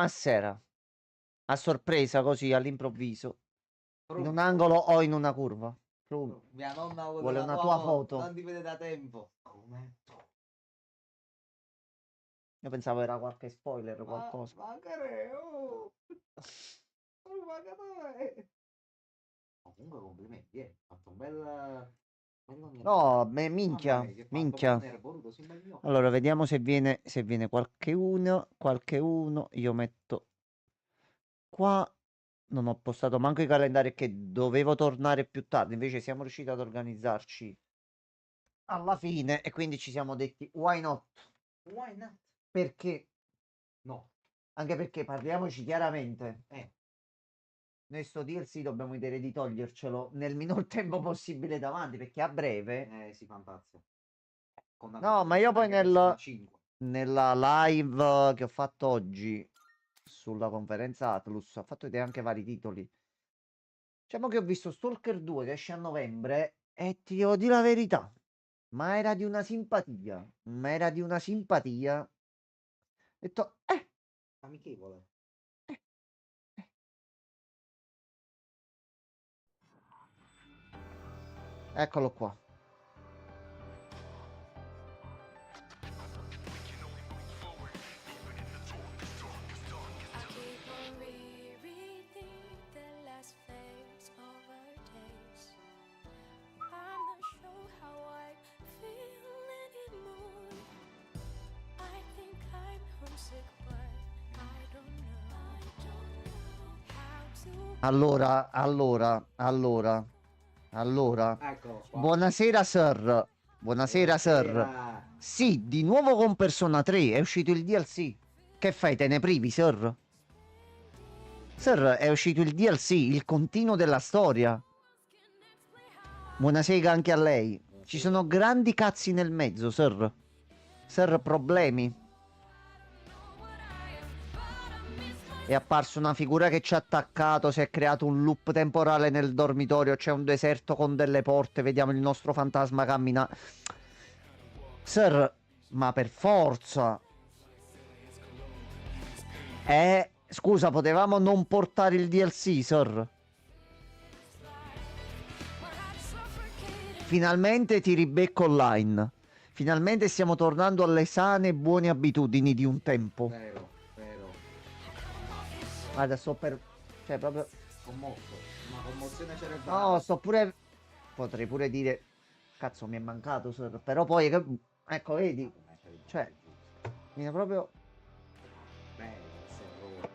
a sera, a sorpresa, così all'improvviso, in Però un angolo o in una curva. mia nonna Vuole voleva... una tua Oh, foto. non ti vede da tempo. Come? Io pensavo era qualche spoiler, qualcosa. Ma che oh! Oh, ma che dai? Comunque complimenti, ha fatto un bel No, nominato. Mamma minchia, mia, che fatto minchia. bene, era voluto sì meglio. Allora, vediamo se viene qualche uno. Io metto qua. Non ho postato manco i calendari che dovevo tornare più tardi. Invece siamo riusciti ad organizzarci alla fine e quindi ci siamo detti why not? Why not? Perché? No. Anche perché parliamoci chiaramente. Eh, Noi sto DLC dobbiamo vedere di togliercelo nel minor tempo possibile davanti, perché a breve. si fa un pazzo. Con Data No, ma Collection, io poi anche Persona 5. nella live che ho fatto oggi sulla conferenza Atlus, ho fatto vedere anche vari titoli. Diciamo che ho visto Stalker 2 che esce a novembre e ti devo dire la verità, ma era di una simpatia, ma era di una simpatia. Ho detto, Amichevole. eccolo qua. I keep on rereading the last phase of our days. I'm not sure how I feel anymore. I think I'm homesick, but I don't know how to. Allora. Eccolo qua. Buonasera, sir. Buonasera, sir. Buonasera. Sì, di nuovo con Persona 3, è uscito il DLC. Che fai, te ne privi, sir? Sir, è uscito il DLC, il continuo della storia. Buonasera anche a lei. Ci Buonasera. sono grandi cazzi nel mezzo, sir. Sir, problemi. È apparsa una figura che ci ha attaccato. Si è creato un loop temporale nel dormitorio. C'è un deserto con delle porte. Vediamo il nostro fantasma camminare. Sir, ma per forza. Scusa, potevamo non portare il DLC, sir. Finalmente ti ribecco online. Finalmente stiamo tornando alle sane e buone abitudini di un tempo. Vero, vero. Guarda, sto per. Cioè, proprio. Commosso. Una commozione cerebrale. No, sto pure. Potrei pure dire. Cazzo, mi è mancato, sir. Però poi. Ecco, vedi. Vabbè, per il Cioè, male, giusto. mi è proprio. Bene, questo errore.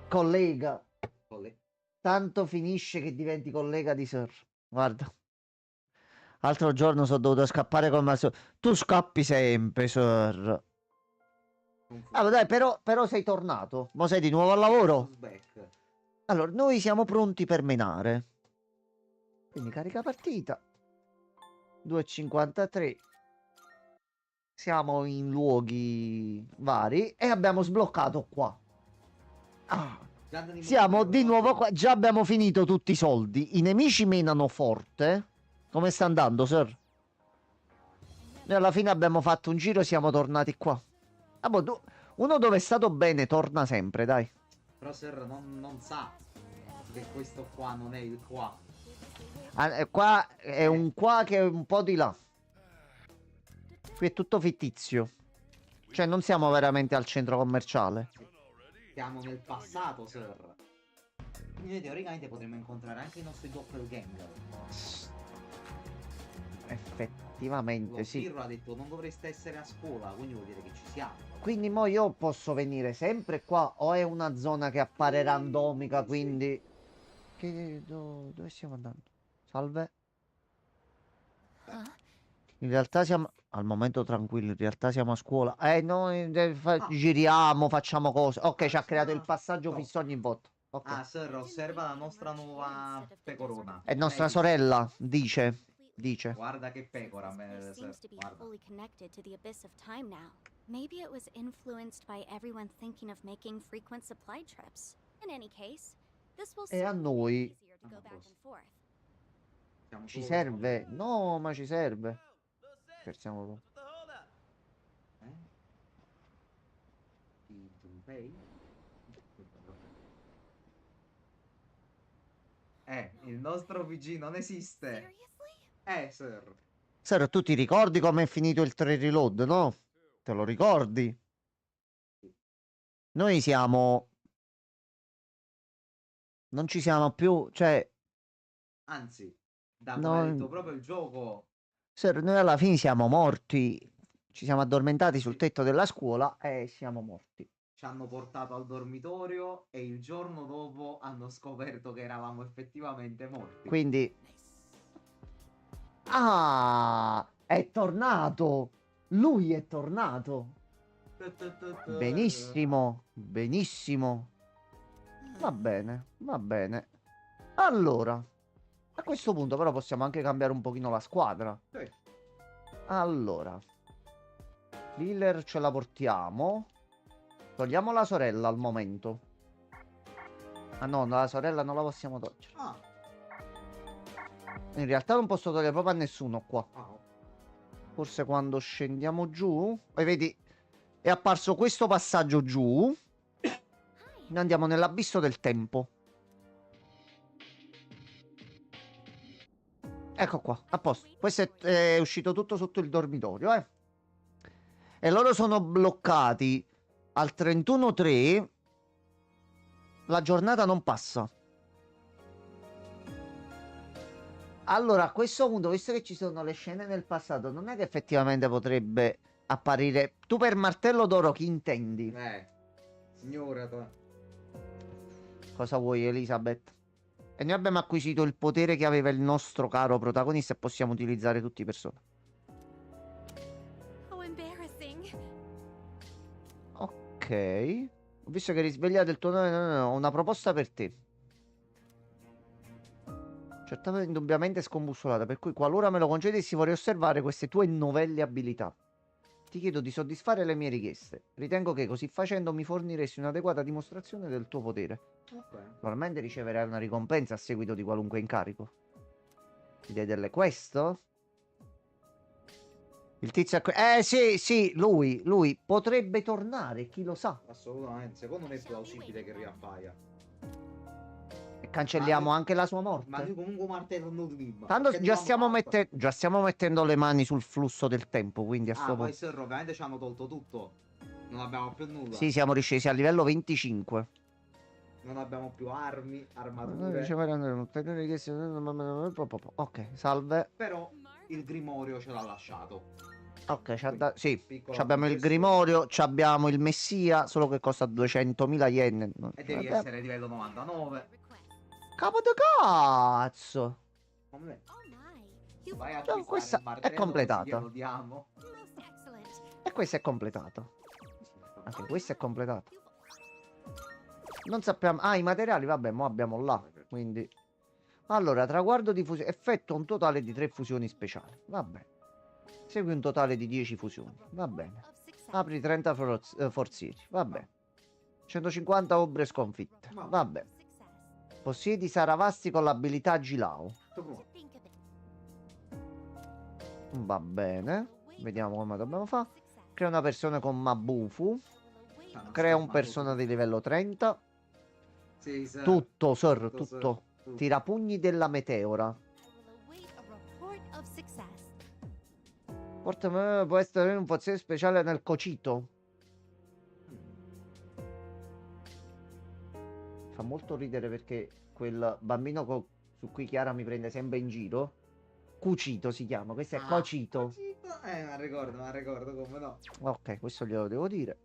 Collega. Colle- Tanto finisce che diventi collega di sir. Guarda. L'altro giorno sono dovuto scappare con Maso. Tu scappi sempre, sir. Non Allora, dai, funziona. però sei tornato. Ma sei di nuovo al lavoro? Back. Allora, noi siamo pronti per menare. Quindi carica partita. 2,53. Siamo in luoghi vari e abbiamo sbloccato qua. Ah, Grande animazione siamo di nuovo rotazione. qua. Già abbiamo finito tutti i soldi. I nemici menano forte. Come sta andando, sir? Noi alla fine abbiamo fatto un giro e siamo tornati qua. Ah, boh, uno dove è stato bene torna sempre, dai. Però Sir non sa che questo qua non è il qua. Ah, qua è un qua che è un po' di là. Qui è tutto fittizio. Cioè, non siamo veramente al centro commerciale. Siamo nel passato, Sir. Quindi noi teoricamente potremmo incontrare anche i nostri doppelganger. Effettivamente, Lo sì. Pirro ha detto non dovreste essere a scuola, quindi vuol dire che ci siamo. Quindi mo io posso venire sempre qua o è una zona che appare randomica, Sì. quindi. Dove stiamo andando? Salve. In realtà siamo. Al momento tranquillo, in realtà siamo a scuola. Noi Ah, giriamo, facciamo cose. Ok, ci ha creato il ah, passaggio no. fisso ogni volta. Ok. Ah, Sir, osserva la nostra nuova pecorona. È nostra Lei, sorella, dice. Dice. guarda che pecora, Sir. Seems to be Guarda. fully connected to the abyss of time now. Maybe it was influenced by everyone thinking of making frequent supply trips. In any case, this will E a certainly make noi it easier to go back and forth. Siamo ci solo per serve? scoprire. No, ma ci serve. Scherziamo. Eh? Lei? Il nostro PG non esiste. Seriously? Sir. Sero, tu ti ricordi come è finito il 3 reload, no? Te lo ricordi? Noi siamo... Non ci siamo più, cioè... Anzi, da come ha Non... detto proprio il gioco, Sero, noi alla fine siamo morti. Ci siamo addormentati sul tetto della scuola e siamo morti. ci hanno portato al dormitorio e il giorno dopo hanno scoperto che eravamo effettivamente morti. Quindi... Ah! È tornato! Lui è tornato! Benissimo, benissimo. Va bene, va bene. Allora, a questo punto però possiamo anche cambiare un pochino la squadra. Sì. Allora, Liller ce la portiamo. Togliamo la sorella al momento. Ah no, la sorella non la possiamo togliere. Ah, In realtà non posso togliere proprio a nessuno qua. ah, Forse quando scendiamo giù. E vedi, è apparso questo passaggio giù. Hi. Noi andiamo nell'abisso del tempo. Ecco qua, a posto. Questo è uscito tutto sotto il dormitorio, eh. E loro sono bloccati al 31-3. La giornata non passa. Allora, a questo punto, visto che ci sono le scene nel passato, non è che effettivamente potrebbe apparire... Tu per martello d'oro chi intendi? signora, Cosa vuoi, Elizabeth? E noi abbiamo acquisito il potere che aveva il nostro caro protagonista e possiamo utilizzare tutti i personaggi. How embarrassing. Ok. Ho visto che hai risvegliato il tuo nome. No, ho una proposta per te. Certamente indubbiamente scombussolata, per cui qualora me lo concedessi vorrei osservare queste tue novelle abilità. Ti chiedo di soddisfare le mie richieste. Ritengo che così facendo mi forniresti un'adeguata dimostrazione del tuo potere. ok. Probabilmente riceverai una ricompensa a seguito di qualunque incarico. Ti dai delle questo? Il tizio sì, lui potrebbe tornare, chi lo sa. Assolutamente, secondo me è plausibile che riappaia. E cancelliamo Ma- anche la sua Ma noi morte. comunque martello non prima. Tanto perché già dovevamo stiamo, già stiamo mettendo le mani sul flusso del tempo, quindi a sto poi punto. Sir ovviamente ci hanno tolto tutto. Non abbiamo più nulla. Sì, siamo riscesi a livello 25. Non abbiamo più armi, Noi armature. riceveranno ulteriori richieste. Ok, salve. Però il Grimorio ce l'ha lasciato. Ok, Quindi, sì, piccola abbiamo il concessione. Grimorio, abbiamo il Messia, solo che costa 200.000 yen. E devi Vabbè. essere livello 99. Capo di cazzo! Come me. Oh my. You've Vai a Cioè, acquistare questa il è martello, completata. così glielo diamo. most excellent. E questo è completato. Anche questo è completato. Non sappiamo... Ah, i materiali, vabbè, mo abbiamo là. Quindi... Allora, traguardo di fusione. Effettua un totale di 3 fusioni speciali. Va bene. Segui un totale di 10 fusioni. Va bene. Of success. Apri 30 forzieri. Va bene. 150 ombre sconfitte. Va bene. Success. Possiedi Saravasti con l'abilità Gilao. Tutto buono. Think of it. Va bene. Vediamo come dobbiamo fare. Success. Crea una persona con Mabufu. Hanno Crea un scammato persona di tutto. livello 30. Sì, Sir. Tutto, sir, Tutto, sir. tutto. Tutto. Tirapugni della meteora. I will await a report of success. Porta può essere un pozione speciale nel cocito. Fa molto ridere perché quel bambino su cui Chiara mi prende sempre in giro. Cucito si chiama, questo è cocito. Ma ricordo come no. Ok, questo glielo devo dire.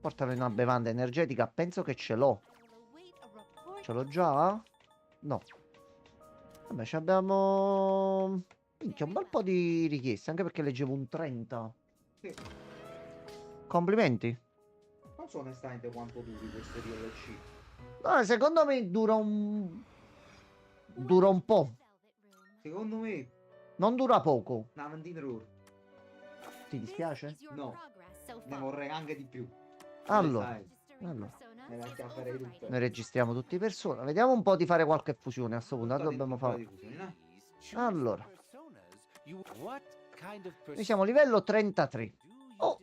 Portami una bevanda energetica, penso che ce l'ho. I will await a report. Ce l'ho già? No. Vabbè, ci abbiamo... Minchia, un bel po' di richieste, anche perché leggevo un 30. Sì. Complimenti. Non so onestamente quanto duri questo DLC. No, secondo me dura un... Dura un po'. Velvet room. Secondo me, Non dura poco. una ventina d'ore. Ti dispiace? This is your No. progress so Ne far. vorrei anche di più. Allora, Sai, Registering allora. persona Me la takes chiapperei override. tutte. Noi registriamo tutti persona. Vediamo un po' di fare qualche fusione a sto punto. buttate Dobbiamo in un po' fare... di fusioni, no? Allora. Noi Noi siamo livello 33. Oh.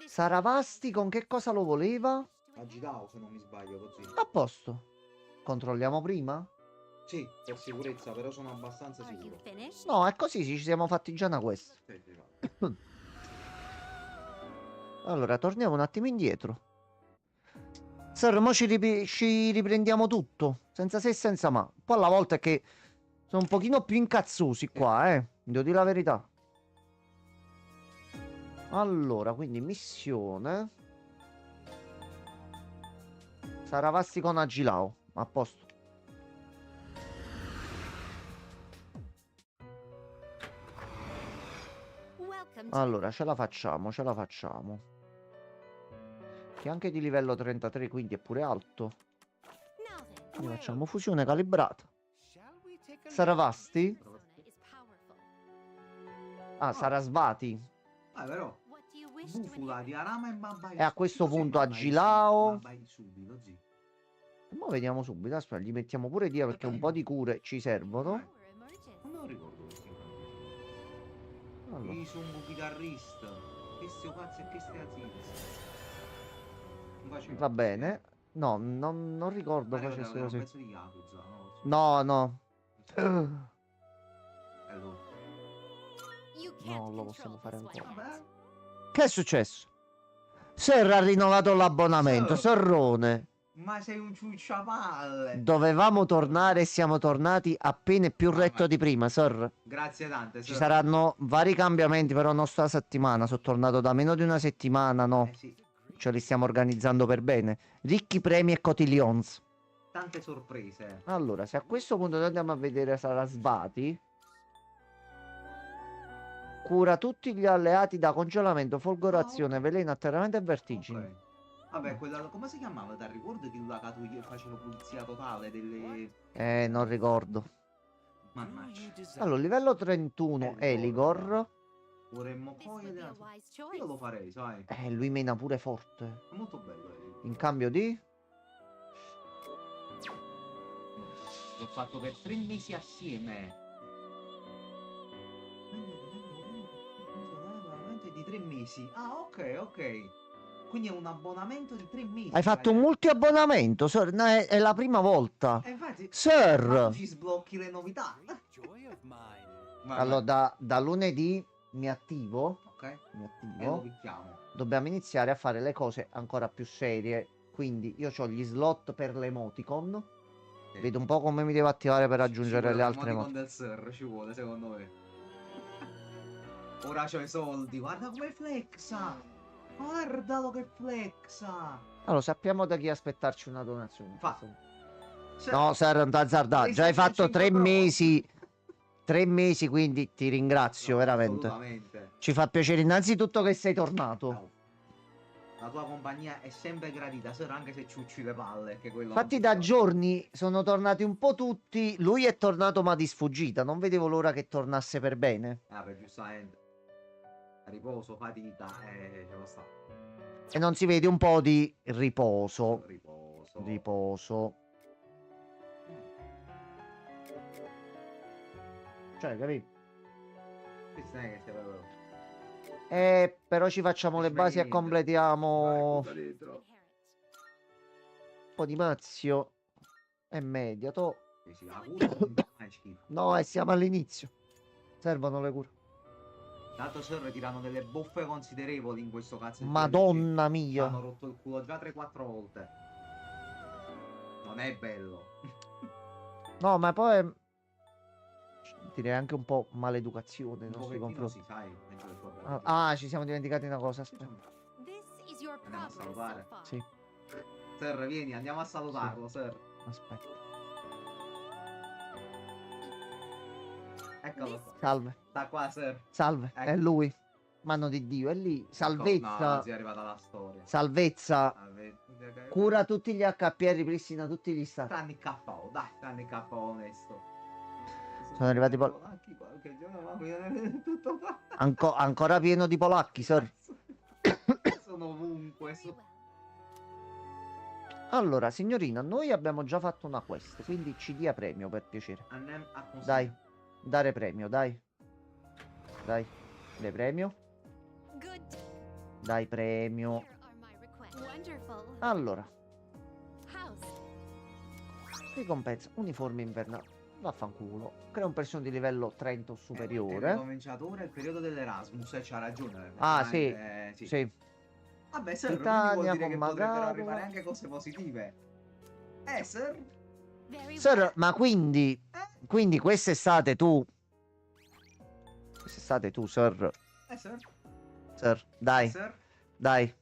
Saravasti con che cosa lo voleva? Agitao se non mi sbaglio così. A posto. Controlliamo prima? Sì, per sicurezza, però sono abbastanza Are you sicuro. finished? No, è così, ci siamo fatti già una quest. Sì, sì, va. Allora, torniamo un attimo indietro. Sir, mo ci riprendiamo tutto, senza se e senza ma. Poi alla volta è che sono un pochino più incazzosi qua, devo dire la verità. Allora, quindi missione. Saravasti con Agilao, a posto. Welcome to Allora, ce la facciamo, ce la facciamo. Che è anche di livello 33, quindi è pure alto. now then. Quindi facciamo fusione calibrata. Shall we take a Saravasti? Persona is powerful. Ah, Sarasvati. Ah, però. What do you wish to Bufula inherit? di Arama e Babai. E a questo Così punto Babai Agilao. Babai subito, sì. Ma vediamo subito. Aspetta, gli mettiamo pure dia perché un po' di cure ci servono. Power emerges. Non me lo ricordo questo incantesimo. Allora, Io sono un chitarrista. Che sto cazzo e che stai aziende. va bene. No, non ricordo Facesse facesse un così. pezzo di Yakuza, no? No, no. Allora. You No, can't lo control possiamo fare this one ancora. yet. Che è successo? Sir ha rinnovato l'abbonamento. Sir. Serrone. Ma sei un ciucciavalle. Dovevamo tornare e siamo tornati appena e più Vai, retto vai. di prima, Sir. Grazie tante, Ci sir. saranno vari cambiamenti, però non sta settimana. Sono tornato da meno di una settimana, no? Sì. Ce li stiamo organizzando per bene. Ricchi premi e cotillions. Tante sorprese. Allora, se a questo punto noi andiamo a vedere Sarasvati, cura tutti gli alleati da congelamento, folgorazione, veleno, atterramento e vertigini. Ok. Vabbè, quella come si chiamava? Ti ricordi che la tu faceva pulizia totale delle. Non ricordo. Mannaggia. Allora, livello 31, Eligor. Vorremmo This poi would be a adesso. wise Io choice. lo farei, sai. Lui mena pure forte. È molto bello. In cambio di... L'ho fatto per 3 mesi assieme. Abbonamento di 3 mesi. Ah, ok. Quindi è un abbonamento di 3 mesi. Hai fatto un multi-abbonamento, Sir? No, è la prima volta. Infatti, Sir! oggi sblocchi le novità. Joy of mine. Vai, Allora, vai. da lunedì mi attivo. Ok. Mi E attivo. lo picchiamo. Dobbiamo iniziare a fare le cose ancora più serie. Quindi io ho gli slot per l'emoticon. Sì. Vedo un po' come mi devo attivare per Ci aggiungere vuole le altre l'emoticon emoticon. del Sir, ci vuole, secondo me. Ora c'ho i soldi. Guarda come flexa. Guardalo che flexa. Allora, sappiamo da chi aspettarci una donazione. Fa. Cioè, No, Sir, non t'azzardare. Già hai fatto 3 mesi. 3 mesi, quindi ti ringrazio, no, veramente. assolutamente. Ci fa piacere innanzitutto che sei tornato. No. La tua compagnia è sempre gradita, Sir, anche se ciucci le palle. Che quello Infatti non da si giorni sono tornati un po' tutti. Lui è tornato ma di sfuggita. Non vedevo l'ora che tornasse per bene. fa. Per giustamente. Riposo, fatica, ce lo sta. E non si vede un po' di riposo. Riposo. Riposo. Cioè, capito? Questo non è che stai proprio. Però ci facciamo le basi e completiamo Vai, un dentro. po' di mazio e mediato. Sì, sì, la cura non fa schifo. No, siamo all'inizio. Servono le cure. Tanto Sir tirano delle boffe considerevoli in questo cazzo di Madonna DLC. mia. Hanno rotto il culo già 3-4 volte. Non è bello. No, ma poi direi anche un po' maleducazione nei Un nostri pochettino confronti. sì, sai. Penso che tua Ci siamo dimenticati una cosa. Aspetta. This is your Andiamo a progress so salutare. far. Sì, Sir, vieni, andiamo a salutarlo, Sir. aspetta. Eccolo qua. Salve, Da qua, Sir. salve. Ecco. È lui. Mano di Dio, è lì. No, Salvezza. non si è arrivata la storia. Salvezza. Vabbè, Cura tutti gli HP e ripristina tutti gli stati. Tranne il KO, dai, tranne il KO onesto. Sono arrivati poi. polacchi qualche giorno, ma mi viene tutto qua. Ancora pieno di polacchi, sir. Sono ovunque. Very well. Allora, signorina, noi abbiamo già fatto una quest, quindi ci dia premio per piacere. Andiamo a consegnare. Dai, dare premio, dai. Dai, dai premio. Good. Dai premio. Here are my requests. Wonderful. Allora, House. ricompensa, uniforme invernale. Vaffanculo. Crea un personaggio di livello 30 o Il superiore. ricominciatore è il periodo dell'Erasmus, c'ha ragione. Ah, sì. effettivamente, sì. Sì. Vabbè, Sir, quindi Titania vuol dire con che potrebbero Magaro. arrivare anche cose positive. Sir? Very Sir, well. ma quindi quest'estate tu... Quest'estate tu, Sir. Sir? Sir, dai, Sir? dai,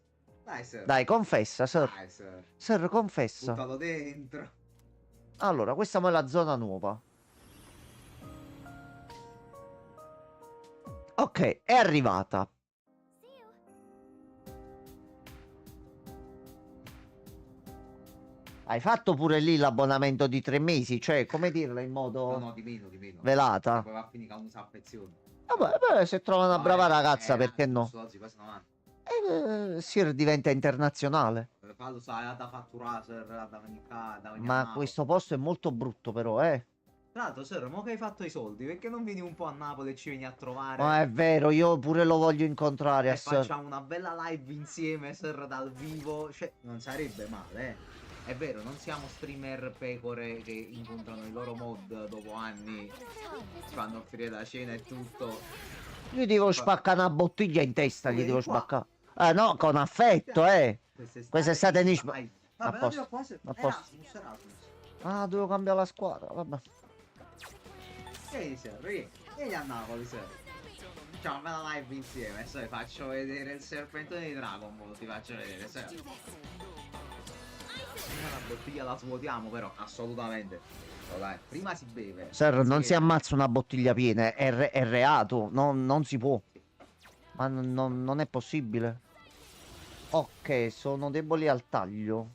Dai, Sir. dai, confessa, Sir. Dai, Sir. Sir, confessa. Buttalo dentro. Allora, questa mo è la zona nuova. Ok, è arrivata. See you. Hai fatto pure lì l'abbonamento di 3 mesi? Cioè, come dirla in modo No, di meno. velata? Poi va a finire che uno si affeziona. Vabbè, beh, se trova una brava ragazza, perché no? Giusto, oggi passano avanti. Sir diventa internazionale. Fallo, sai, da fatturare, Sir, da venire qua, da venire a Ma Napoli. questo posto è molto brutto, però, eh. Tra l'altro, Sir, mo che hai fatto i soldi, perché non vieni un po' a Napoli e ci vieni a trovare? Ma è vero, io pure lo voglio incontrare a E Sir. facciamo una bella live insieme, Sir, dal vivo. Cioè, non sarebbe male, eh. È vero, non siamo streamer pecore che incontrano i loro mod dopo anni, ci fanno offrire la cena e tutto. Io devo spaccare una bottiglia in testa, gli Vieni devo qua. spaccare. No, con affetto, eh. Quest'estate in Nish- live. a Vabbè, posto, io qua se- a posto. Erasmus. Ah, devo cambiare la squadra, vabbè. Vieni, Sir, vieni a Napoli, Sir. Facciamo una bella live insieme, adesso vi faccio vedere il serpentone di Dragon Ball, ti faccio vedere, Sir. Prima la bottiglia la svuotiamo, però, assolutamente. Oh, dai, prima si beve. Sir, non si beve. ammazza una bottiglia piena, è reato, non si può. Ma non è possibile. Ok, sono deboli al taglio.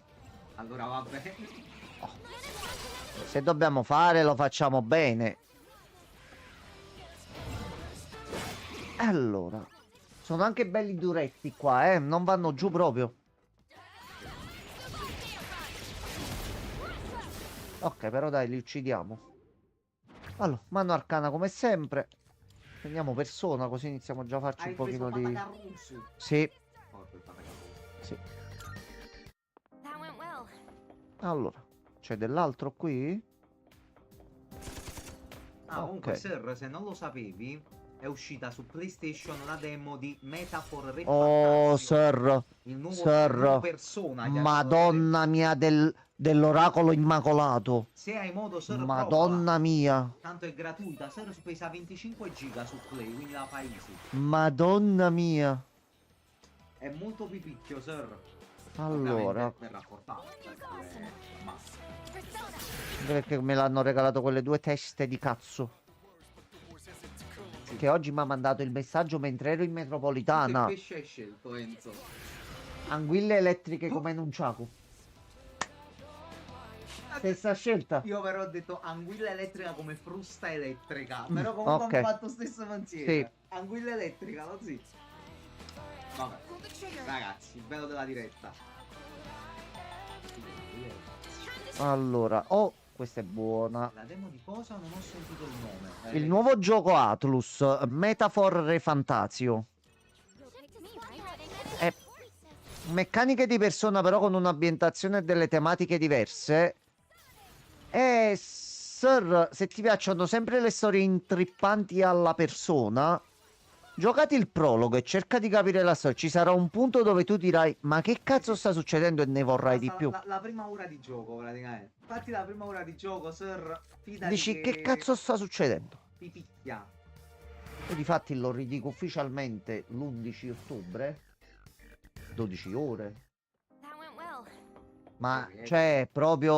Allora va bene. Se dobbiamo fare, lo facciamo bene. Allora, sono anche belli duretti qua, non vanno giù proprio. Ok, però dai, li uccidiamo. Allora, mano arcana come sempre. Prendiamo persona, così iniziamo già a farci Hai un pochino preso di... Patacarrusu. Sì, Oh, quel Patacarrusu. sì. That went well. Allora, c'è dell'altro qui? Ah, comunque, Ok. Sir, se non lo sapevi, è uscita su PlayStation la demo di Metaphor Re Oh, Fantasio, Sir. il nuovo Sir. persona. Madonna mia dell'oracolo immacolato. Se hai modo, Sir, Madonna mia. tanto è gratuita, Sir, pesa 25 giga su Play, quindi la fai easy. Madonna mia. È molto pipicchio, Sir. Allora, Ovviamente verrà portato, ma anche perché me l'hanno regalato quelle 2 teste di cazzo. Che oggi mi ha mandato il messaggio mentre ero in metropolitana. che pesce hai scelto, Enzo? Anguille elettriche come Nunciaku. Stessa scelta. Io però ho detto anguilla elettrica come frusta elettrica. Però comunque ok. hanno fatto stesso pensiero. Sì. Anguilla elettrica, lo sì. Vabbè. Ragazzi, il bello della diretta. Allora, oh, questa è buona. La demo di cosa? Non ho sentito il nome. Il nuovo gioco Atlus, Metaphor Re Fantasio. È meccaniche di persona però con un'ambientazione e delle tematiche diverse. E Sir, se ti piacciono sempre le storie intrippanti alla persona, giocati il prologo e cerca di capire la storia. Ci sarà un punto dove tu dirai ma che cazzo sta succedendo e ne vorrai di più. La prima ora di gioco, praticamente. Infatti la prima ora di gioco, Sir, fidati Dici che cazzo sta succedendo? ti picchia. E difatti lo ridico ufficialmente l'11 ottobre. 12 ore. That went well. Ma cioè proprio...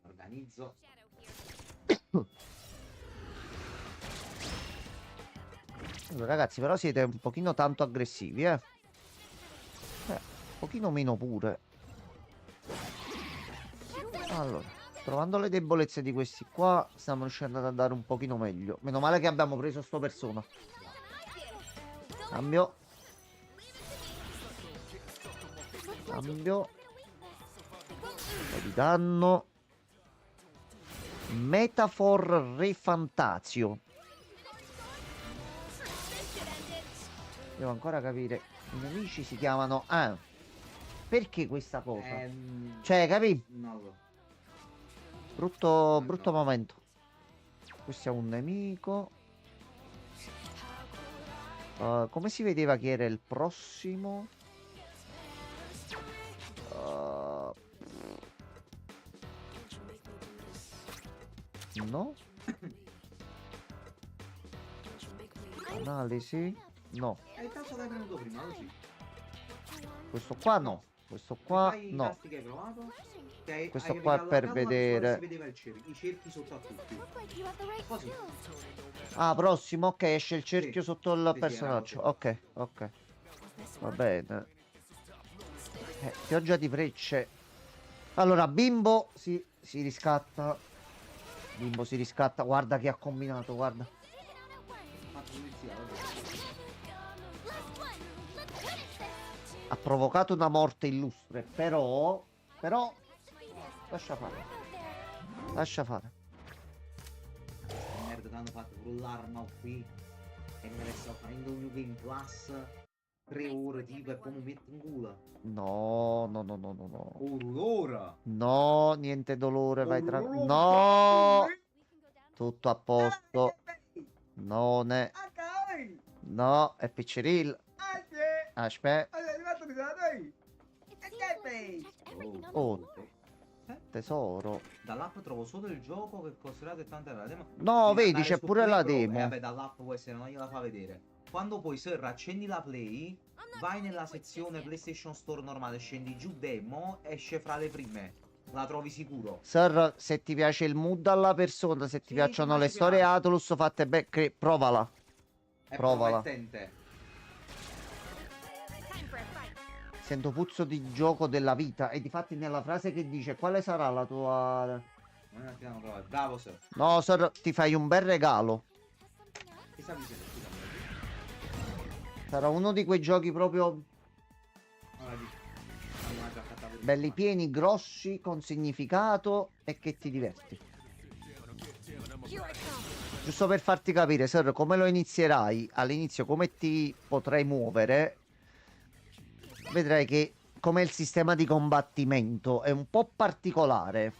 Organizzo. Allora, ragazzi, però siete un pochino tanto aggressivi, eh. Un pochino meno pure. Allora, trovando le debolezze di questi qua, stiamo riuscendo ad andare un pochino meglio. Meno male che abbiamo preso sto persona. Cambio. Cambio. Un po' di danno. Metaphor Re Fantasio. Devo ancora capire. I nemici si chiamano... Ah. perché questa cosa? Ehm, Cioè, capì? non lo Brutto momento. Questo è un nemico. Come si vedeva chi era il prossimo? No? Analisi? No. il tasto che hai premuto prima, così. Questo qua no. Questo qua Fai i no. tasti che hai provato. Che hai Questo qua è per riallargato la pistola e vedere. si vedeva i cerchi sotto a tutti. Look like you have the right Così. skills. Ah, prossimo. Ok, esce il cerchio Sì. sotto il Sì, sì, era personaggio. così. Ok, ok. Va bene. Pioggia di frecce. Allora, Bimbo si riscatta. Bimbo si riscatta. Guarda che ha combinato, guarda. Fatto pulizia, vabbè. Last one. Let's finish this. Ha provocato una morte illustre, però lascia fare. Lascia fare. Merda, ti hanno fatto pure l'arma qui. E me ne sto facendo un New Game Plus. 3 ore tipo e poi mi metto in culo. No, no, no, no, no, no. Ora. No, niente dolore, vai tra... Orrore. No! We can go down. Tutto a posto. Non è... Ok. No, è picciril. Anche. Aspetta. Allora, è arrivato di da noi. It seems like we checked everything on the Oh, floor. tesoro. Dall'app trovo solo il gioco che costerà 70 euro. La demo- No, devi vedi, andare c'è su pure Play la Pro. demo. Vabbè, dall'app può essere, non gliela fa vedere. Quando poi, Sir, accendi la Play, vai nella sezione PlayStation Store normale, scendi giù demo, esce fra le prime. La trovi sicuro. Sir, se ti piace il mood alla persona, se ti Sì, piacciono sì, ma le ci storie piace. Atlus fatte bene, provala. È Provala. promettente. Time for a fight. Sento puzzo di gioco della vita. E difatti nella frase che dice quale sarà la tua... Non è che provare. Bravo, Sir. No, Sir, ti fai un bel regalo. Che sta dicendo? Scusami. Sarà uno di quei giochi proprio Allora, dici. Allora, già fatta pure belli qua. pieni, grossi, con significato e che ti diverti. Here I come. Giusto per farti capire, Sir, come lo inizierai, all'inizio come ti potrai muovere, vedrai che come il sistema di combattimento è un po' particolare.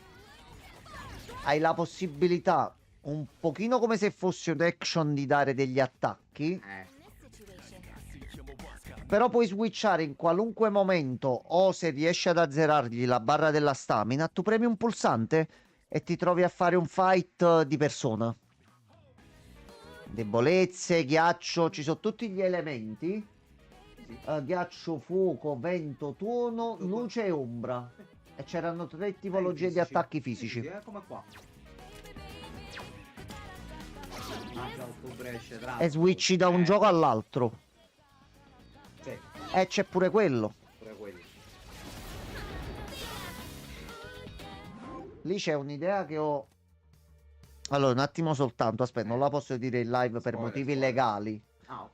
Hai la possibilità, un pochino come se fosse un action, di dare degli attacchi, In this situation. però puoi switchare in qualunque momento o se riesci ad azzerargli la barra della stamina, tu premi un pulsante e ti trovi a fare un fight di persona. Debolezze, ghiaccio, ci sono tutti gli elementi. Sì. Ghiaccio, fuoco, vento, tuono, luce e ombra. E c'erano 3 tipologie di attacchi fisici. Sì, come qua. Ah, già ottobre esce, tra E switchi da un l'altro. gioco all'altro. Sì, E c'è pure quello. pure quelli. Lì c'è un'idea che ho. Allora, un attimo soltanto, aspetta, non la posso dire in live per Spoiler, motivi spoiler. legali. Ah, ok.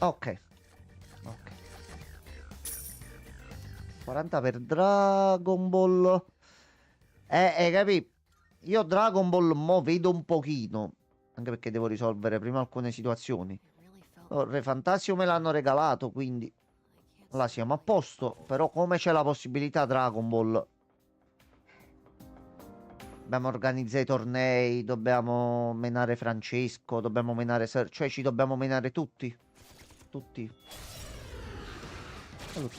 Ok. Ok. 40 per Dragon Ball. Capì? Io Dragon Ball mo vedo un pochino. Anche perché devo risolvere prima alcune situazioni. It really felt Oh, Re Fantasio me l'hanno regalato, quindi là siamo a posto. Però come c'è la possibilità Dragon Ball, dobbiamo organizzare i tornei, dobbiamo menare Francesco, dobbiamo menare cioè ci dobbiamo menare tutti. Tutti. Allora,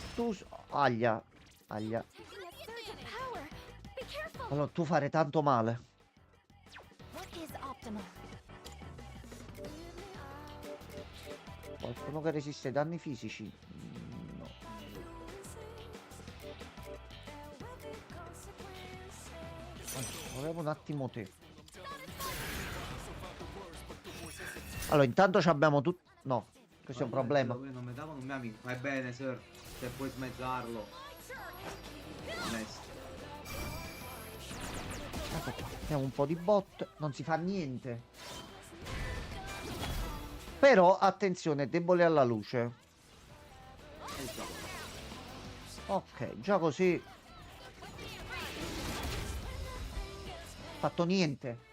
aglia. taking a surge of power. Be careful. Allora, tu fare tanto male. What is optimal? Qualcuno che resiste ai danni fisici? No. Allora, proviamo un attimo te. Allora, intanto ci abbiamo tutto. No, questo è un problema. Non mi davano un mio amico. Va bene, sir. Se puoi smezzarlo. Onesto. Ecco qua. Abbiamo un po' di bot. Non si fa niente. Però, attenzione, è debole alla luce. Ok, già così. Fatto niente.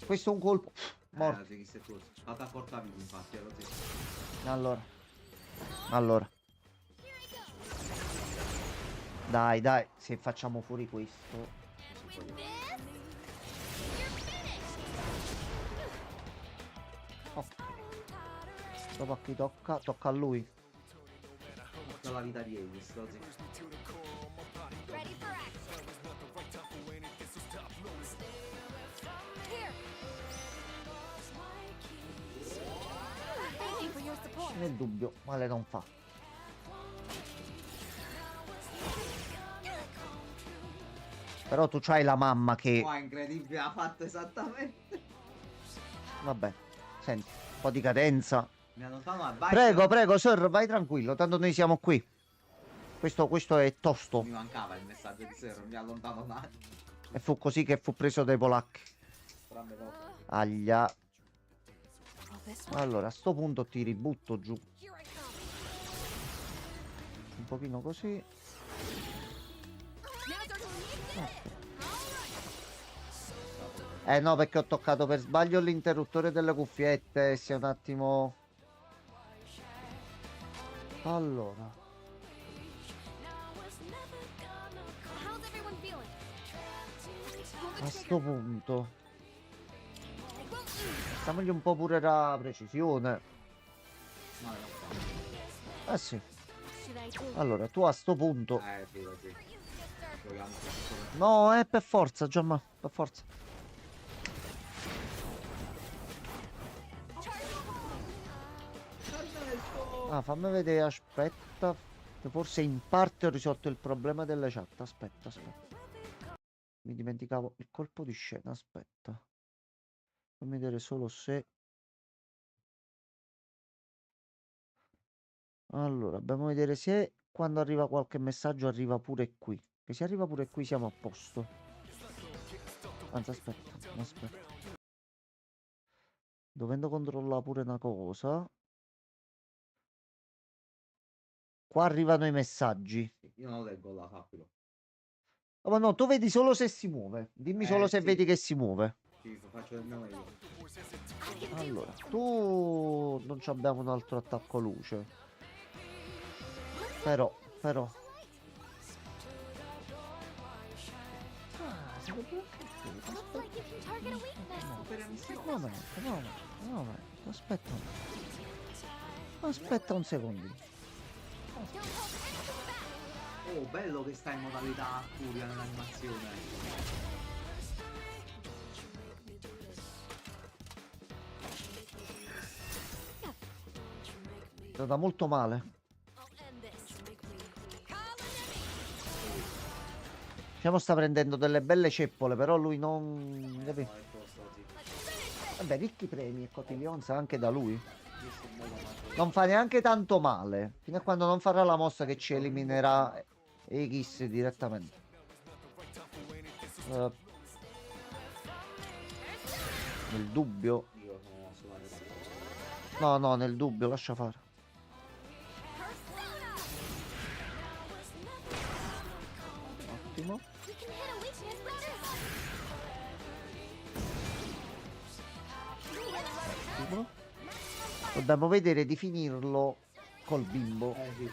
Questo è un colpo. Morto. Sì, che sei tu. Vado a portarvi, infatti, è così. Allora. Dai, dai, se facciamo fuori questo. Ok. Dopo a chi tocca? Tocca a lui. Tutta la vita di Aegis, così. Ready for action. Here. Thank you for your support. Nel dubbio, male non fa. Però tu c'hai la mamma che... Oh, è incredibile, ha fatto esattamente. Vabbè, senti, un po' di cadenza. Mi allontano a vai. Prego, prego, sir, vai tranquillo, tanto noi siamo qui. Questo è tosto. Mi mancava il messaggio di sir, mi allontano un attimo. E fu così che fu preso dai polacchi. Tranne dopo. Aglia. Oh, this one. Allora, a sto punto ti ributto giù. Here I come. Un pochino così. Now's our chance. No, perché ho toccato per sbaglio l'interruttore delle cuffiette. Si è un attimo... Allora. How's everyone feeling? A sto punto. It won't lose. Facciamogli un po' pure la precisione. No, no. What Sì. should I do? Allora, tu a sto punto... Sì, così. Yes, sir. Giochiamo. No, è per forza, Giamma. Per forza. Ah, fammi vedere, aspetta. Che forse in parte ho risolto il problema delle chat. Aspetta, aspetta. Mi dimenticavo il colpo di scena. Aspetta. Fammi vedere solo se... Allora, dobbiamo vedere se quando arriva qualche messaggio arriva pure qui. Che se arriva pure qui siamo a posto. Anzi, aspetta, aspetta. Dovendo controllare pure una cosa. Qua arrivano i messaggi. Io non leggo là, sappilo. Oh, ma no, tu vedi solo se si muove. Dimmi solo se Sì. vedi che si muove. Sì, faccio il mio meglio. Allora, tu non ci abbiamo un altro attacco luce. Però. Looks like you can target a weakness. No, aspetta. Aspetta un secondino. Don't hold anything back. Oh, bello che sta in modalità furia nell'animazione. È andata molto male. I'll end this. Call an enemy. Diciamo sta prendendo delle belle ceppole, però lui non... No, è tosto così. Vabbè, ricchi premi e cotiglionza anche da lui. Visto un modo manco- Non fa neanche tanto male. Fino a quando non farà la mossa che ci eliminerà Aegis direttamente. Nel dubbio. Io sono assolutamente No, nel dubbio, lascia fare. Ottimo. We can hit a weakness with this. Ottimo. Dobbiamo vedere di finirlo col bimbo. sì.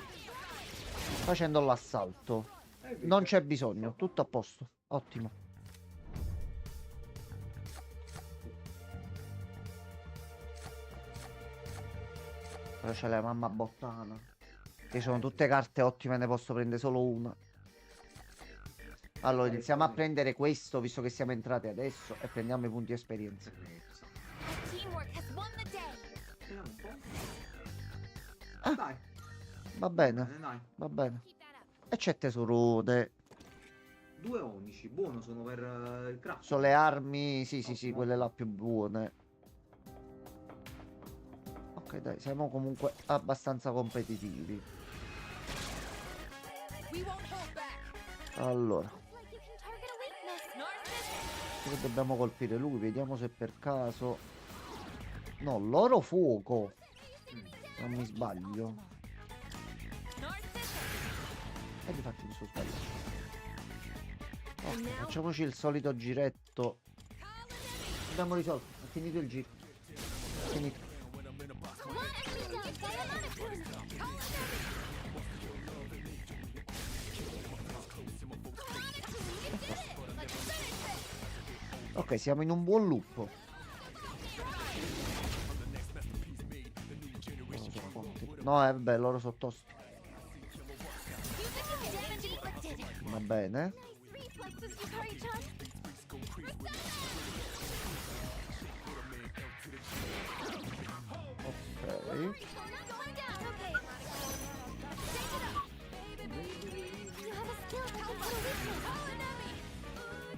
Facendo l'assalto. Non c'è bisogno, tutto a posto. Ottimo. Però c'è la mamma bottana. Che sono tutte carte ottime, ne posso prendere solo una. Allora iniziamo a prendere questo, visto che siamo entrati adesso, e prendiamo i punti esperienza. Teamwork has won the day. Speriamo un po'. Ah. Dai, Va bene, dai. va bene. Keep that up. E c'è tesorone. 2 onici, buono sono per il craft. Sono le armi, sì, quelle là più buone. Ok, dai, siamo comunque abbastanza competitivi. Allora, Like you can target a weakness. dove dobbiamo colpire lui? Vediamo se per caso... No, loro fuoco. Non mi sbaglio. E difatti mi sono sbagliato. Ok, facciamoci il solito giretto. Abbiamo risolto, è finito il giro. Finito. Ok, siamo in un buon loop. Loro sono forti. No, vabbè, loro sono tosti. Va bene. Ok.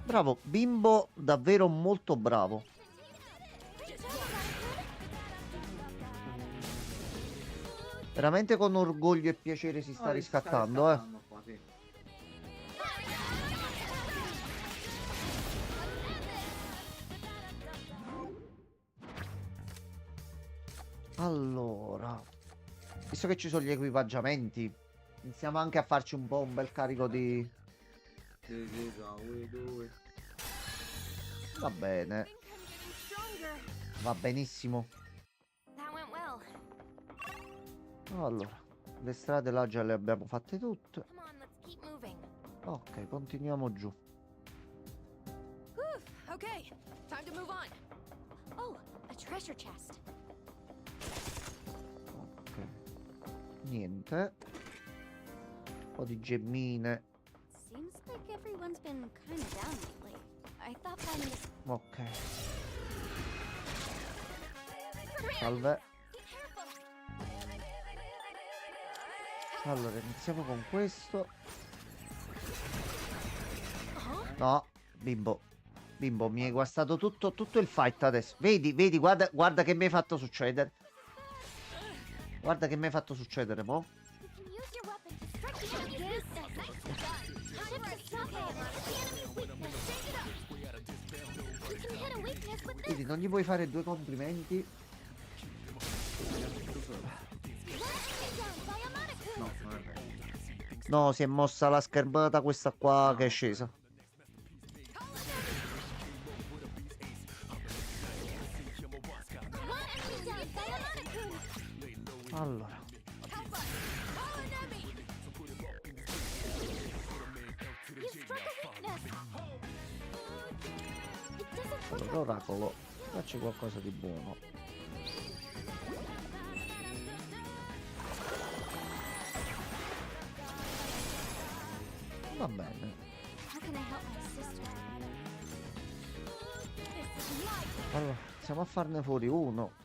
Bravo, bimbo, davvero molto bravo. Veramente con orgoglio e piacere si sta riscattando, eh. Qua, sì. Allora, visto che ci sono gli equipaggiamenti, iniziamo anche a farci un po' un bel carico di... Sì, sì, we do it. Va bene, va benissimo. That went well. Allora, le strade là già le abbiamo fatte tutte. Come on, let's keep moving. Ok, continuiamo giù. Okay, time to move on. Oh, a treasure chest. Ok, niente. Un po' di gemmine. Seems like everyone's been kind of down lately. I thought finding this. Ok, salve. Be careful. Allora, iniziamo con questo. Uh-huh. No, bimbo. Bimbo, mi hai guastato tutto il fight adesso. Vedi, vedi, guarda che mi hai fatto succedere. Guarda che mi hai fatto succedere, mo. You can use your weapon to strike the enemy's weakness. Shift the socket. The enemy's weakness. Change it up. You can hit a weakness with this. Vedi, non gli puoi fare due complimenti. One enemy down by a Monokuma. No, non è vero. No, si è mossa la schermata questa qua che è scesa. One enemy down by a Monokuma. Allora, You struck a weakness. It doesn't look allora, l'oracolo, facci qualcosa di buono. Va bene. How can I help my sister? This is my Allora, iniziamo a farne fuori uno.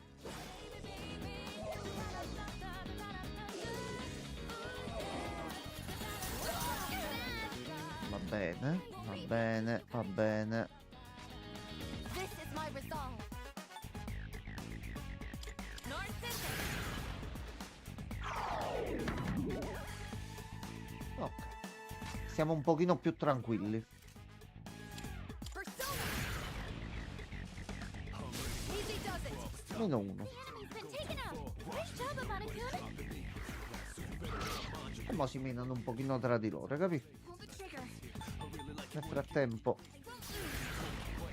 Va bene, va bene, va bene. This is my resolve. Ok. Siamo un pochino più tranquilli. Easy does it. Meno uno. Enemy's been taken out. Nice job, Monokuma. E mo si menano un pochino tra di loro, capi? Pull the trigger. Nel frattempo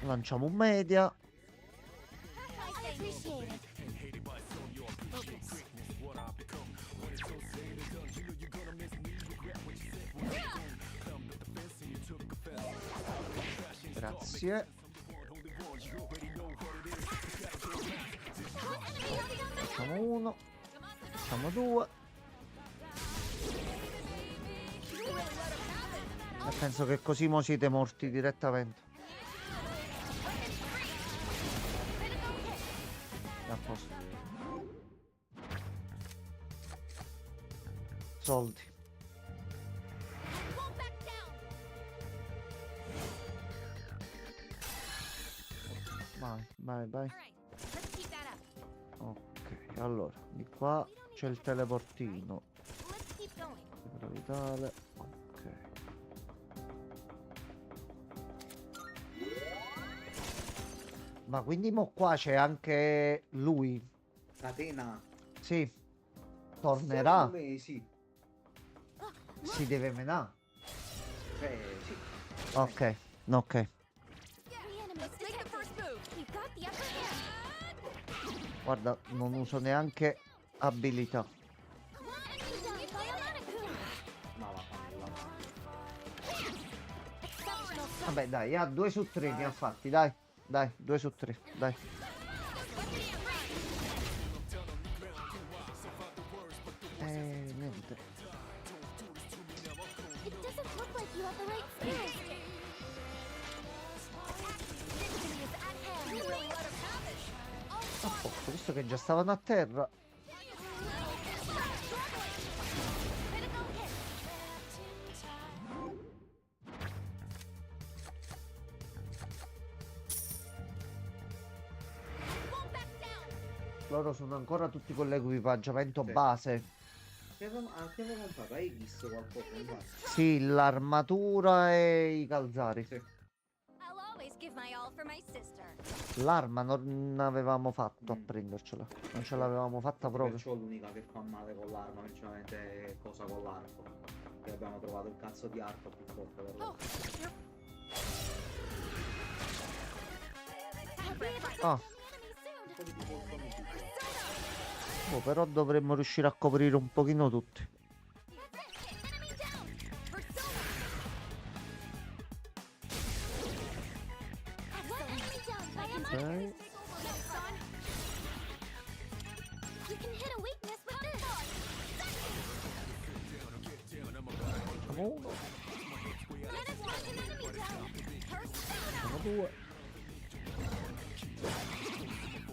lanciamo un media. I appreciate it. Focus. Grazie. Facciamo uno. Facciamo due. E penso che così mo siete morti direttamente. A posto. Soldi. Won't back down. Vai, vai, vai. All right, let's keep that up. Ok, Allora, di qua c'è il teleportino. Let's keep going. Libero vitale. Ok. Ma quindi mo qua c'è anche lui. Catena. Sì. Tornerà. Secondo me sì. Si deve menare. Sì. Ok. Ok. The enemy's detected. We've got the upper hand. Guarda, non uso neanche abilità. Enemy down by Alanakun. No, vaffanculo. Exceptional stuff. Vabbè, dai, 2 su 3 ne ha fatti, dai. Dai, 2 su 3, dai. Niente. It doesn't look like you have the right skills. Victory is at hand. You really let us have it. A posto, visto che già stavano a terra. Critical hit. Won't back down. Loro sono ancora tutti con l'equipaggiamento Sì. base. Che avevamo comprato? Hai visto qualcosa? Infatti. Sì, l'armatura e i calzari. Sì. I'll always give my all for my sister. L'arma non avevamo fatto a Mm. prendercela. Non ce l'avevamo fatta proprio. Perciò l'unica che fa male con l'arma, principalmente è cosa con l'arco. Che abbiamo trovato il cazzo di arco più forte per loro. Ah, Un po' di tipo come dico. oh, però dovremmo riuscire a coprire un pochino tutti. Enemy down. Persona. Enemy down by Ok. You can hit a weakness with this. Facciamo uno, Let us take an enemy down. Persona. facciamo due.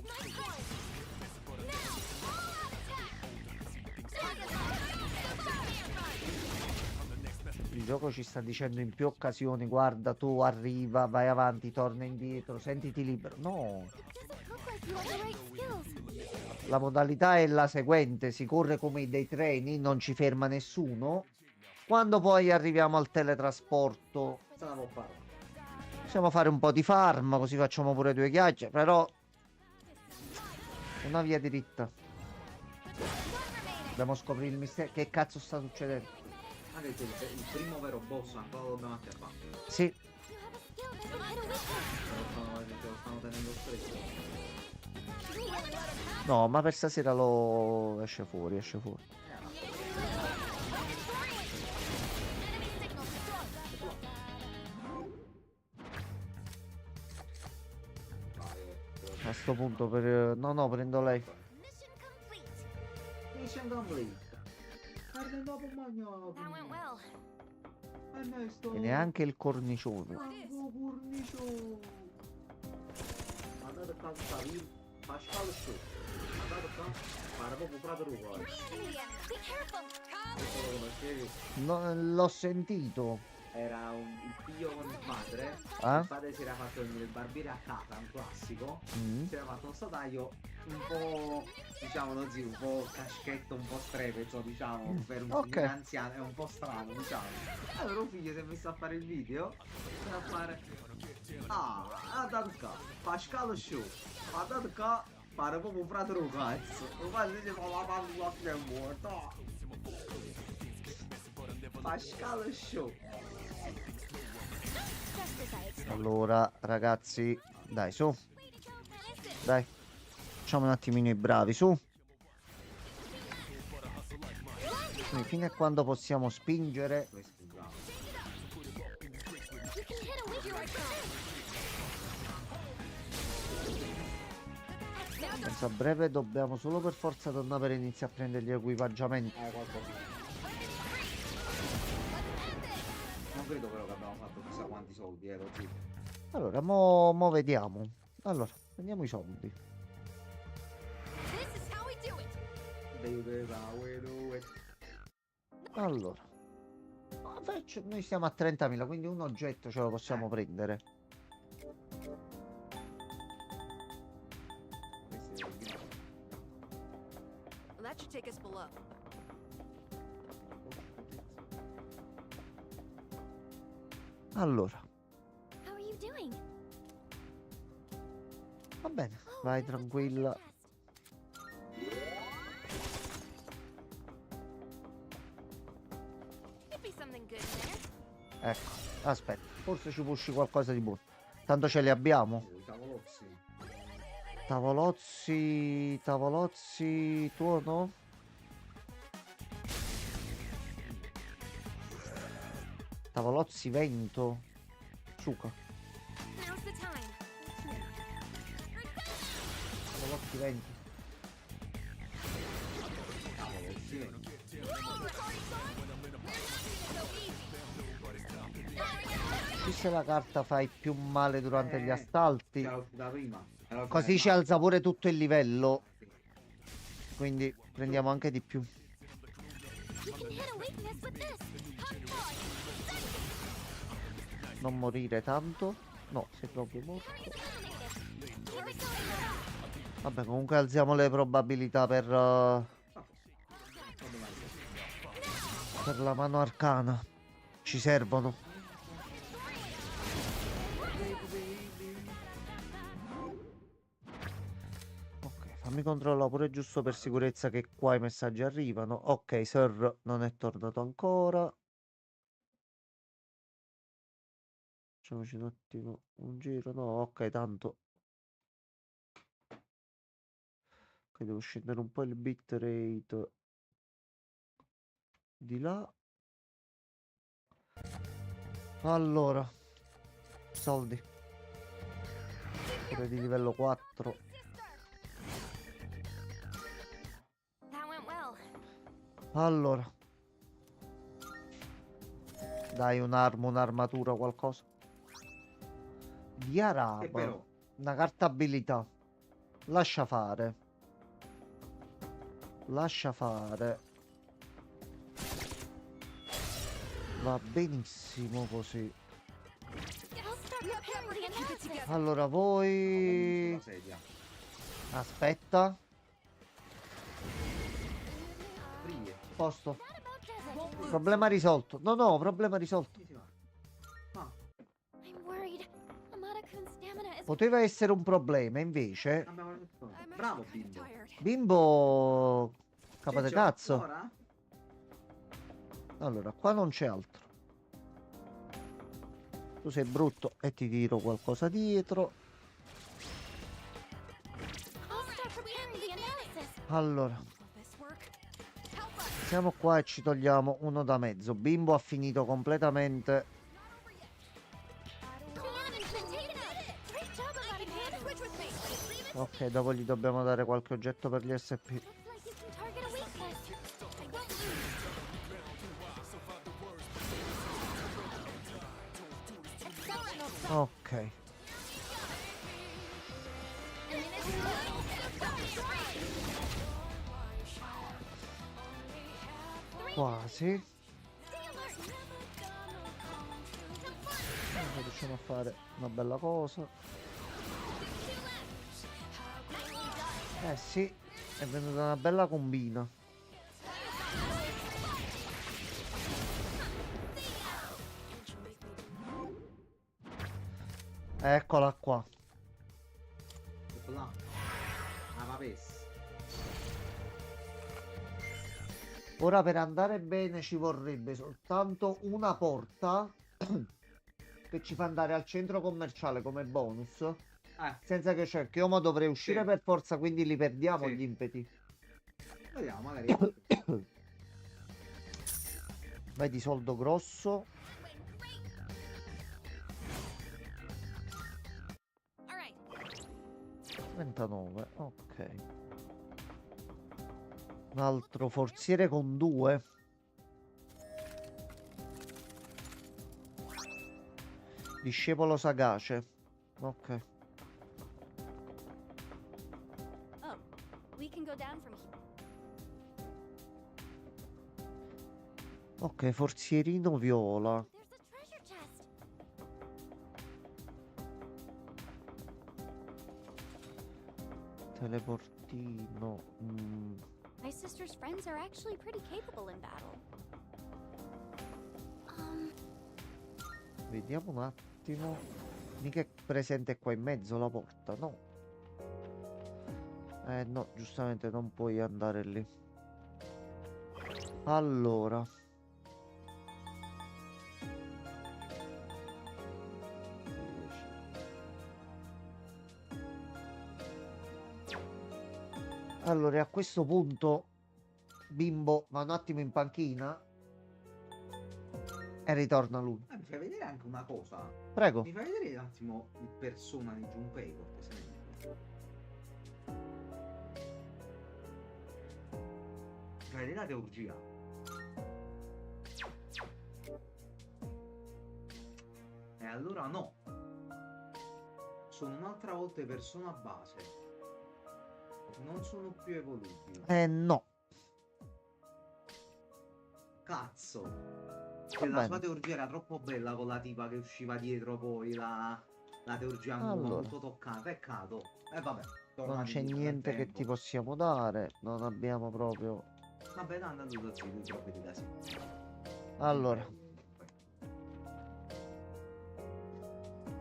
Nice one. Now, all out attack. Il gioco ci sta dicendo in più occasioni: guarda, tu arriva, vai avanti, torna indietro, sentiti libero. No, Doesn't look like you have the right skills. la modalità è la seguente: si corre come dei treni, non ci ferma nessuno. Quando poi arriviamo al teletrasporto, Questa la può fare. possiamo fare un po' di farm, così facciamo pure 2 ghiacce, però una via diritta. Dobbiamo scoprire il mistero. Che cazzo sta succedendo? Anche se il primo vero boss ancora lo dobbiamo atterrare. Sì, You have a skill that can hit a weakness. Ce lo stanno tenendo stretto. no, ma per stasera lo esce fuori, esce fuori. A sto punto per... No, prendo lei. Mission complete. Mission complete. Guarda dopo magnato. That went well. Ernesto. E neanche il cornicione. Manco cornicio. Andate a calzare. Pascal show. Andate qua. Fare proprio frate ruolo. Three in the end. Be careful. Questo lo conoscevi? No, l'ho sentito. Era il figlio con il padre. Ah? Il padre si era fatto venire il barbiere a casa, un classico. Mm. Si era fatto un stataio un po', diciamo così, un po' caschetto, un po' strepezzo, diciamo, per un Ok. signore anziano, è un po' strano, diciamo. Allora un figlio si è messo a fare il video, a fare... ha dato qua, Pascal Show, ha dato qua, fare proprio un fratello cazzo. Un padre dice, ma la mamma è morto. Pascal Show. Just as I expected. Allora, ragazzi, dai, su. Dai. Facciamo un attimino i bravi, su. Quindi fino a quando possiamo spingere. Questo è bravo. You can hit a weakness. Penso a breve dobbiamo solo per forza tornare per iniziare a prendere gli equipaggiamenti. Qualcosa. Non credo però che abbiamo fatto chissà quanti soldi, così. Allora, mo vediamo. Allora, prendiamo i soldi. This is how we do it. Baby, we do it. Allora. Noi siamo a 30.000, quindi un oggetto ce lo possiamo prendere. Questo è il take us below. Allora, How are you doing? va bene, Oh, vai there's a treasure tranquilla. chest. Could be something good in there. Ecco, aspetta, forse ci può uscire qualcosa di buono. Tanto ce li abbiamo. Oh, i tavolozzi. Tavolozzi, tavolozzi, tuo no? Tavolozzi vento. Suca. Now's the time. Tavolozzi vento. Tavolozzi. Questa è la carta fai più male durante gli Ce assalti. l'ho uscita prima. Così ci alza pure tutto il livello. Quindi prendiamo anche di più. We can hit a weakness with this. Hot dog. Non morire tanto. No, sei proprio morto. Eliminated. Here we go. Vabbè, comunque alziamo le probabilità per la mano arcana. Ci servono. Ok, fammi controllare pure giusto per sicurezza che qua i messaggi arrivano. Ok, Sir non è tornato ancora. Facciamoci un attimo un giro. No, ok, tanto. Ok, devo scendere un po' il bitrate di là. Allora, soldi. Pure di livello 4. That went well. Allora. Dai un'arma, un'armatura, qualcosa. Di Che Araba. però. Una carta abilità. Lascia fare. Lascia fare. Va benissimo così. I'll start preparing the analysis. Allora Sulla voi... sedia. Aspetta. Frie. Posto. That about does it. Problema risolto. No, no, problema risolto. Chi si va? Ah, I'm worried. Amada-kun's stamina is Poteva essere un problema, invece... abbiamo detto. I'm Bravo, actually kinda bimbo. tired. Bimbo... Capa di C'è cazzo. ancora? Allora, qua non c'è altro. Tu sei brutto e ti tiro qualcosa dietro. I'll start preparing the analysis. Allora, Will this work? siamo qua e ci togliamo uno da mezzo. Bimbo ha finito completamente. The enemy's been taken out. Great job, Amada-kun. Switch with me. Ok, dopo gli dobbiamo dare qualche oggetto per gli SP. Looks like you can target a weakness. I won't lose. Exceptional. Ok, quasi. Riusciamo a fare una bella cosa. Eh sì, è venuta una bella combina. Eccola qua. Ecco là. Ah, papes. Ora per andare bene ci vorrebbe soltanto una porta che ci fa andare al centro commerciale come bonus. Senza che c'è che io dovrei uscire Sì. per forza, quindi li perdiamo Sì. gli impeti. Vediamo, magari. Vai di soldo grosso. All right. 39, ok. Un altro forziere con 2. Discepolo sagace. Ok. Oh, we can go down from here. Ok, forzierino viola. There's a treasure chest. Teleportino. My sister's friends are actually pretty capable in battle. Vediamo un attimo. Mica è presente qua in mezzo la porta, no? No, giustamente non puoi andare lì. Allora. Allora, a questo punto, bimbo, va un attimo in panchina e ritorna lui. Mi fai vedere anche una cosa. Prego. Mi fai vedere un attimo il persona di Junpei, cortesemente. Mi fai vedere la teurgia. E allora no. Sono un'altra volta persona base. Non sono più evoluti. No. Cazzo. Va Che la bene. sua teurgia era troppo bella con la tipa che usciva dietro poi la teurgia Allora. molto toccata. Peccato. E vabbè. Non tornati c'è indietro nel niente che tempo. ti possiamo dare. Non abbiamo proprio. Vabbè, dai, andando da zio, lui provvede da sé. Allora.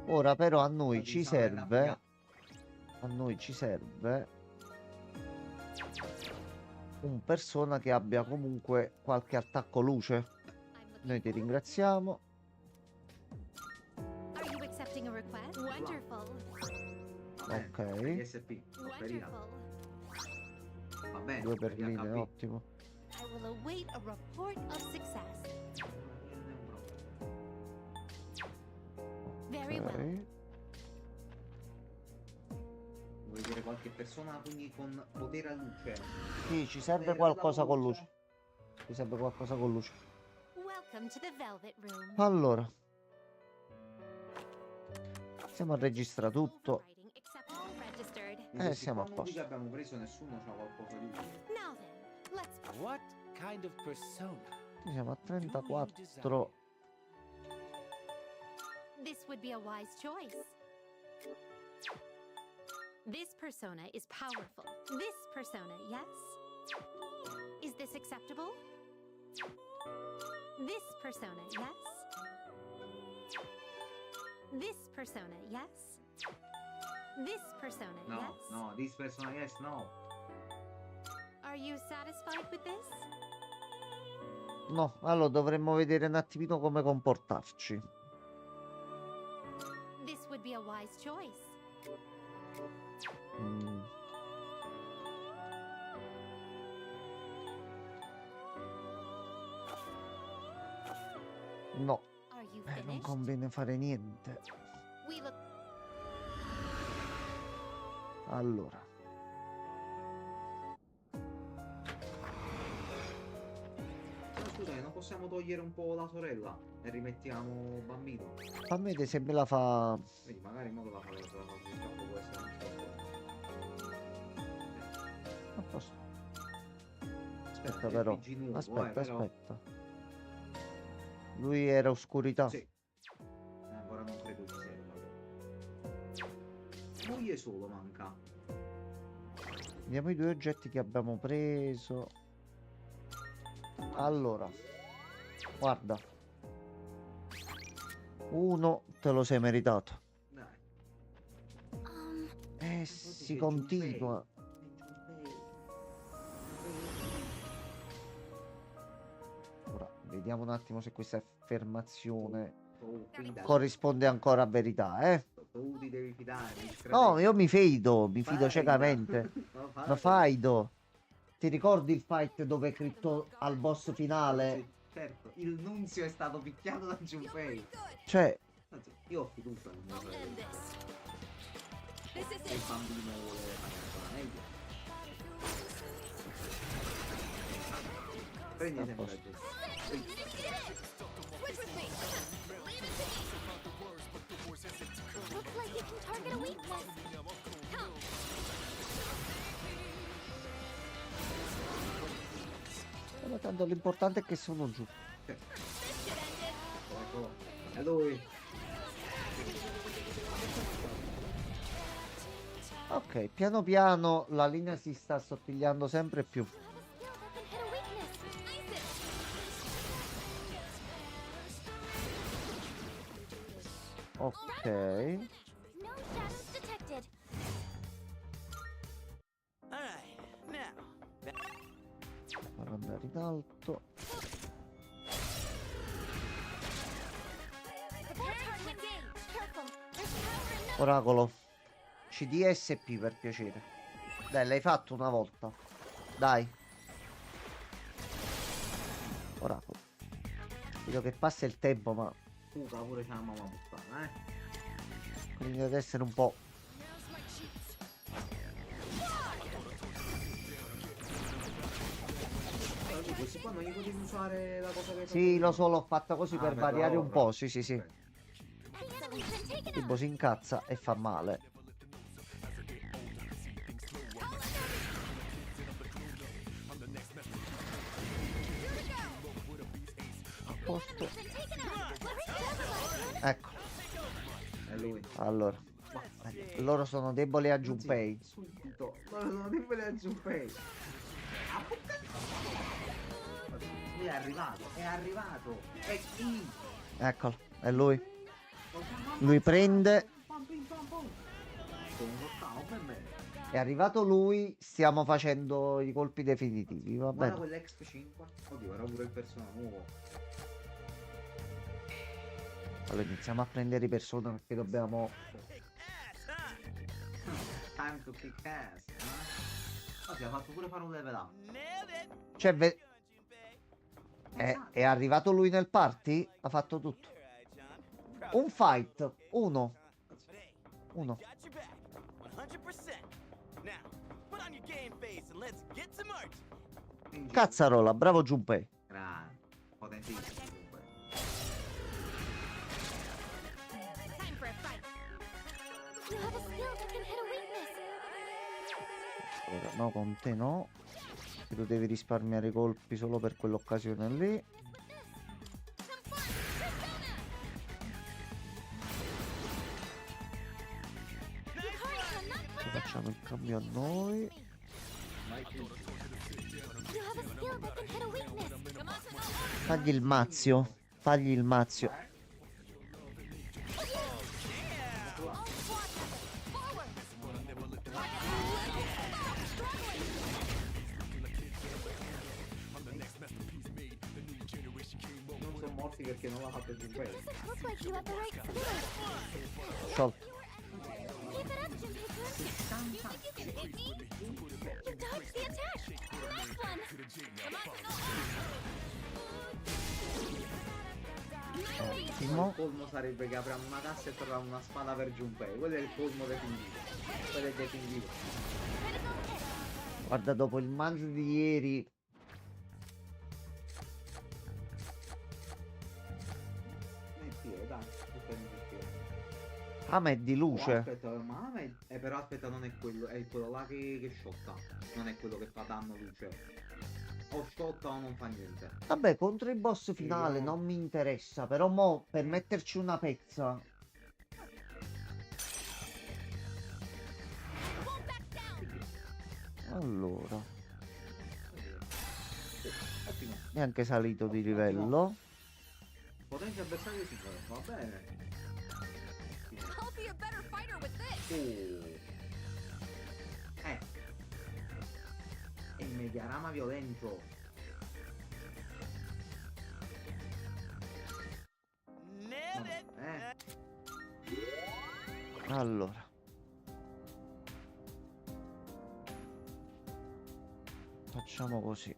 Ora però a noi Devi ci salvare la serve. figlia. A noi ci serve un persona che abbia comunque qualche attacco luce. Noi ti ringraziamo. Are you accepting a request? Wonderful. Va bene, Ok. ISP, prosperità. Wonderful. Va bene, Due per perline, HP. ottimo. I will await a report of success. Very well. Ok. Vuoi vedere qualche persona quindi con potere a luce? Sì, ci serve Potere qualcosa alla con luce. Ci serve qualcosa con luce. Welcome to the Velvet Room. Allora. Stiamo a registrare tutto. Overriding except all registered. Di questi siamo a qua nuovi posto. che abbiamo preso nessuno c'ha qualcosa di utile. Now then, let's What kind of persona Siamo a do you 34. This would be a wise choice. This persona is powerful. This persona, yes? Is this acceptable? This persona, yes? This persona, yes? This persona, No, yes? no, this person yes, no. Are you satisfied with this? No, allora dovremmo vedere un attimino come comportarci. This would be a wise choice. Mm. No, Are you non finished? conviene fare niente. We look Allora, No, scusami, non possiamo togliere un po' la sorella e rimettiamo bambino. a me ad esempio la fa. Vedi, magari in modo la fa più troppo può essere anche troppo. A posto. Aspetta, però. RPG nuovo, Aspetta, però. aspetta. Lui era oscurità. Sì. Ancora non credo ci serva. Moglie solo manca. Vediamo i due oggetti che abbiamo preso. Allora, guarda. Uno te lo sei meritato. Dai. Si continua. Ora, vediamo un attimo se questa affermazione corrisponde ancora a verità, eh? Tu ti devi fidare. No, io mi fido Faida. ciecamente. No, Ma faido. Ti ricordi il fight dove è scritto al boss finale? Sì, certo, il nunzio è stato picchiato da Junpei. Cioè, Anzi, io ho fiducia nel mio fratello. Se il bambino vuole fare ancora meglio. Prendi A sempre la posto. Looks like it can target a weakness. ma tanto l'importante è che sono giù. Ecco, è lui. Ok, piano piano la linea si sta assottigliando sempre più. Ok. No shadows detected. Alright, now. Farò andare in alto. Prepare to engage. Careful. There's power in Oracolo. CDSP per piacere. Dai, l'hai fatto una volta. Dai. Oracolo. Vedo che passa il tempo, ma Fuga pure c'è la mamma puttana, continua ad essere un po'. Allora, questi qua non gli potevi usare la cosa che hai Sì, fatto lo prima? so, l'ho fatta così per per variare la un horror. po'. Sì, sì, sì. Ok. Excellent. Take it Tipo si incazza e fa male. A posto. Ecco. È lui. Allora. Loro sono deboli a Junpei. Subito. Loro sono deboli a Junpei. Lui è arrivato. È arrivato. È qui. Eccolo, è lui. Lui prende. Pam, pim, pam, pam. Sono un per me. È arrivato lui. Stiamo facendo i colpi definitivi. Va Guarda bene. quell'Exp 5. Oddio, era pure il personaggio nuovo. Allora iniziamo a prendere persone perché dobbiamo. Time to kick ass. Ma ti ha fatto pure fare un level up. Cioè, è arrivato lui nel party? Ha fatto tutto. Un fight. Uno. Uno. Cazzarola, bravo Junpei. Grande. Potentissimo comunque. Time for a fight. You have a skill that can hit a weakness. Allora, no, con te no. Che tu devi risparmiare i colpi solo per quell'occasione lì. Ci facciamo il cambio a noi. You have a skill that can hit a weakness. Fagli il mazio. Fagli il mazio. Non sono morti perché non l'ha fatto il Junpei. Doesn't look like you have the right skill. Sciolto. Keep it up, Junpei-kun. You think you can hit me? You dodged the attack. Last one. Ottimo. Il colmo sarebbe che apriamo una cassa e troviamo una spada per Junpei. Quello è il colmo definitivo. Quello è definitivo. Guarda, dopo il manzo di ieri. Mentire, dai. Tu prendi il tiro. Ah, ma è di Oh, luce. aspetta, ma però aspetta, non è quello. È quello là che shotta. Non è quello che fa danno luce. O shotta o non fa niente. Vabbè, contro il boss finale non mi interessa. Però mo per metterci una pezza. Allora, Ottimo. neanche salito di livello. Potenti avversari singoli, va bene. I'll be a better fighter with this. E mediarama violento. Allora, facciamo così.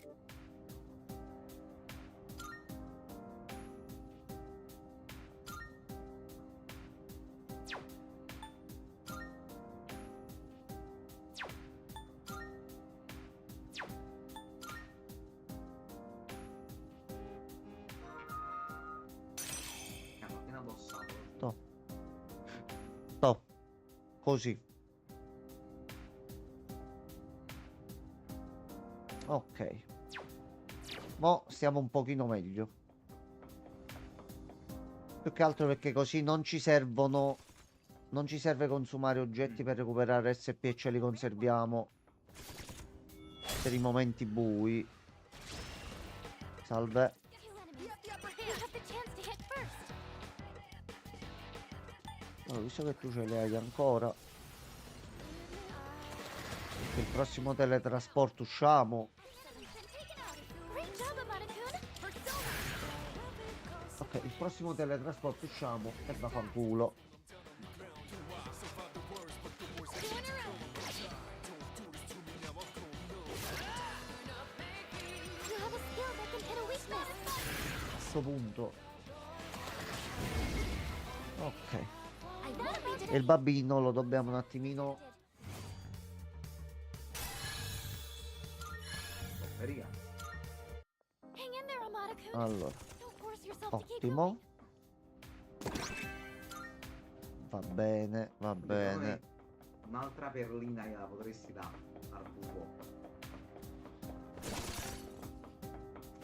Siamo appena addossato. Stop. Stop. Così. Ok. Mo stiamo un pochino meglio. Più che altro perché così non ci servono. Non ci serve consumare oggetti per recuperare SP e ce li conserviamo per i momenti bui. Salve. Two enemies. You have the chance to hit first. Allora, visto che tu ce le hai ancora, il prossimo teletrasporto usciamo. Great job, Amada-kun! Persona! Ok, il prossimo teletrasporto usciamo e va fanculo. Doing your own. You have a skill that can hit a weakness. A sto punto. Ok. I won't be E il babbino lo dobbiamo un attimino... Riga. Hang in there, Amada-kun. Allora, Don't force yourself to keep ottimo. going. Va bene, va Secondo bene. me un'altra perlina gliela potresti dare al buco.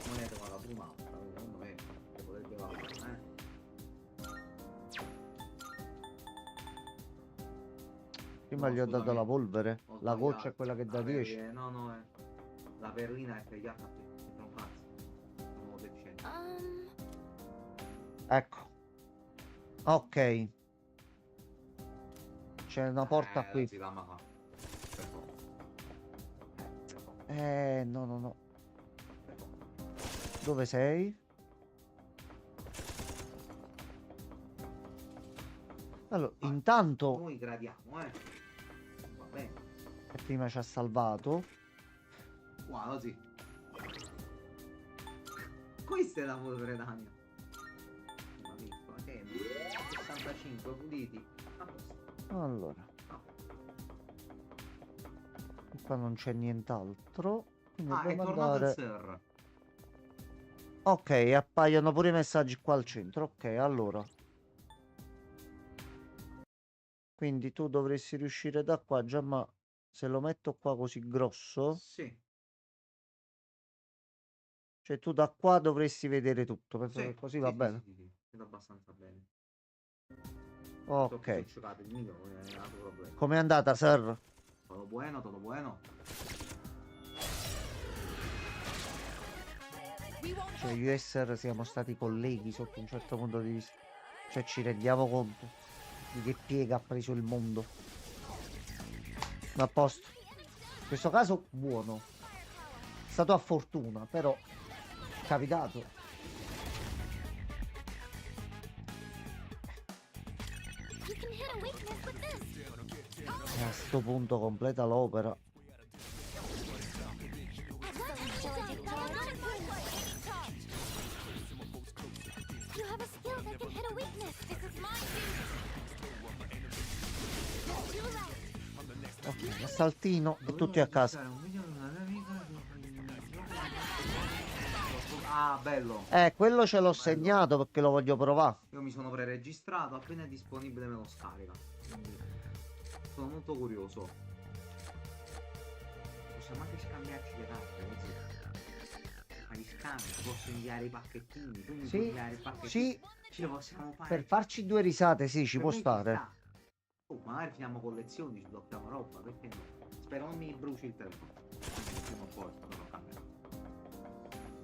Moneta con la prima, secondo me lo potrebbe valere, Prima No, gli ho dato scusami. la polvere. Ho La sbagliato. goccia è quella che dà Ah, 10. no, no, la perlina è per gli altri, c'entra un cazzo. Sono deficiente. Ecco. Ok. C'è una porta qui. Si dà, ma fa. Per poco. Per poco, No, no, no. per poco. Dove sei? Allora, Vai. intanto Noi gradiamo, va bene. prima ci ha salvato. Guarda, sì. Questa è la polvere d'Ania. Ma piccola, che è? 65 puliti. A posto. Allora, Ah. qua non c'è nient'altro. Quindi Ah, è dobbiamo tornato il andare. Sir. Ok, appaiono pure i messaggi qua al centro. Ok, allora. Quindi tu dovresti riuscire da qua già, ma se lo metto qua così grosso, Sì, cioè tu da qua dovresti vedere tutto. Penso sì, che così sì, va sì, bene. sì, sì, vedo abbastanza bene. Ok. Giocato il mio, non è un problema. Com'è andata, sir? Todo bueno, todo bueno. Cioè, io e Sir siamo stati colleghi sotto un certo punto di vista. Cioè, ci rendiamo conto di che piega ha preso il mondo. Ma a posto. In questo caso, buono. È stato a fortuna, però è capitato. You can hit a weakness with this. E a sto punto completa l'opera. You have a skill that can hit a weakness. This is my duty. Too right. Ok, assaltino e tutti a casa. Ah, bello. Quello ce l'ho segnato perché lo voglio provare. Io mi sono preregistrato, appena è disponibile me lo scarica. Quindi sono molto curioso. Possiamo anche scambiarci le carte così. Ma gli scambi, ti posso inviare i pacchettini, tu mi Sì, puoi inviare i pacchettini. sì. Ce le possiamo fare. Per farci due risate, sì, ci Per può me stare. sta. Oh, magari finiamo collezioni, ci blocchiamo roba, perché no? Spero non mi bruci il telefono. Prima o poi, però cambia.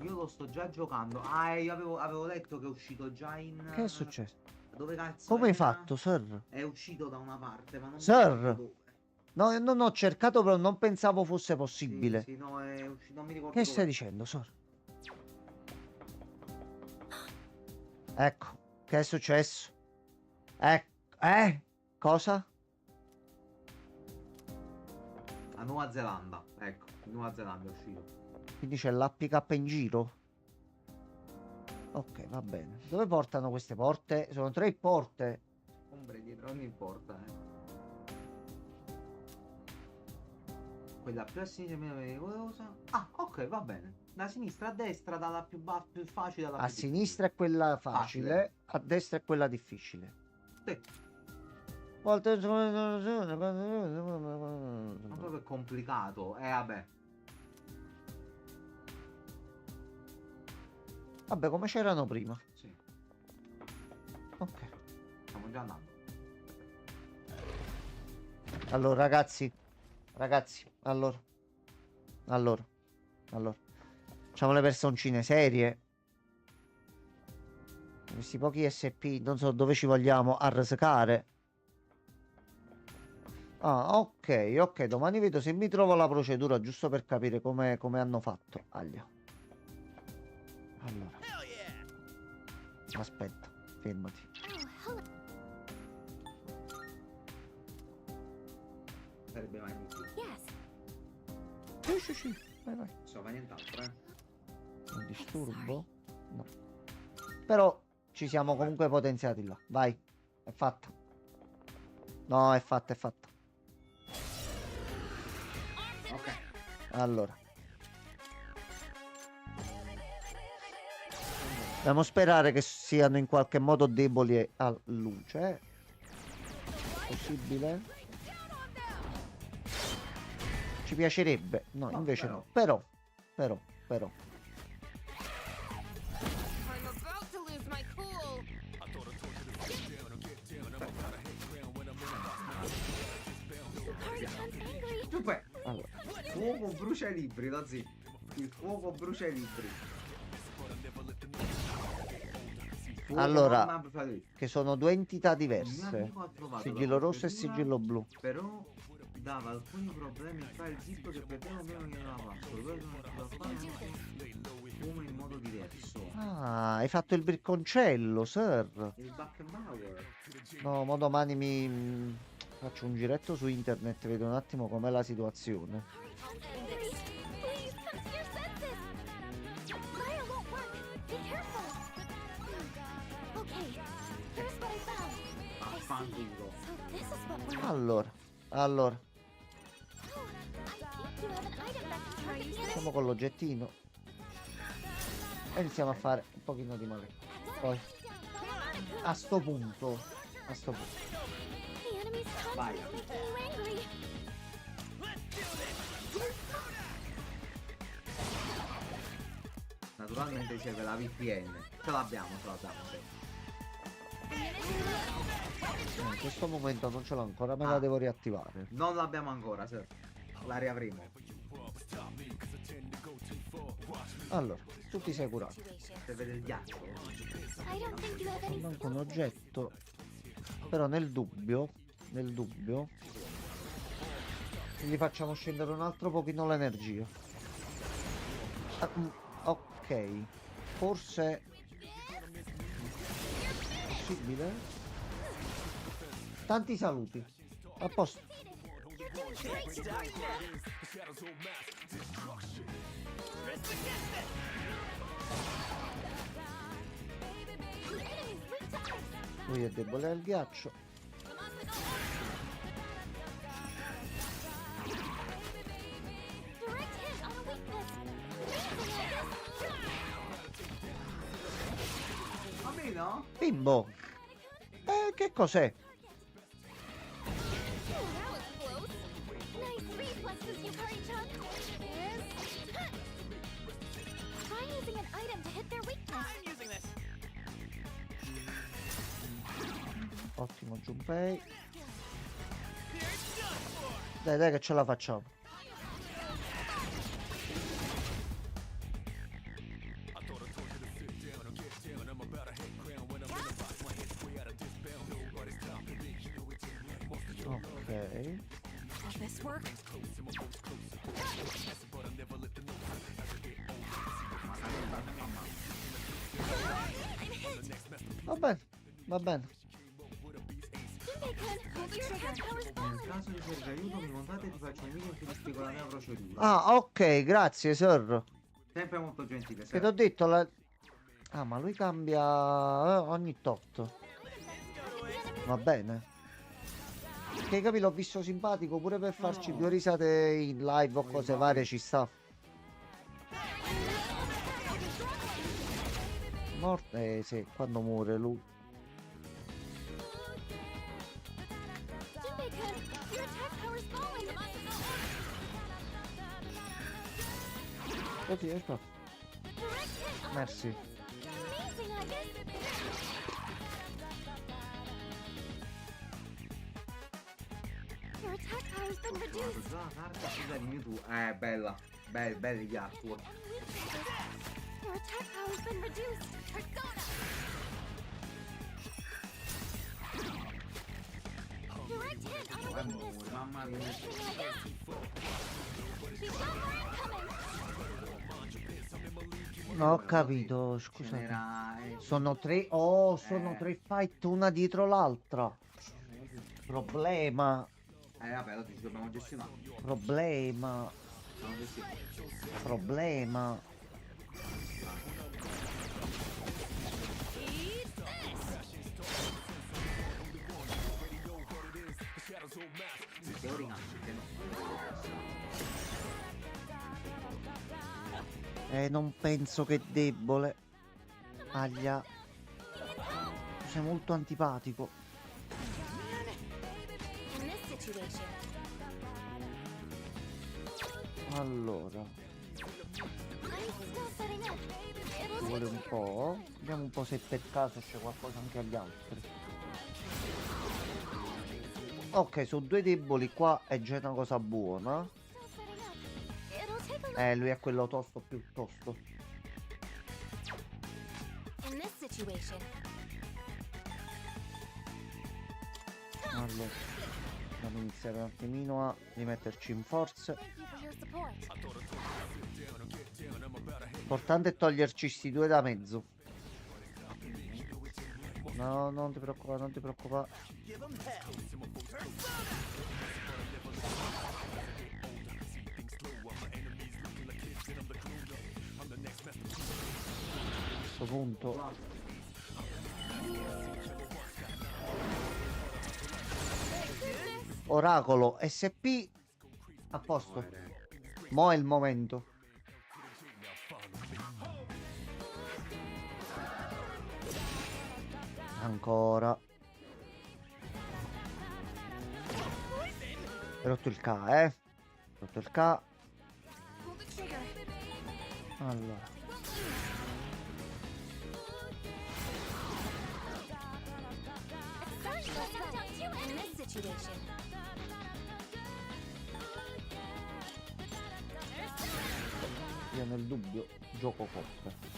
Io lo sto già giocando. Ah, io avevo letto che è uscito già in... Che è successo? Dove cazzo Come hai era? fatto, sir? È uscito da una parte, ma non mi Sir! ricordo dove. No, io non ho cercato, però non pensavo fosse possibile. Sì, no, è uscito, non mi ricordo Che dove. stai dicendo, sir? Ecco, che è successo? Cosa? A Nuova Zelanda, ecco, in Nuova Zelanda è uscito. Quindi c'è l'APK in giro? Ok, va bene. Dove portano queste porte? Sono 3 porte. Ombre dietro, non importa, Quella più a sinistra è meno pericolosa. Ah, ok, va bene. Da sinistra a destra, dalla più facile alla A più sinistra è quella facile, a destra è quella difficile. difficile. Sì, Volte... ma proprio è complicato. Vabbè. Vabbè, come c'erano prima. Sì, Ok. stiamo già andando. Allora, ragazzi. Allora. Facciamo le personcine serie. Questi pochi SP, non so dove ci vogliamo arriscare. Ah, ok, ok. Domani vedo se mi trovo la procedura giusto per capire come hanno fatto. Aglia. Allora, Hell yeah! aspetta, fermati. Oh, hello. Sarebbe magnifico. Yes. Sì. Vai, vai. Insomma, nient'altro, eh. Un disturbo? No. Però ci siamo comunque potenziati là. Vai, è fatta. No, è fatta, è fatta. Ok. Allora. Dobbiamo sperare che siano in qualche modo deboli a luce. Possibile? Ci piacerebbe. No, No, invece però. no. Però. I'm about to lose my cool. Dunque, Allora. fuoco brucia i libri, da zitto. Il fuoco brucia i libri. Fuoco Allora, non brucia i libri. che sono due entità Il mio diverse. amico ha trovato Sigillo la rosso e procedura, sigillo blu. però dava alcuni problemi tra il zitto che vedeva meno che era passo. Poi sono riuscito a fare anche fumo in modo diverso. Ah, hai fatto il bricconcello, sir. Il Backenbauer. No, mo domani faccio un giretto su internet, vedo un attimo com'è la situazione. Angry, please come to your senses. Fire won't work. Be careful. Okay, here's what I found. I see. Affanculo. So this is what we're. Allora. I think you have an item that can target the Iniziamo con l'oggettino. E iniziamo a fare un pochino di male. Poi, a sto punto. The enemy's Vai. constantly making you angry. Naturalmente serve la VPN. Ce l'abbiamo, sì. In questo momento non ce l'ho ancora, me Ah. la devo riattivare. Non l'abbiamo ancora, sir. La riavremo. Allora, tu ti sei curato. Se vede il ghiaccio. I don't think you have any Manca un skill. oggetto. Però nel dubbio, gli facciamo scendere un altro pochino l'energia. Ok. Forse possibile? Tanti saluti. A posto. Lui è debole al ghiaccio. Direct hit on a weakness. A me no? Bimbo. Che cos'è? That was close. Nice reflexes, Yukari-chan. Try using an item to hit their weakness. I'm using this. Ottimo Junpei. Dai che ce la facciamo. Ok. Will this work? Va bene, va bene. Junpei-kun, your attack power's Nel fallen. caso ti serve aiuto, mi contate e ti faccio un video in cui ti spiego la mia procedura. Ah, ok, grazie, sir. Sempre molto gentile, Che sir. ti ho detto la... Ah, ma lui cambia ogni tot. Va bene. Che capi, l'ho visto simpatico pure per farci due risate in live o cose varie, ci sta. Morte, sì, quando muore lui. Junpei-kun, your attack power's fallen. Così, ecco. Direct hit on Merci. amazing, I guess. Your attack power's been reduced. Già la carta figlia di Mewtwo. Bella. Belli gli artwork. Your attack power's been reduced. Persona. Your direct hit on a Vai, weakness. muore, mamma mia. Something like that. We've got more incoming. No, ho capito, scusate. C'era, Sono tre. Oh, sono tre fight una dietro l'altra. Problema. vabbè, lo ci dobbiamo gestionare. Problema. Dobbiamo gestionare. Problema. Teori anche no. Non penso che è debole. Aglia. Sei molto antipatico. In this situation, Allora, I'm still setting up. It'll ci vuole take un po'. Vediamo un po' se per caso c'è qualcosa anche agli altri. Ok, sono due deboli qua è già una cosa buona. still setting up. It'll take a little. Lui è quello tosto più tosto. In this situation, Allora, dobbiamo iniziare un attimino a rimetterci in forze. thank you for your support. L'importante è toglierci sti due da mezzo. No, non ti preoccupare, non ti preoccupare. A questo punto Oracolo SP a posto. Mo' è il momento. Ancora. Hai rotto il K, eh? Rotto il K. Pull the trigger. Allora. In this situation, Io nel dubbio gioco forte.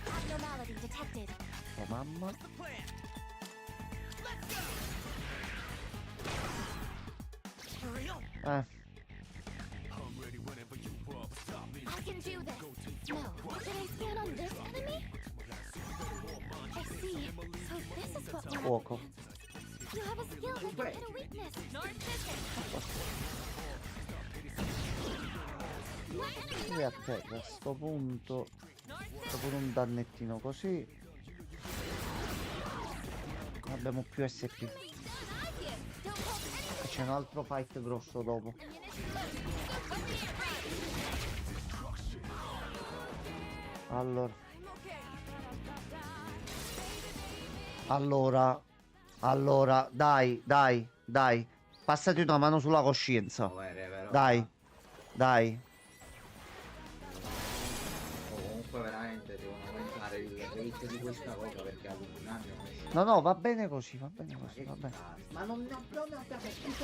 abnormality detected. Oh mamma. I can do this. No, can I stand on this enemy? I see. So this is what we're Fuoco. You have a skill that can hit a weakness. E a terra a sto punto. Faccio pure un dannettino così. Abbiamo più SP. E c'è un altro fight grosso dopo. Allora, dai. Passati una mano sulla coscienza. Però, Dai. comunque veramente devono aumentare il rate di questa cosa perché allucinante. No, va bene così, va bene. Ma non ne ho capito che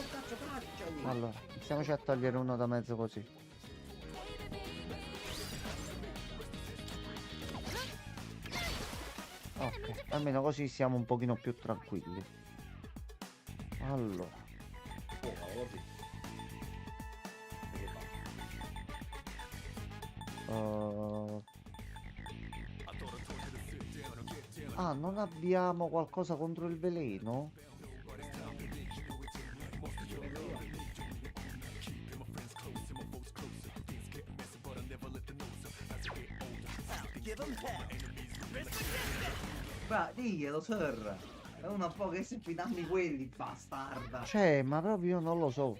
cazzo faccio lì. Allora, iniziamoci a togliere uno da mezzo così. Ok, almeno così siamo un pochino più tranquilli. Allora. Ah, non abbiamo qualcosa contro il veleno? Ma diglielo, sir. È una po' che se dammi quelli, bastarda. Cioè, ma proprio non lo so.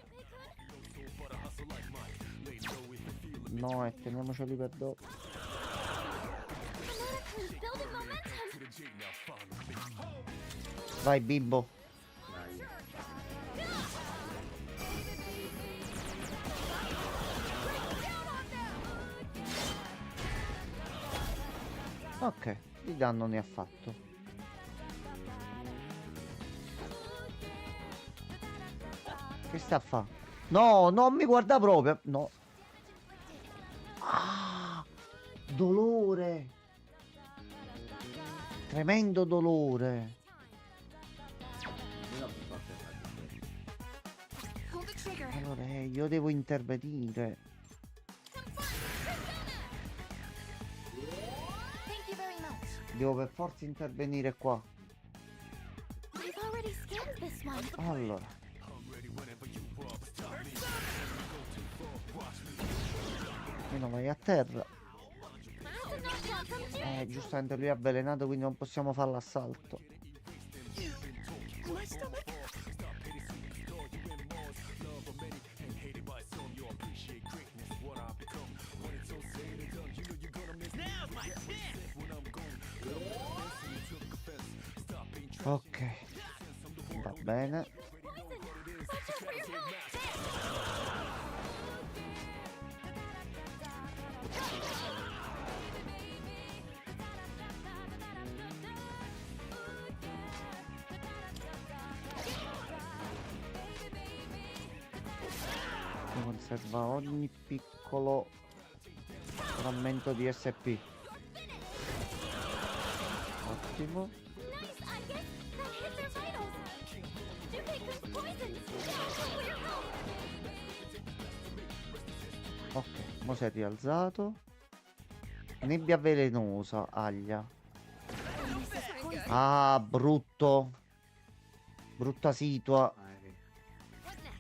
No, teniamoceli per dopo. Building momentum. Vai, bimbo. Dai. Ok, di danno ne ha fatto. Che sta a fa? No, non mi guarda proprio. No. Ah, dolore. Tremendo dolore. Pull the trigger. Allora, io devo intervenire. Thank you very much. Devo per forza intervenire qua. I've already scanned this one. Allora. Meno vai a terra. That's a knockdown from Jim. Giustamente lui è avvelenato, quindi non possiamo fare l'assalto. My stomach. Ok. Va bene. Watch out for your health. Mi conserva ogni piccolo frammento di SP. Ottimo. Nice, I guess that hit their vitals. Junpei-kun's poisoned. Watch out for your health. Ok, mo si è rialzato. Nebbia velenosa, aglia. This is poison. Ah, brutto. Brutta situa. What next?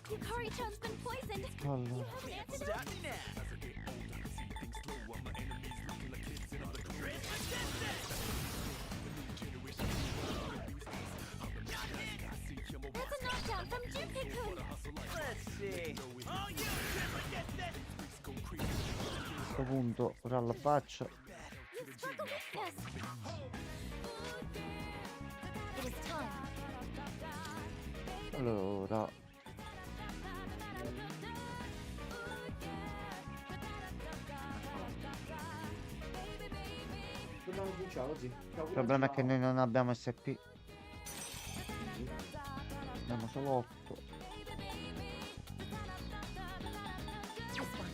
Hikari-chan's been poisoned. Allora. You have an antidote? That's a knockdown from Junpei-kun. Let's see. Oh, you never get this. A questo punto ora alla faccia. You've struggled with this. It is time. Allora. Dobbiamo sbucciare così. Il problema è che noi non abbiamo SP. Abbiamo solo 8. This one.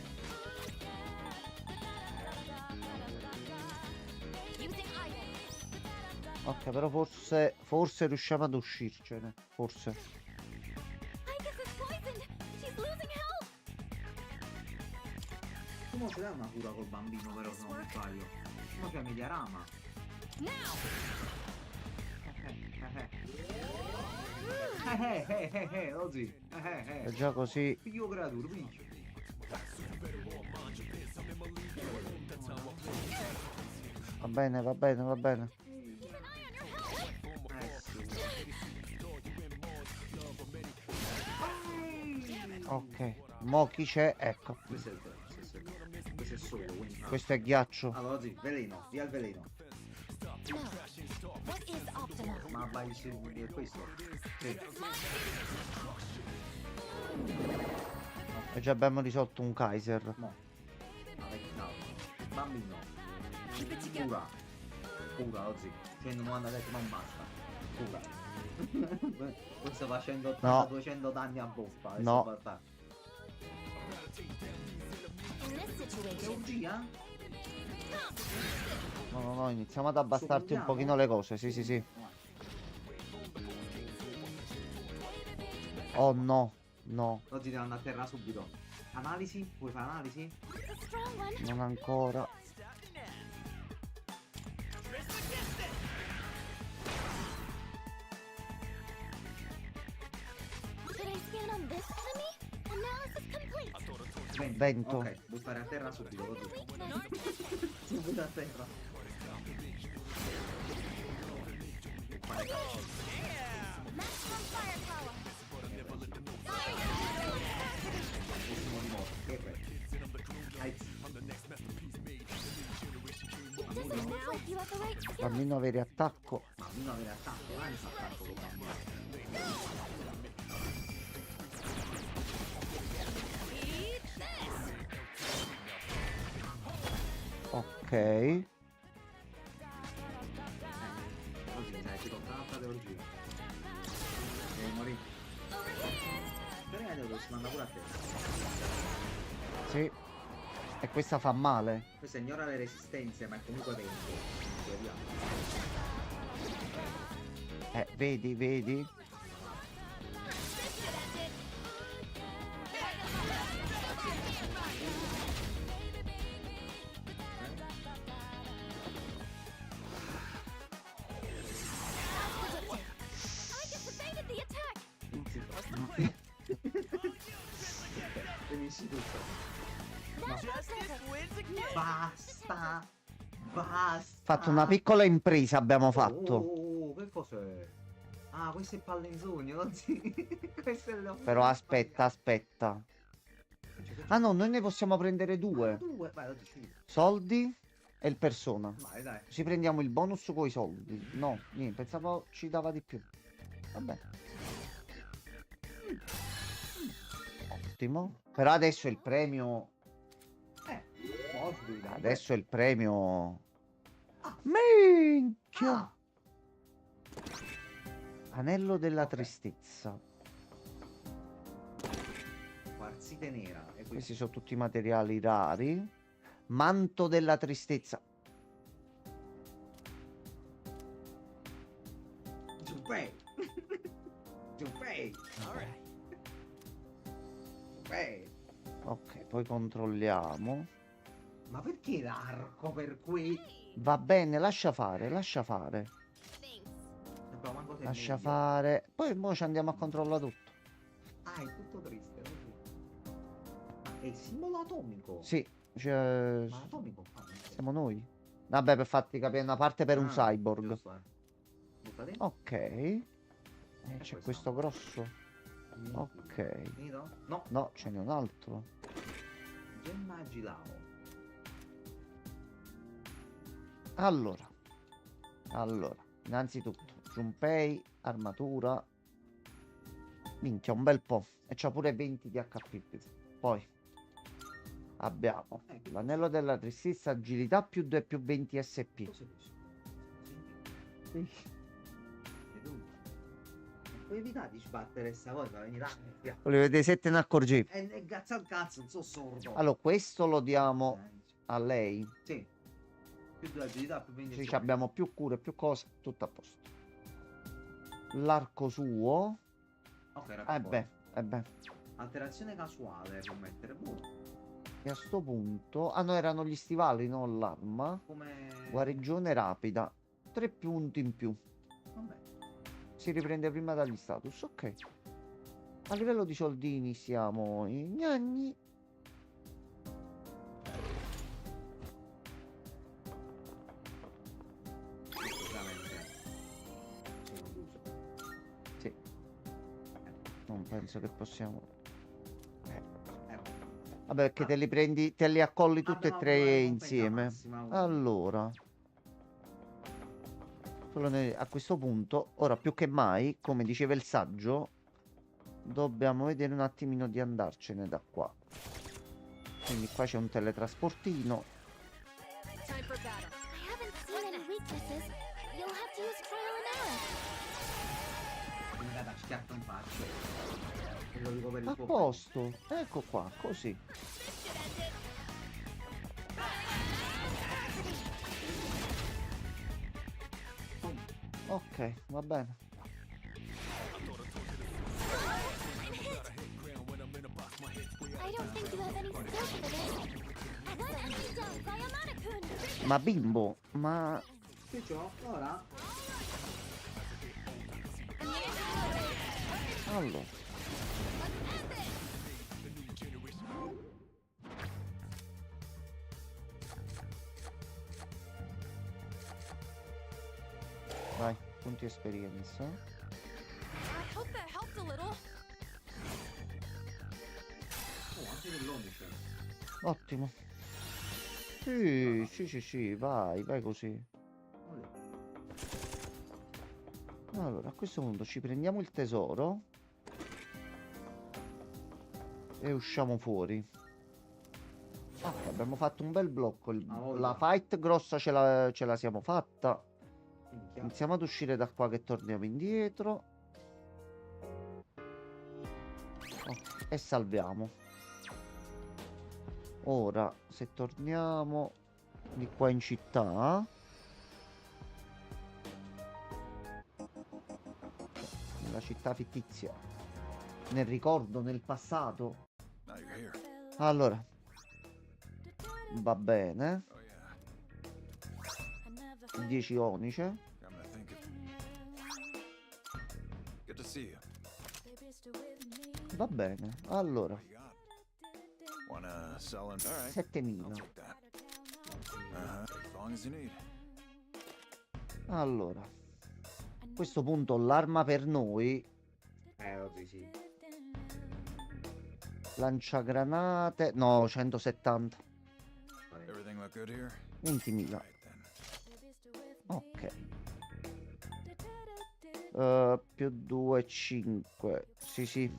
Using item. Ok, però forse riusciamo ad uscircene. Forse. I guess it's poisoned. She's losing health. Tu non ce l'hai una cura col bambino, però, se non mi sbaglio. No, c'è Mediarama. Now. Così. È già così. Figlio creatura, vinci. Va bene, va bene, va bene. Keep an eye on your health. Sì. Ok. Mo chi c'è? Ecco. Questo è solo, quindi... Questo è ghiaccio. Allora, sì, veleno, via il veleno. No. What is optimal? Ma vai su questo? Sì. E già abbiamo risolto un Kaiser. No. Avete calma. Bambino. Keep it together. Cura. Cura, così. 190 detto non basta. Cura. Questo facendo 200 danni a boffa. No. In this situation, Chirurgia? No, iniziamo ad abbastarti un pochino le cose. Sì, sì, sì. Oh no, no, Oggi devo andare a terra subito. Analisi? Vuoi fare analisi? it's a strong one. non ancora. Should I scan on this enemy? Analysis complete. Vento. Ok, buttare a terra subito. Così. Weakness. Subito a terra. Maximum firepower. Ultimo di morte. Perfetto. Does it look like you have the right skill? Bambino avere attacco. Ma non avere attacco, lancia attacco con bambino. Ok. chirurgia. Devi morire. Però si manda pure a te. Sì. E questa fa male. Questa ignora le resistenze, ma è comunque vento. In teoria. Vedi, vedi? I just evaded the attack. Finisci tutto. Justice wins again. Basta. Basta. Fatto una piccola impresa abbiamo fatto. Oh, che cos'è? Ah, questo è pallenzugno, non si... questo è lo... Però aspetta. Ah no, noi ne possiamo prendere due. Due, vai, lo decido. Soldi e il persona. Vai, dai. Ci prendiamo il bonus con i soldi. No, niente, pensavo ci dava di più. Vabbè. Ottimo. Però adesso il premio... Mosby, dai. Adesso il premio... Ah. Minchia! Ah, Anello della Ok. tristezza. quarzite nera. E Questi questi sono tutti materiali rari. Manto della tristezza. Giunpei. Giunpei. All right. Giunpei. Ok, poi controlliamo. Ma perché l'arco per qui? Va bene, lascia fare, lascia fare. Vabbè, manco se è Lascia meglio. fare. Poi mo ci andiamo a controllare tutto. Ah, è tutto triste. Così. Ma è il simbolo atomico. Sì, cioè, Ma atomico. Ah, non so. siamo noi. Vabbè, per farti capire una parte per un Ah, cyborg. giusto, Butta dentro. Ok. C'è questo? questo grosso. Ok. Finito? No. No, ce n'è un altro. Gemma Agilao. Allora, innanzitutto, Junpei, armatura. Minchia, un bel po'. E c'ha pure 20 di HP. Poi abbiamo l'anello della tristezza, agilità più 2 più 20 SP. Cos'è questo? Sì. E tu? Non puoi evitare di sbattere sta cosa, vieni là. Volevo vedere se te ne accorgevi. E cazzo al cazzo, non so sordo. Allora, questo lo diamo a lei. Sì. Più 2 agilità, più 20 Sì, abbiamo più cure, più cose, tutto a posto. L'arco suo. Ok, era Eh più beh, eh beh. alterazione casuale può mettere buono. E a sto punto... Ah no, erano gli stivali, non l'arma. Come... Guarigione rapida. 3 punti in più. Vabbè. Si riprende prima dagli status, ok. A livello di soldini siamo in gnagni. Veramente. Sono illuso. Sì. Non penso che possiamo... Vabbè, perché te li prendi, te li accolli tutti e tre insieme. Allora, a questo punto, ora più che mai, come diceva il saggio, dobbiamo vedere un attimino di andarcene da qua. Quindi qua c'è un teletrasportino. Time for battle. I haven't seen any weaknesses. You'll have to use trial and error. Quindi da schiaffo in faccia. E lo dico per il A tuo posto, ecco qua, così. Ok, va bene. I don't think you have any skills for this. Excellently done, Sayamada-kun. Ma bimbo, ma... Che c'ho? Ora? Allora, vai, punti esperienza. I hope that helped a little. Oh, anche dell'11. Ottimo. Sì, vai così. Allora, a questo punto ci prendiamo il tesoro e usciamo fuori. Ok, abbiamo fatto un bel blocco. Ah, voglia. La fight grossa ce la siamo fatta. Minchia. Iniziamo ad uscire da qua che torniamo indietro. Ok, e salviamo. Ora, se torniamo di qua in città, nella città fittizia, nel ricordo, nel passato. Now you're here. Allora, va bene. Oh yeah. 10 onice. I'm gonna think of. Good to see you. Va bene. Allora, What you got? Wanna sell and all right. 7000. I'll take that. As long as you need. Allora, a questo punto l'arma per noi, Oggi sì. lanciagranate, no, 170, Everything look good here? 20.000. Right then. Ok. Più 2, 5. Sì, sì,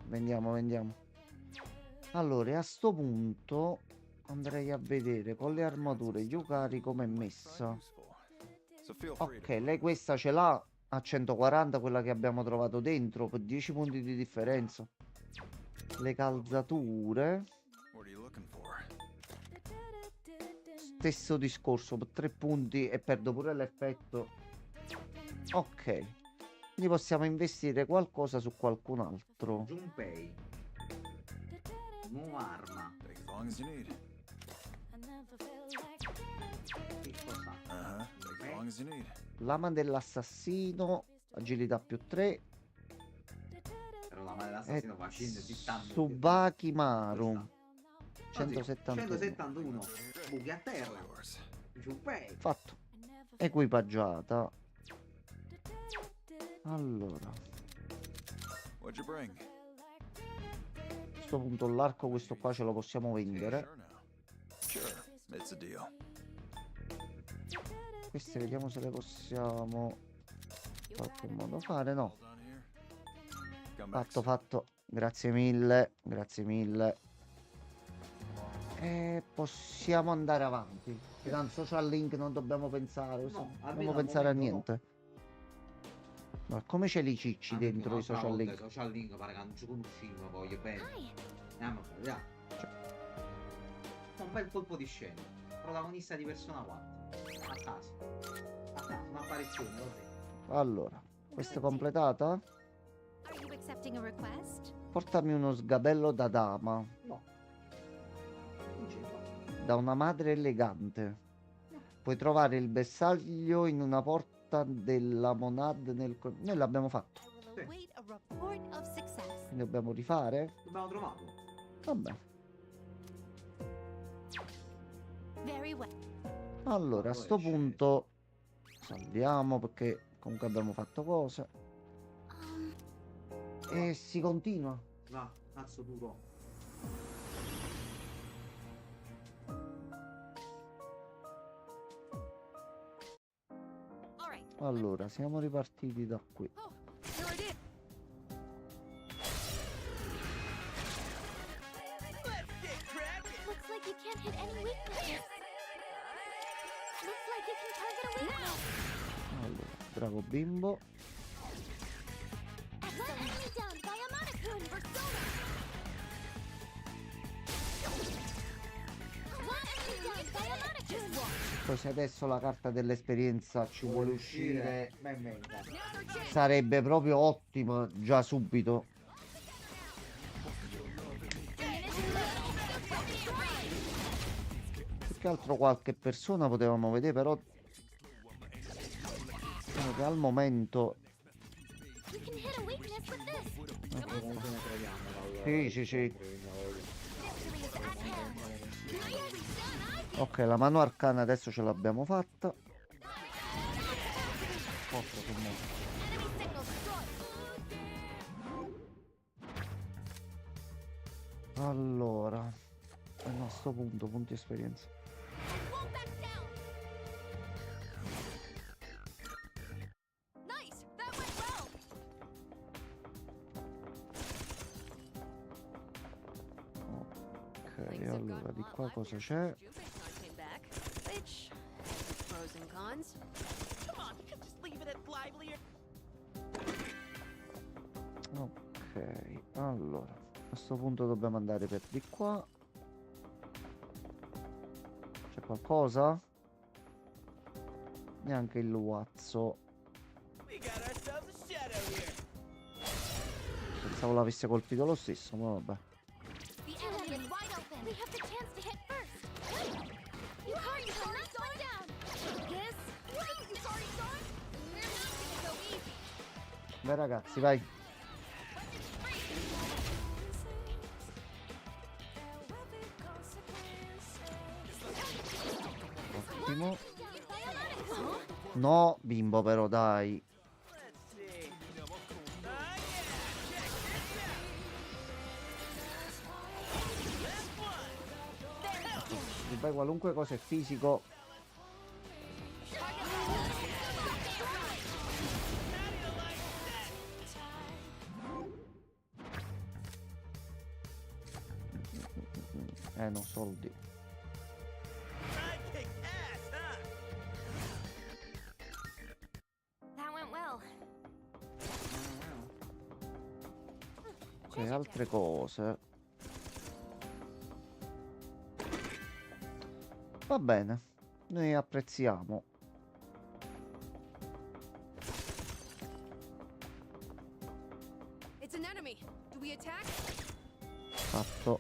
vendiamo, vendiamo. Allora, e a sto punto andrei a vedere con le armature Yukari com'è messa. Useful. So feel free Ok, to. lei questa ce l'ha a 140, quella che abbiamo trovato dentro, per 10 punti di differenza. Le calzature, What are you looking for? stesso discorso, per 3 punti e perdo pure l'effetto. Ok, quindi possiamo investire qualcosa su qualcun altro. Junpei. Nuova arma. Take as long as you need. Che cosa? Take as long as you need. Lama dell'assassino, agilità più 3. Però la madre dell'assassino fa scendere di tanto. Tsubaki Maru, Questa. 171. 171. Buchi a terra. Yours. Junpei. Fatto. Equipaggiata. Allora, What'd you bring? a questo punto l'arco questo qua ce lo possiamo vendere. Sure now. Sure, it's a deal. Queste vediamo se le possiamo in qualche modo fare. No, All done here? Come back fatto, soon. fatto. Grazie mille, grazie mille. E possiamo andare avanti. Che tanto social link non dobbiamo pensare. No, non almeno dobbiamo al pensare a momento niente. Ma come ce li cicci dentro i social link? Social link pare che non ci conosciamo, voglio bene. Hi. Andiamo a fare, dai. Un bel colpo di scena. Protagonista di Persona 4. A caso. A caso, un'apparizione così. Allora, questa è completata? Are you accepting a request? Portami uno sgabello da dama, No. Non c'è qua. da una madre elegante. Puoi trovare il bersaglio in una porta della Monad nel... Noi l'abbiamo fatto, I will await a report of success. quindi dobbiamo rifare? Dobbiamo trovarlo. Vabbè. Very well. Allora, a sto punto salviamo perché comunque abbiamo fatto cose. E si continua. Va, cazzo duro. All right. Allora, siamo ripartiti da qui. Oh, here it is. Let's get cracking. Looks like you can't hit any weaknesses. Looks like you can target a weakness. Allora, bravo bimbo. Excellent. Enemy down by a Monokune. Persona. One enemy down by a Monokune. Poi se adesso la carta dell'esperienza ci vuole uscire, Ben venga. sarebbe proprio ottimo già subito. Più che altro qualche persona potevamo vedere, però diciamo che al momento You can hit a weakness with this. Comunque ne troviamo dal... sì, sì, sì. Victory is at hand. Ok, la mano arcana adesso ce l'abbiamo fatta. Forza, che mo- Enemy signal destroyed. Allora, a sto punto, punti esperienza. Won't back down. Nice. That went well. Ok, allora di qua cosa c'è? Which pros and cons? Come on, you could just leave it at livelier. Ok, allora a questo punto dobbiamo andare per di qua. C'è qualcosa? Neanche il Wazzo. We got ourselves a shadow here. Pensavo l'avesse colpito lo stesso, ma vabbè. The enemy is wide open. We have the chance to hit first. You already saw it. Slow down. This? You already saw it? We're not gonna go easy. Beh ragazzi, vai. Ottimo. No, bimbo però, dai. Let's see. Se fai qualunque cosa è fisico. No, soldi. I kick ass, huh? That went well. Ok, altre cose. Va bene, noi apprezziamo. It's an enemy. Do we attack? Fatto.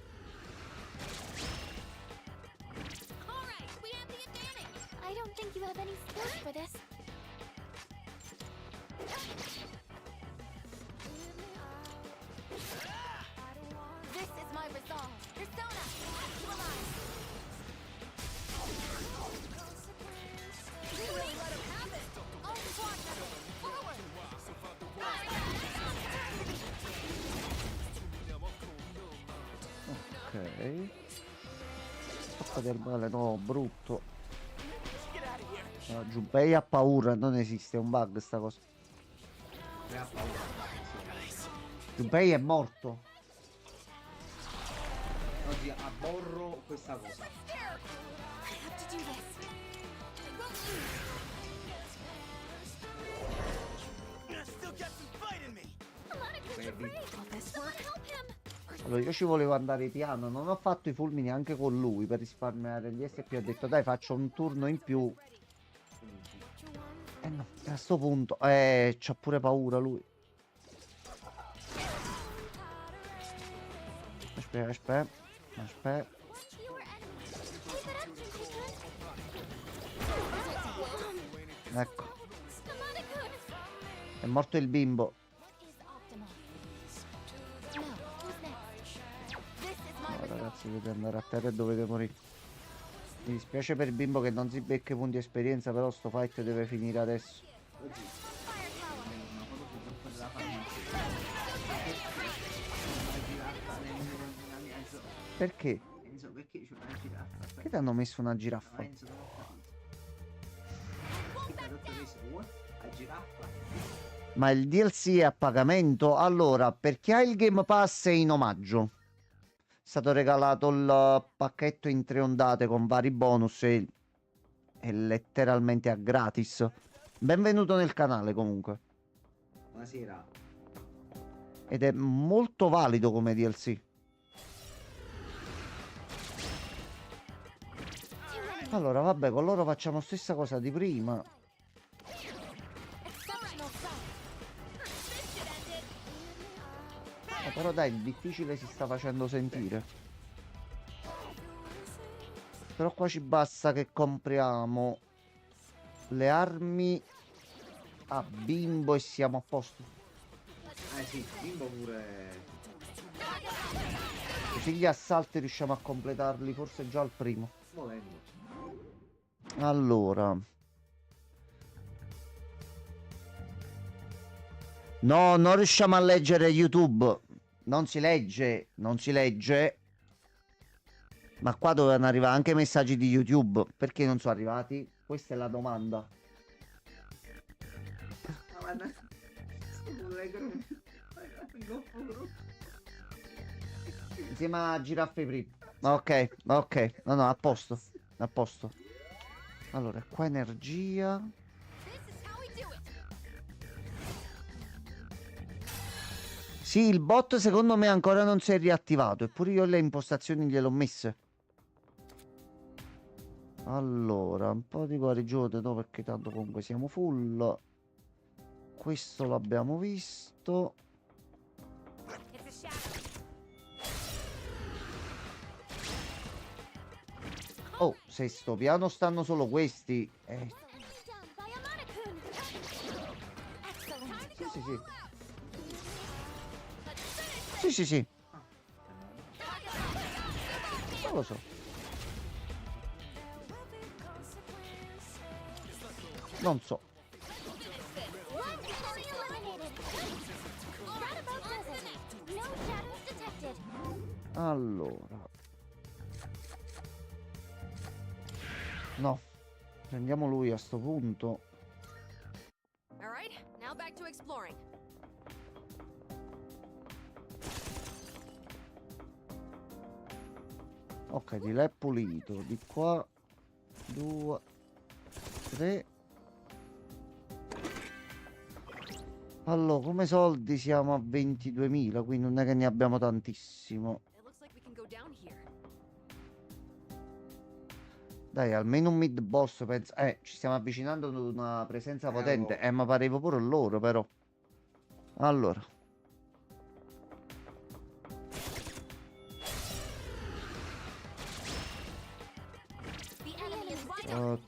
All right, we have the advantage. I don't think you have any skills for this. This is my resolve. Persona, actualize. You really let him have it. All squad members, forward. Ok. Tocca del male, no, brutto. Junpei ha paura, non esiste, è un bug sta cosa. Ne ha paura. Junpei è morto. Oggi aborro questa cosa. I have to do this. I still got some fight in me. I'm not a good Baby. afraid. Someone help him. Allora io ci volevo andare piano, non ho fatto i fulmini anche con lui per risparmiare gli SP. Ho detto dai, faccio un turno in più. No, a sto punto c'ha pure paura lui. Aspetta. Watch your enemies. Keep it up, Jinchikun. Ecco, I'm not a good. è morto il bimbo. What is optimal? No, who's next? This is my No, resolve. ragazzi, dovete andare a terra e dovete morire. Mi dispiace per il bimbo che non si becca i punti esperienza, però sto fight deve finire adesso. Oggi Firepower. una foto sul gruppo della farmacia. Una giraffa Enzo, Perché? Enzo, perché c'è una giraffa? Perché ti hanno messo una giraffa? Enzo, non ho capito. La dottoressa, what? La giraffa? Ma il DLC è a pagamento? Allora, per chi ha il Game Pass è in omaggio. È stato regalato il pacchetto in 3 ondate con vari bonus e è letteralmente a gratis. Benvenuto nel canale comunque. Buonasera. Ed è molto valido come DLC. Allora, vabbè, con loro facciamo stessa cosa di prima. Exceptional sight. This should end it. Però dai, il difficile si sta facendo sentire. Però qua ci basta che compriamo le armi a bimbo e siamo a posto. Sì, bimbo pure. Così gli assalti riusciamo a completarli forse già al primo. Volendo. Allora. No, non riusciamo a leggere YouTube. Non si legge, non si legge. Ma qua dovevano arrivare anche messaggi di YouTube. Perché non sono arrivati? Questa è la domanda. Guarda. Insieme a giraffe prima. Ok, ok. No, no, a posto. A posto. Allora, qua energia. This is how Sì, il bot secondo me ancora non si è riattivato, eppure io le impostazioni gliel'ho messe. Allora, un po' di guarigione, no, perché tanto comunque siamo full. Questo l'abbiamo visto. It's a shadow. Oh, se sto piano stanno solo questi. Down by Amada-kun. Excellent. Sì, sì, sì. Let's finish. Sì, sì, sì. Non lo so. Non so. One enemy eliminated. That about does it. No shadows detected. Allora. No. Prendiamo lui a sto punto. All right, now back to exploring. Ok, di là è pulito. Di qua. 2, 3. Allora, come soldi siamo a 22.000, quindi non è che ne abbiamo tantissimo. It looks like we can go down here. Dai, almeno un mid boss, penso. Ci stiamo avvicinando ad una presenza potente. oh. Ma pareva pure loro, però. Allora. The enemy is wide eh, open.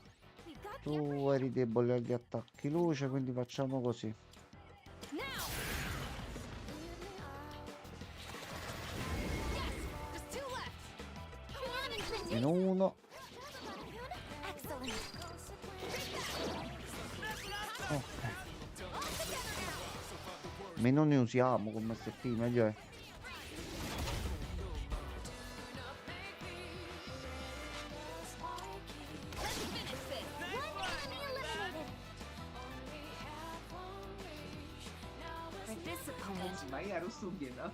We got the upper tu eri debole agli attacchi luce, quindi facciamo così. now. Yes, just two left. The enemy's been Meno uno. excellent. Ok. Meno ne usiamo come SP, meglio è. Let's finish this. One enemy eliminated. For this opponent, Ma io ero stupido.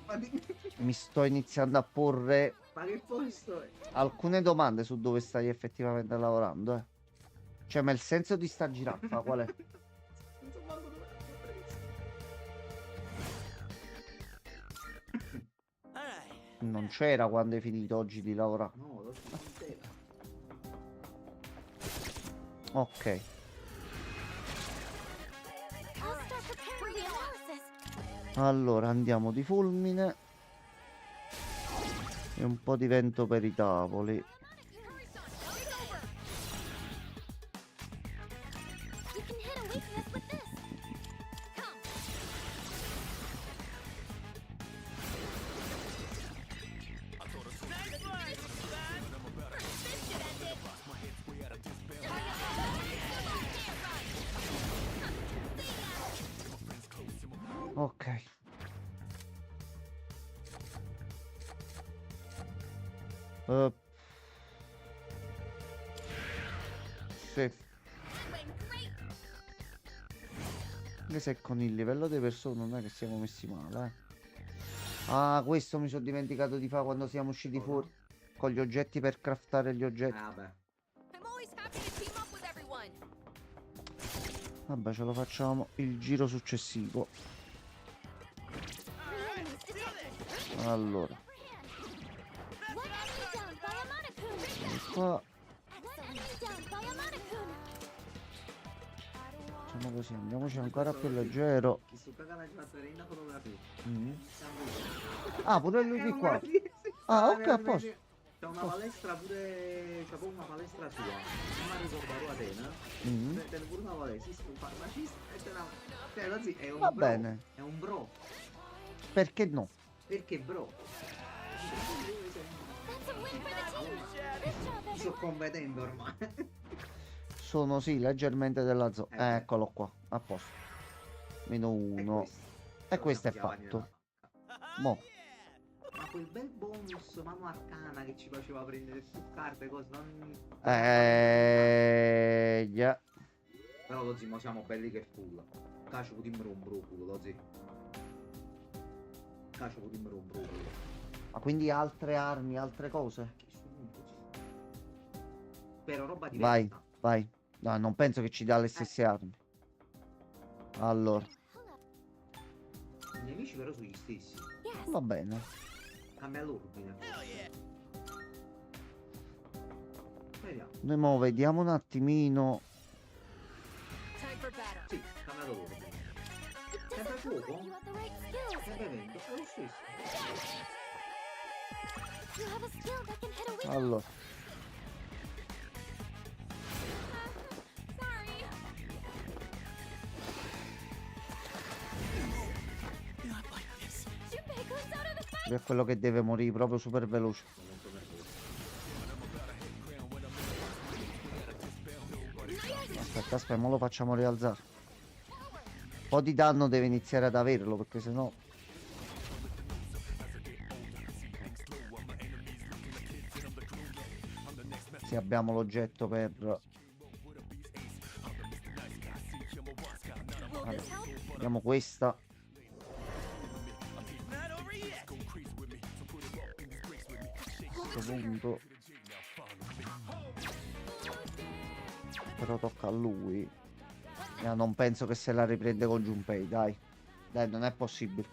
Mi sto iniziando a porre Ma che posto è? alcune domande su dove stai effettivamente lavorando, eh. Cioè, ma il senso di sta giraffa qual è? Non so manco dove l'ho preso. All right. Non c'era quando hai finito oggi di lavorare. No, l'ho finito intera. Ok. I'll start preparing the analysis. Allora, andiamo di fulmine. E un po' di vento per i tavoli. hurry, son, now it's over. You can hit a weakness with this. Come. Nice work, Stan. This should end it. Ok. Sì. Doing great. Anche se con il livello di persone non è che siamo messi male, eh. Ah, questo mi sono dimenticato di fare quando siamo usciti fuori. Con gli oggetti per craftare gli oggetti. Ah, vabbè. I'm always happy to team up with everyone. Vabbè, ce lo facciamo il giro successivo. Three enemies detected. Allora, One enemy down by Amada-kun. vieni qua. One enemy down by Amada-kun. Facciamo così, andiamoci ancora più leggero. Chi sto cagando di battere in fotografia. Mm. Siamo Ah, pure lui di qua. Sì, sì. Ah, ok, a posto. C'è una palestra pure. C'è pure una palestra sua. Non mi ricordo a Atena. Mm. C'è pure una palestra. Sì, un farmacista e c'è una. Cioè, così è un Va bro. bene. È un bro. Perché no? Perché bro? That's a win for the team. Good job, Mi sto everyone. competendo ormai. Sono sì, leggermente della zona. beh. Eccolo qua, a posto. Meno uno. E questo è fatto. Mo. Ma quel bel bonus mano arcana che ci faceva prendere più carte, cose non. Yeah. Però lo zimo siamo belli che full. Cacio di un bruculo, lo zi. Cacio di un bruculo. Ma quindi altre armi, altre cose? Che subito, sì. Però roba Vai, diversa. vai. No, non penso che ci dà le stesse armi. Allora, I nemici però sono gli stessi. Yes. Va bene. Cambia l'ordine. Hell yeah. Vediamo. Noi mo vediamo un attimino. Time for battle. Sì, cambia l'ordine. It Sempre doesn't look fuoco? like you have the right skills. Sempre vento, è lo stesso. You have a skill that can hit a weakness. Allora, Sorry. Junpei goes out of the fight. lui è quello che deve morire proprio super veloce. Molto nervoso. Aspetta, aspetta, mo lo facciamo rialzare. Un po' di danno deve iniziare ad averlo, perché sennò. Se abbiamo l'oggetto per. Will Allora, this help? vediamo questa. Not over yet. A questo punto. Però tocca a lui. Non penso che se la riprende con Junpei, dai. Dai, non è possibile.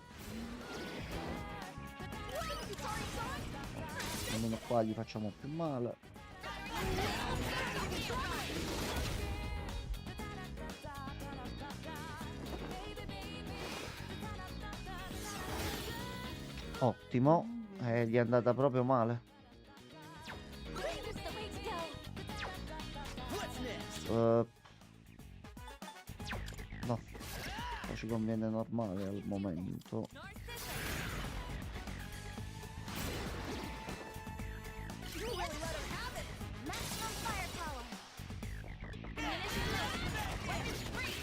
Almeno qua gli facciamo più male. Ottimo. Gli è andata proprio male. Great is the way to go. What's next? No. Qua ci conviene normale al momento. You really let him have it. Maximum firepower. Ammunition low. Weapons free.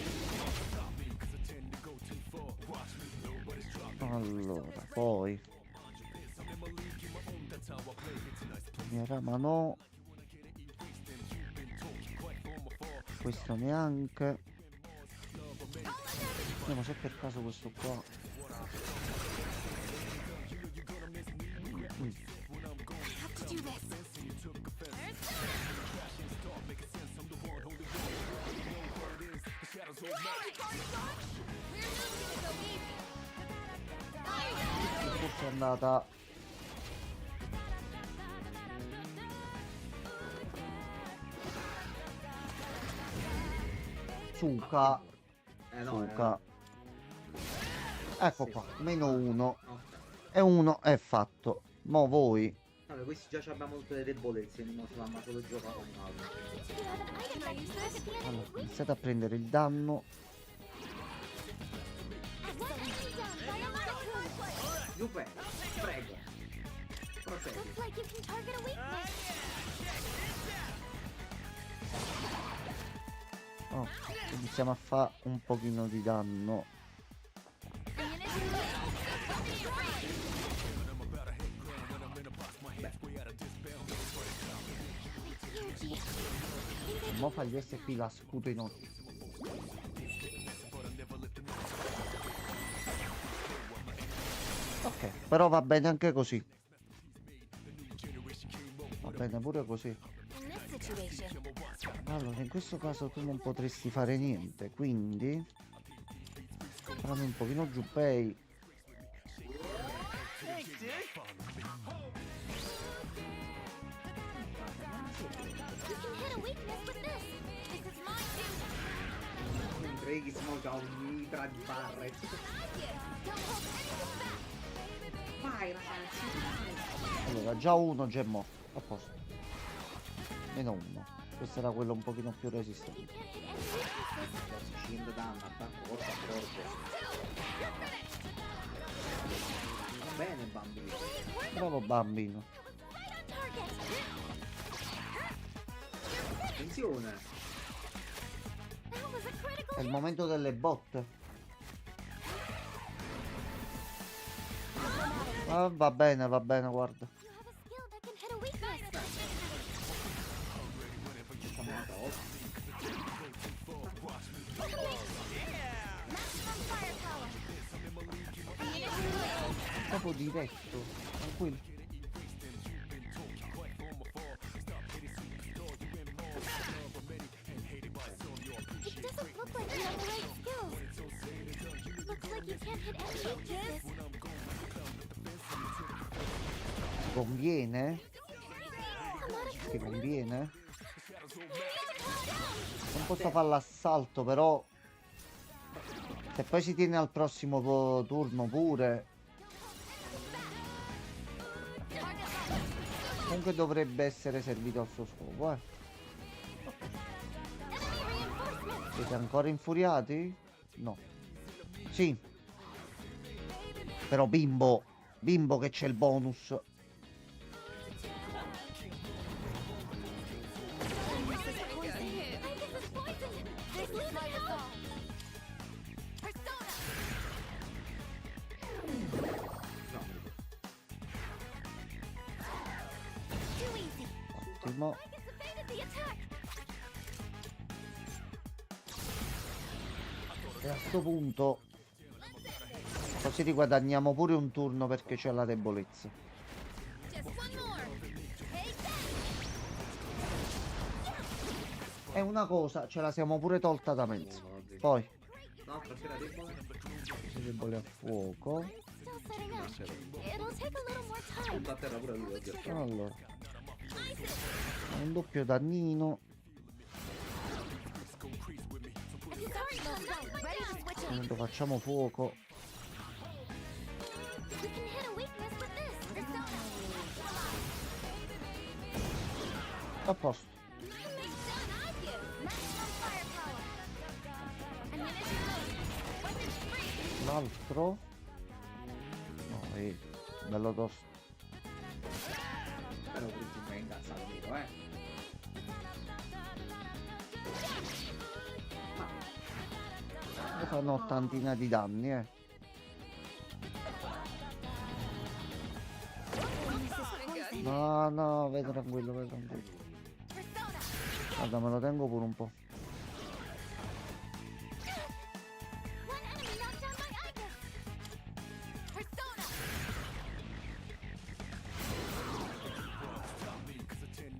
Allora, poi Mirama no. Questo neanche. Vediamo se per caso questo qua. I have to do this. Forse è andata. Suca. No, Suca. Ecco qua, meno uno. Ok. E uno è fatto. Mo voi. Vabbè, questi già abbiamo tutte le debolezze, non si fanno solo giocare con altro. You have an item that can target the Allora, enemy's weakness. iniziate a prendere il danno. Excellent. Down by a molecule. Giuppe, prego. Procedi. Looks like you can target a weakness. Oh, iniziamo a fare un pochino di danno. Ammunition low. Mo fa gli SP la sputo in occhio. Ok, però va bene anche così. Va bene pure così. In this situation, Allora, in questo caso tu non potresti fare niente, quindi fammi un pochino giù pay. Thanks, dude. you can hit a weakness with this. This is my duty. Mentre che smoga un mitra di barre. Don't hold anything back. Vai ragazzi. Allora, già uno già è morto. A posto. Meno uno. Questo era quello un pochino più resistente. You can't hit any weaknesses. 100 danno, attacco corpo a corpo. Va bene bambino. Bravo bambino. Right on target. Attenzione. That was a critical È il hit. momento delle botte. Ah, va bene, guarda. You have a skill that can hit a weakness. Chiamata off. Maximum firepower. Ammunition low. Proprio diretto. Tranquillo. It doesn't look like you have the right skills. Looks like like you can't hit any weaknesses. Ti conviene? I'm not a Ti conviene? You need to calm down. Non posso fare l'assalto, però se poi si tiene al prossimo turno pure, comunque dovrebbe essere servito al suo scopo, eh. Siete ancora infuriati? No. Sì. Però bimbo che c'è il bonus. Ottimo. E a sto punto così riguadagniamo pure un turno perché c'è la debolezza. E una cosa ce la siamo pure tolta da mezzo. Poi No, perché era debole. sei debole a fuoco. It'll take a little more time. Punta a terra pure lui oggi. Allora un doppio dannino. Quando facciamo fuoco We can hit a weakness with this. Persona. a posto. L'altro no, bello tosto. Però pure tu mi hai incazzato, amico, Ne fanno 80 di danni, No, vai tranquillo, vai tranquillo. Guarda, me lo tengo pure un po'. One enemy knocked down by Igus. Persona.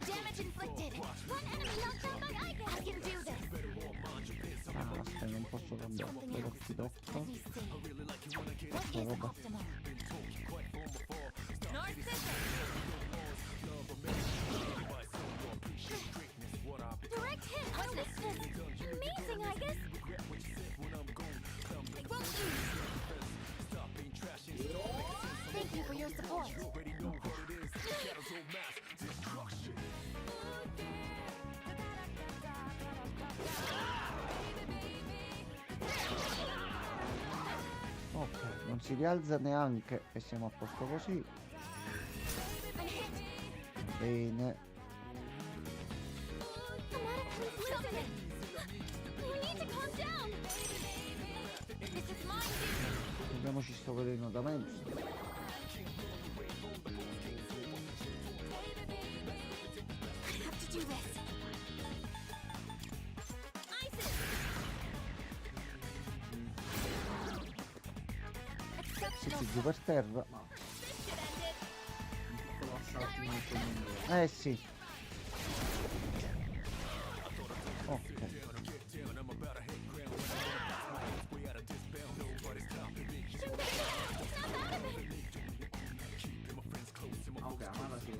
Damage inflicted. One enemy knocked down by Igus. I can do this. Ah, aspetta, non posso cambiare. Però ti tocca. Let me see. What Questa is roba. optimal? Direct hit on this fist. Amazing, Igus. Thank you for your support. Ok, non si rialza neanche e siamo a posto così. I'm hit. Bene. I'm out of confused. We need to calm down. This is mine. Togliamoci sto veleno da mezzo. I have to do this. Isis. Exceptional. Tutti giù per terra. This should end it. Un piccolo assalto molto lungo. Sì. Ok. Ok, amata si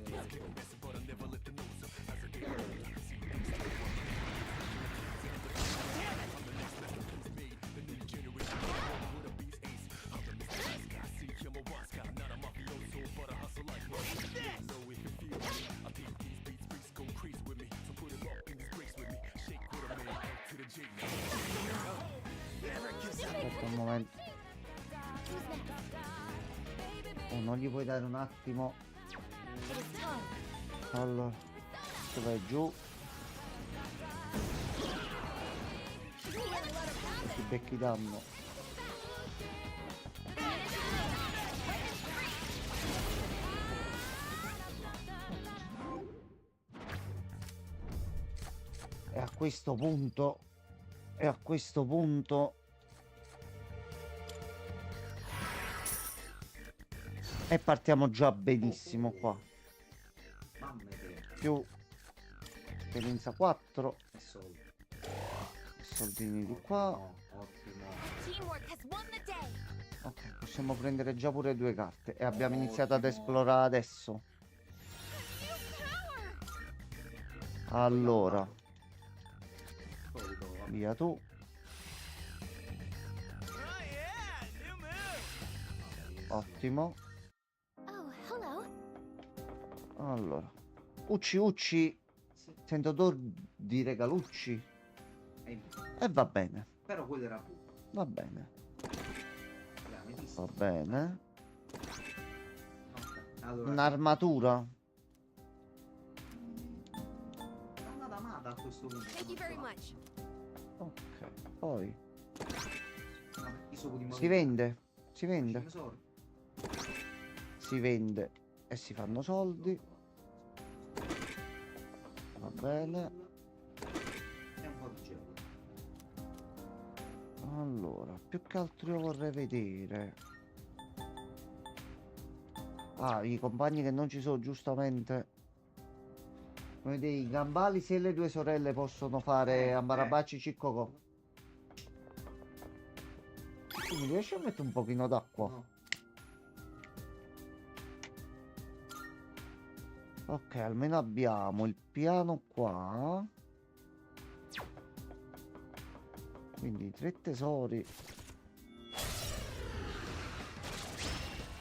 Aspetta un momento. Oh, non gli puoi dare un attimo. It is time. Allora, tu vai giù, ti becchi danno. E a questo punto, e partiamo già benissimo qua. Mamma mia, Più esperienza 4, che soldi. soldini di qua. Ottimo. Teamwork has won the day. Ok, possiamo prendere già pure 2 carte. E abbiamo iniziato ad esplorare adesso. Allora, Solito, vabbè. via tu. Oh yeah, new move. Ottimo. Oh, hello. Allora. Ucci. Sento odor di regalucci. E va bene. Però quello era pure. Va bene. L'ametista. Va bene. Ok, allora, Un'armatura. una damata a questo punto. Thank you very much. Ok. Poi. Si Si vende. Si vende. Soldi. Si vende. E si fanno soldi. Va bene. E un po' di gelo. Allora, più che altro io vorrei vedere. Ah, i compagni che non ci sono, giustamente. Come dei gambali, se le 2 sorelle possono fare ambarabacci ciccocò. Mi riesci a mettere un pochino d'acqua? No. Ok, almeno abbiamo il piano qua. Quindi 3 tesori.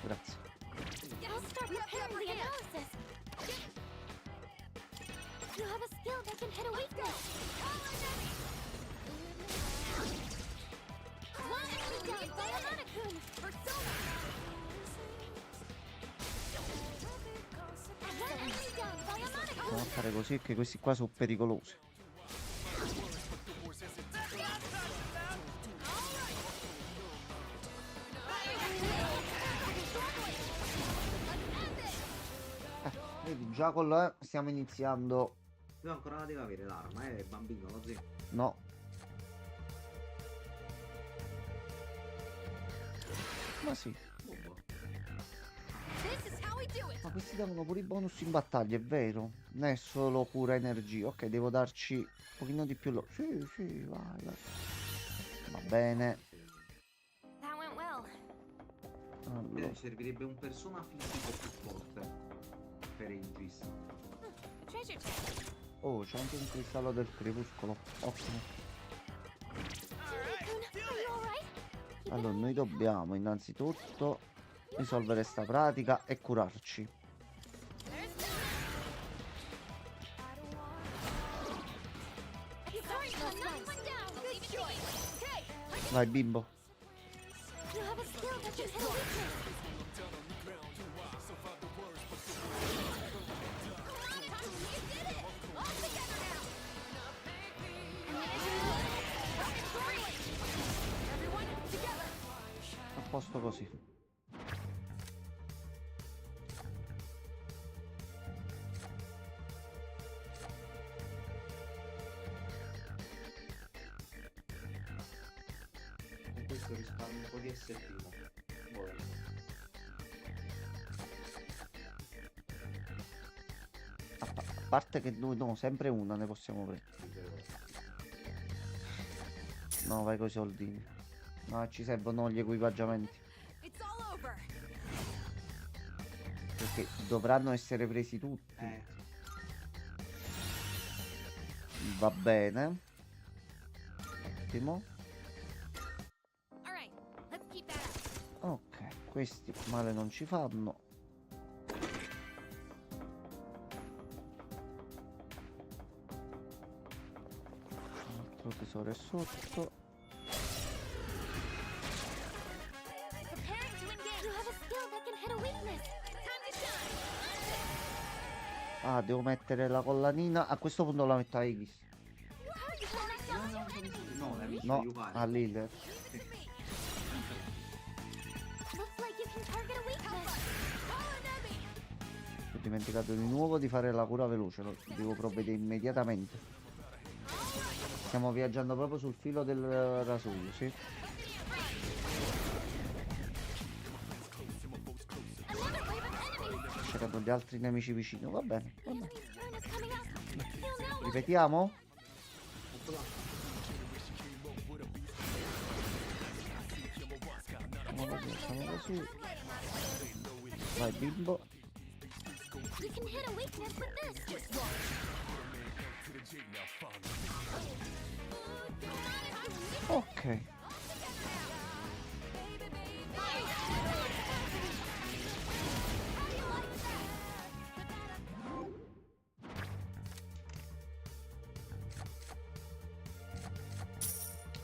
Grazie. I'll start preparing the analysis. You have a skill that can hit a weakness. One enemy down by a Monokun. Persona. One enemy down by a Monokun. Andiamo a fare così che questi qua sono pericolosi. Vedi, già con la stiamo iniziando. Tu ancora la devi avere l'arma, bambino, lo zio. No. Ma sì. Bomba. This is how we do it. Ma questi danno pure i bonus in battaglia, è vero? Non è solo pura energia. Ok, devo darci un pochino di più. Sì, sì, vai, vai. Va bene. That went well. Allora. Servirebbe un persona fisico più forte per il gis. A treasure chest. Oh, c'è anche un cristallo del crepuscolo. Ottimo. Monokun, are you alright? Allora, noi dobbiamo innanzitutto risolvere sta pratica e curarci. Sorry, another one down. Good choice. Okay. Vai, bimbo. You have a skill that can hit a weakness. You did it! All together now! Everyone together. A posto così. Con questo risparmio un po' di SP. Volendo. A parte che noi no, sempre una ne possiamo prendere. No, vai coi soldini. No, ci servono gli equipaggiamenti. It's all over. Perché dovranno essere presi tutti. Va bene. Ottimo. All right, let's keep that up. Ok, questi male non ci fanno. Altro tesoro è sotto. Preparing to engage. You have a skill that can hit a weakness. Time to shine. Ah, devo mettere la collanina. A questo punto la metto a Igis. No, l'amico No, Yukari. a Liller. Looks like you can target a weakness. Ho dimenticato di nuovo di fare la cura veloce. Lo devo provvedere immediatamente. Stiamo viaggiando proprio sul filo del rasoio, sì. C'erano gli altri nemici vicino, va bene. Va bene. Enemy's turn is coming up. He'll know. Ripetiamo? Facciamo così. Vai bimbo. You can hit a weakness with this. Just watch. Ok.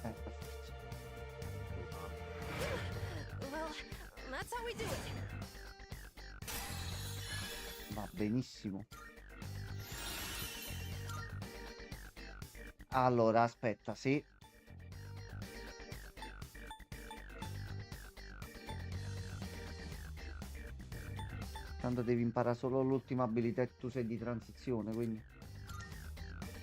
Perfetto. Well, that's how we do it. Va benissimo. Allora, aspetta, sì. Tanto devi imparare solo l'ultima abilità e tu sei di transizione, quindi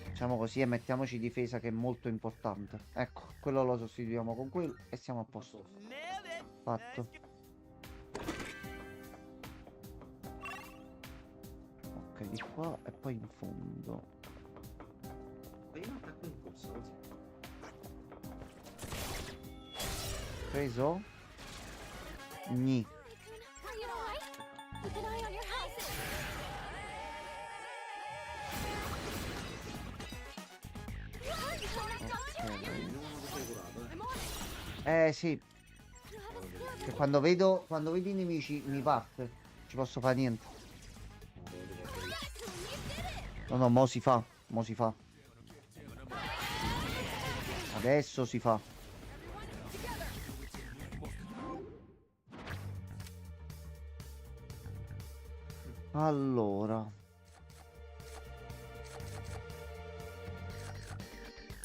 facciamo così e mettiamoci difesa che è molto importante. Ecco, quello lo sostituiamo con quello e siamo a posto. Nailed it. Fatto. Let's Ok, di qua e poi in fondo. Ma io non attacco in corso così. Preso? Gni. Are you alright? Keep an eye on your house. Sì, che quando vedo i nemici mi parte. Ci posso fare niente. No, no, mo si fa. Mo si fa. Adesso si fa. Allora.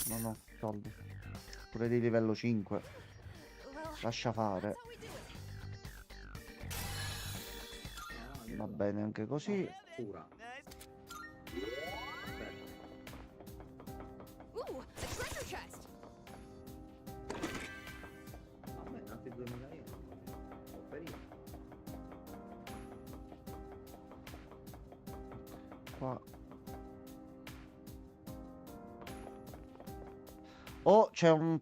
No, no, soldi. Pure di livello 5. Lascia fare. Va bene anche così. Ora. Ooh, a treasure chest. A me altri 2000 euro. Ho perito. Qua. Oh, c'è un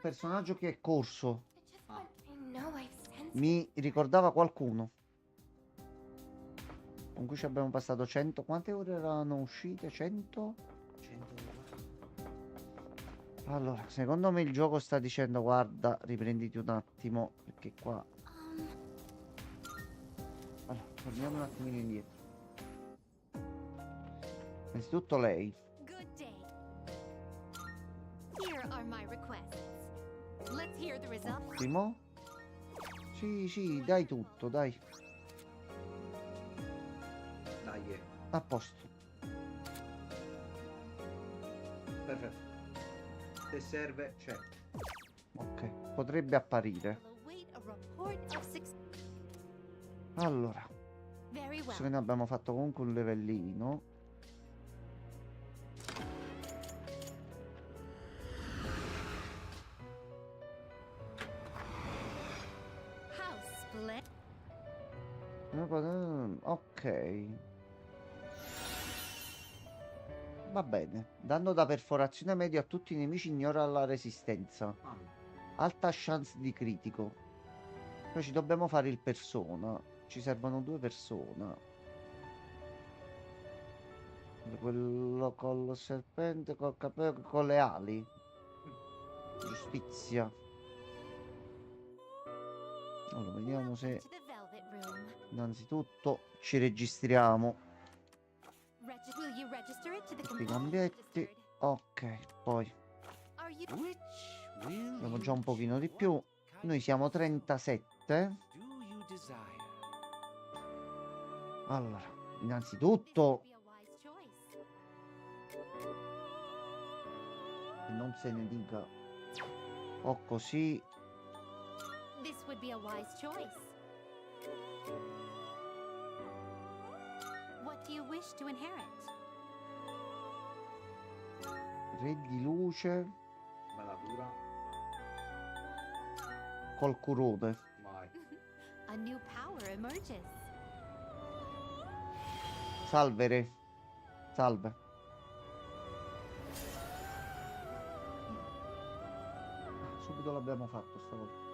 personaggio che è corso. Ah, I know I've sensed. Mi ricordava qualcuno. Con cui ci abbiamo passato 100. Quante ore erano uscite? 100? 100. Allora, secondo me il gioco sta dicendo guarda, riprenditi un attimo, perché qua... Allora, torniamo un attimino indietro. Innanzitutto lei. Good day. Here are my requests. Let's hear the results. Primo? Sì, sì, dai tutto, dai. Dai, A posto. perfetto. Se serve, c'è. Ok, potrebbe apparire. I'll await a report of success. Allora, Very visto che well. ne abbiamo fatto comunque un levellino. How splendid. Ok. Va bene. Danno da perforazione medio a tutti i nemici, ignora la resistenza. Ah, Alta chance di critico. Noi ci dobbiamo fare il persona. Ci servono 2 persone. Quello con lo serpente, con le ali. Giustizia. Allora, vediamo se To the Velvet Room. innanzitutto ci registriamo. Will you register it to the Tutti i companion cambietti. registered? Ok, poi Are you Which will abbiamo già you un pochino di choose? più. What kind Noi siamo 37. do you desire? Allora, This would innanzitutto be a wise choice. che non se ne dica. O così. This would be a wise choice. What do you wish to inherit? Re di luce bella pura. col curone. Vai. A new power emerges. Salve re. Salve. Subito l'abbiamo fatto stavolta.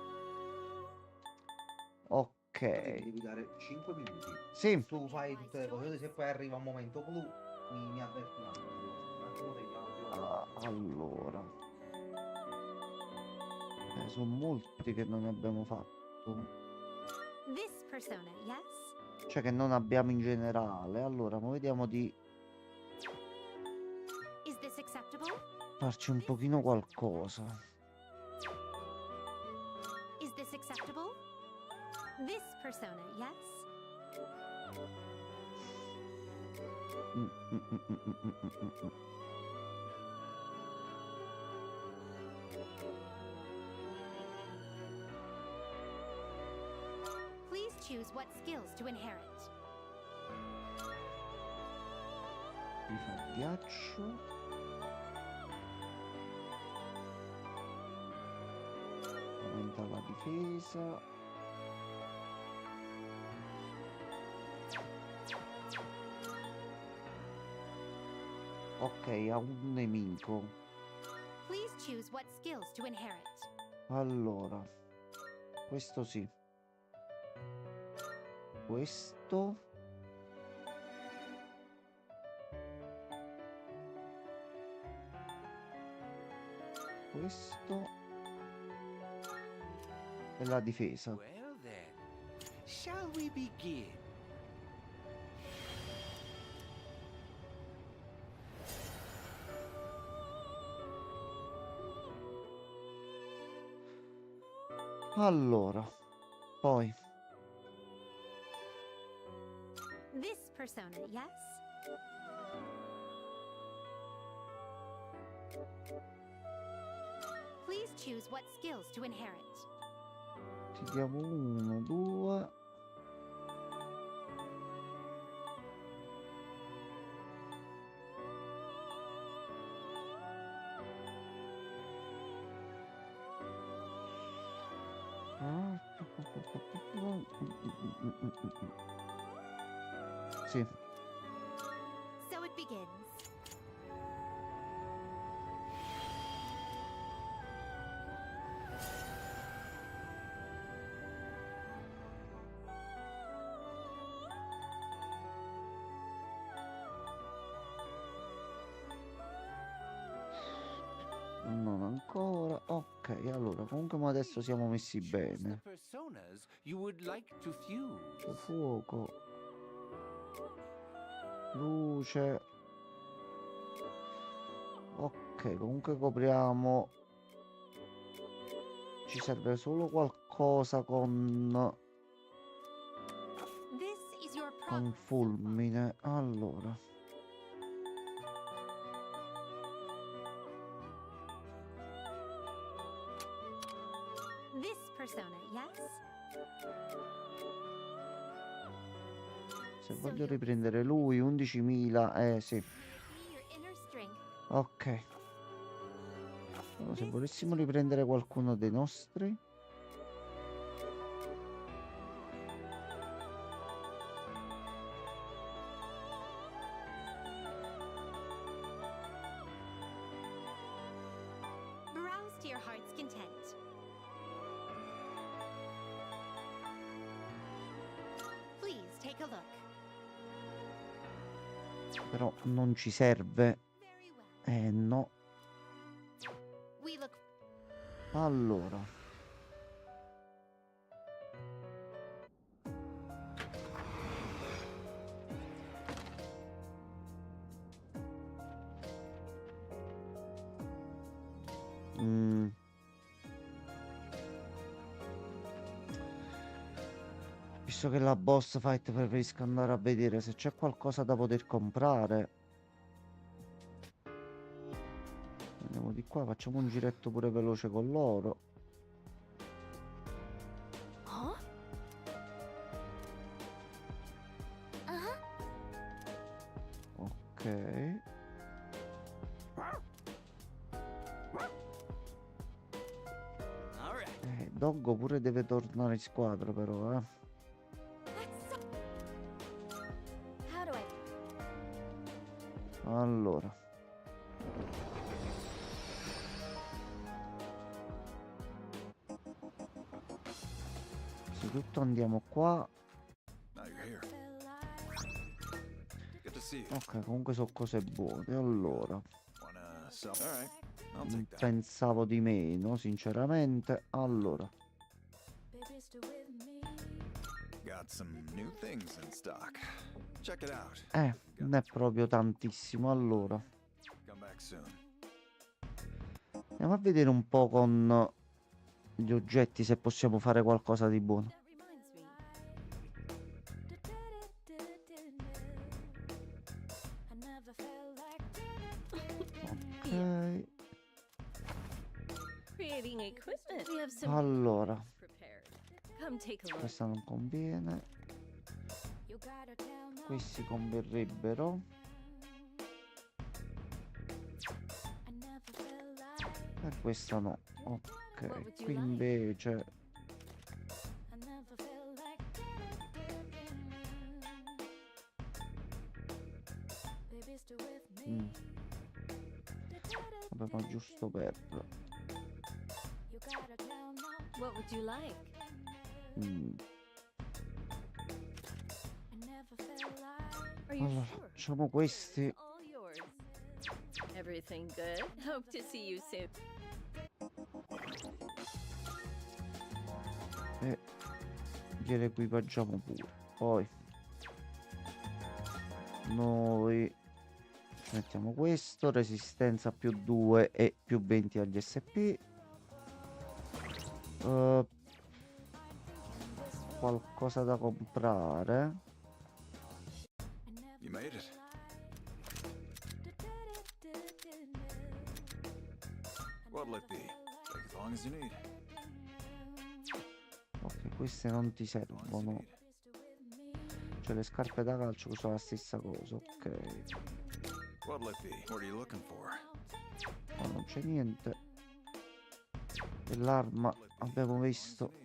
Devi dare 5 minuti. Sì. Tu fai tutte le cose, se poi arriva un momento clou, mi avverti un attimo. Un attimo degli audio. Allora. Sono molti che non abbiamo fatto. This persona, yes? Cioè che non abbiamo in generale. Allora, mo vediamo di Is this acceptable? farci un pochino qualcosa. Is this acceptable? This persona, yes? Mm, mm, mm, mm, mm, mm, mm, mm. Please choose what skills to inherit. Mi fa ghiaccio. Aumenta la difesa. Ok, ha un nemico. Please choose what skills to inherit. Allora, questo sì. Questo. Questo. E la difesa. Well then, shall we begin? Allora, poi This persona, yes? Please choose what skills to inherit. ti diamo 1, 2. Sì, So it begins. non ancora. Ok, allora, comunque ma adesso siamo messi Choose the bene. personas you would like to fuse. Fuoco. Luce. Ok, comunque copriamo. Ci serve solo qualcosa con This is your progress. fulmine. Allora. This persona, yes? Se voglio riprendere lui, 11.000. Sì. Be your inner strength. Ok. Allora, se volessimo riprendere qualcuno dei nostri. Browse to your heart's content. Please take a look. Però non ci serve. Very well. No. We look Allora. Mm. Visto che la boss fight preferisco andare a vedere se c'è qualcosa da poter comprare. Andiamo di qua, facciamo un giretto pure veloce con loro. Huh? Uh-huh. Ok. All right. Doggo pure deve tornare in squadra però, That's so... How do I... Allora. Sì, tutto andiamo qua. Now you're here. Good to see you. Ok, comunque sono cose buone. Allora, Wanna sell? All right, I'll take that. pensavo di meno, sinceramente. Allora, Got some new things in stock. Check it out. non è proprio tantissimo. Allora, Come back soon. andiamo a vedere un po' con gli oggetti se possiamo fare qualcosa di buono. That reminds me. Ok, Creating equipment. We have some allora, prepared. Come take a look. questa non conviene. Questi converrebbero. E questa no. Ok, qui invece vabbè, ma giusto per What would you like? Are you allora, sure? facciamo questi. All yours. Everything good? Hope to see you soon. E gliele equipaggiamo pure. Poi noi ci mettiamo questo, resistenza più 2 e più 20 agli SP. Qualcosa da comprare. You made it. What'll it be? Take as long as you need. Ok, queste non ti As long as you servono. need. Cioè le scarpe da calcio sono la stessa cosa. Ok, What'll it be? What are you looking for? qua non c'è niente. E l'arma What'll it be? abbiamo As long as visto you need.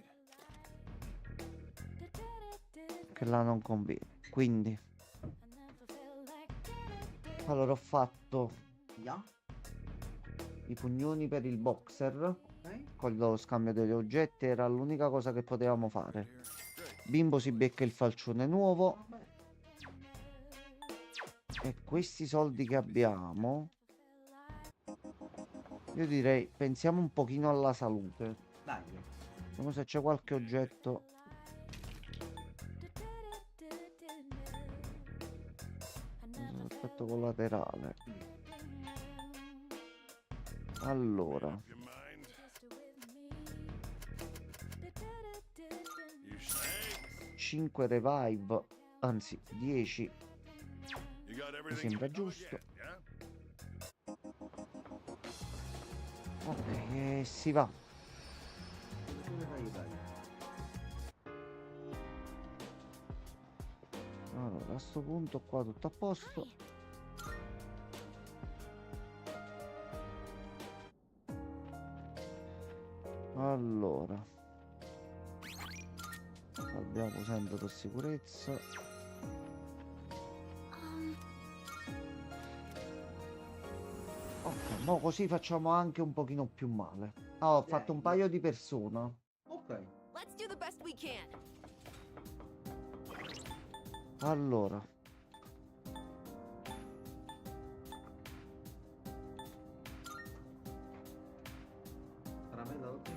che là non conviene. Quindi allora ho fatto Yeah. i pugnoni per il boxer Ok. con lo scambio degli oggetti, era l'unica cosa che potevamo fare. Great. Bimbo si becca il falcione nuovo Vabbè. e questi soldi che abbiamo, io direi pensiamo un pochino alla salute. Dai. Vediamo se c'è qualche oggetto. Effetto collaterale. Allora, 5 revive, anzi 10, mi sembra giusto. Ok, e si va. Allora, a sto punto qua tutto a posto. Allora, abbiamo sempre per sicurezza. Ok, mo così facciamo anche un pochino più male. Ah, ho fatto un paio di persone. Ok. Let's do the best we can. Allora, Sarà bello ok?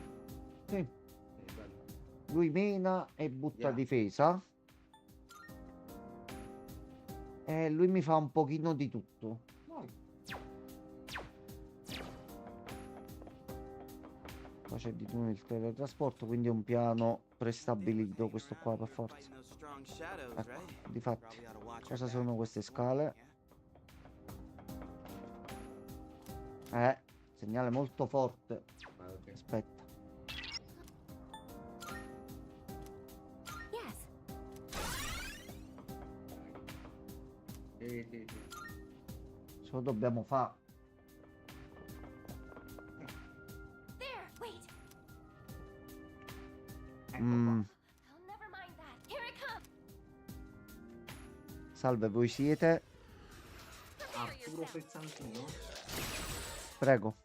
sì, Bello. lui mena e butta Yeah. difesa. E lui mi fa un pochino di tutto. Vai. Qua c'è di nuovo il teletrasporto, quindi è un piano prestabilito questo qua per forza. Ecco, difatti, cosa sono queste scale? Segnale molto forte. Vai, ok. Aspetta. Yes. Sì. Solo dobbiamo fare. There, wait. Ecco Mm, Oh, never mind that. Here it comes. salve, voi siete? qua. Arturo Pezzantino. Prego.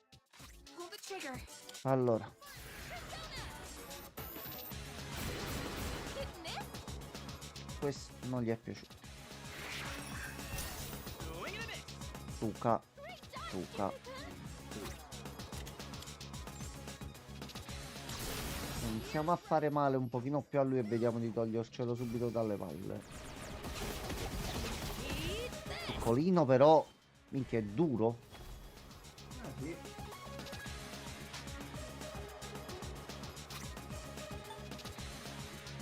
Pull the trigger. Allora, questo non gli è piaciuto. Swing and a miss. Tuca, Tuca. Iniziamo a fare male un pochino più a lui e vediamo di togliercelo subito dalle palle. Piccolino però, minchia è duro. Ah, sì.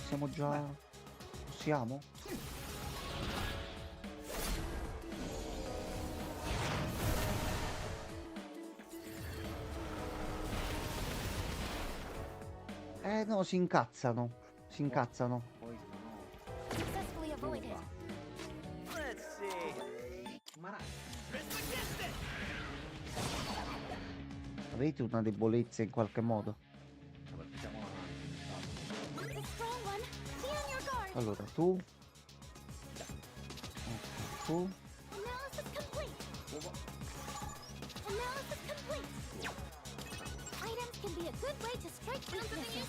Siamo già... Possiamo? No, si incazzano. Si incazzano. Poi no. Successfully avoided. Let's see. Ma Wrist against it. Avete una debolezza in qualche modo? perché siamo avanti. It's a strong one. Be on your guard. Allora, tu... Tu... Analysis complete. Analysis complete. Items can be a good way to strike weaknesses.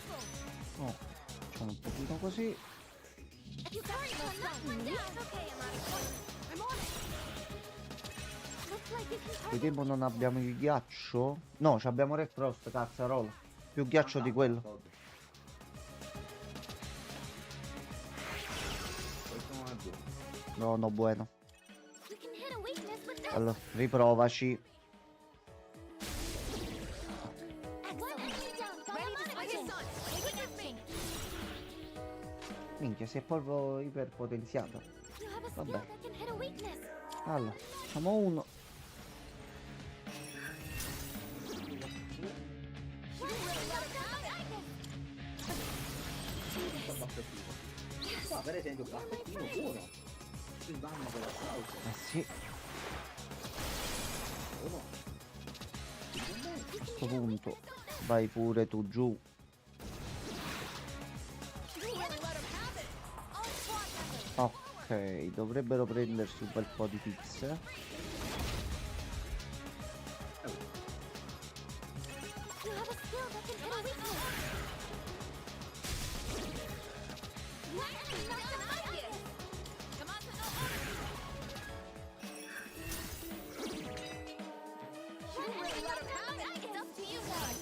No, facciamo un pochino così. If you carry one, not one down. Okay, I'm out of focus. I'm on it. Looks like you can target. Vediamo, non abbiamo il ghiaccio. No, ci abbiamo Red Frost, cazzarola. Più ghiaccio di quello. Questo non è buono. No, no, bueno. You can hit a weakness with this. Allora, riprovaci. Excellent. Ready to swing his son. Take it with me. Minchia, si è proprio iperpotenziato. You have a skill Vabbè. that can hit a weakness. Allora, facciamo uno. Qua per esempio bacchettino buono. Il danno per l'assalto. Sì, Buono. a questo punto vai pure tu giù. Ok, dovrebbero prendersi un bel po' di pizze. You have a skill that can hit a weakness.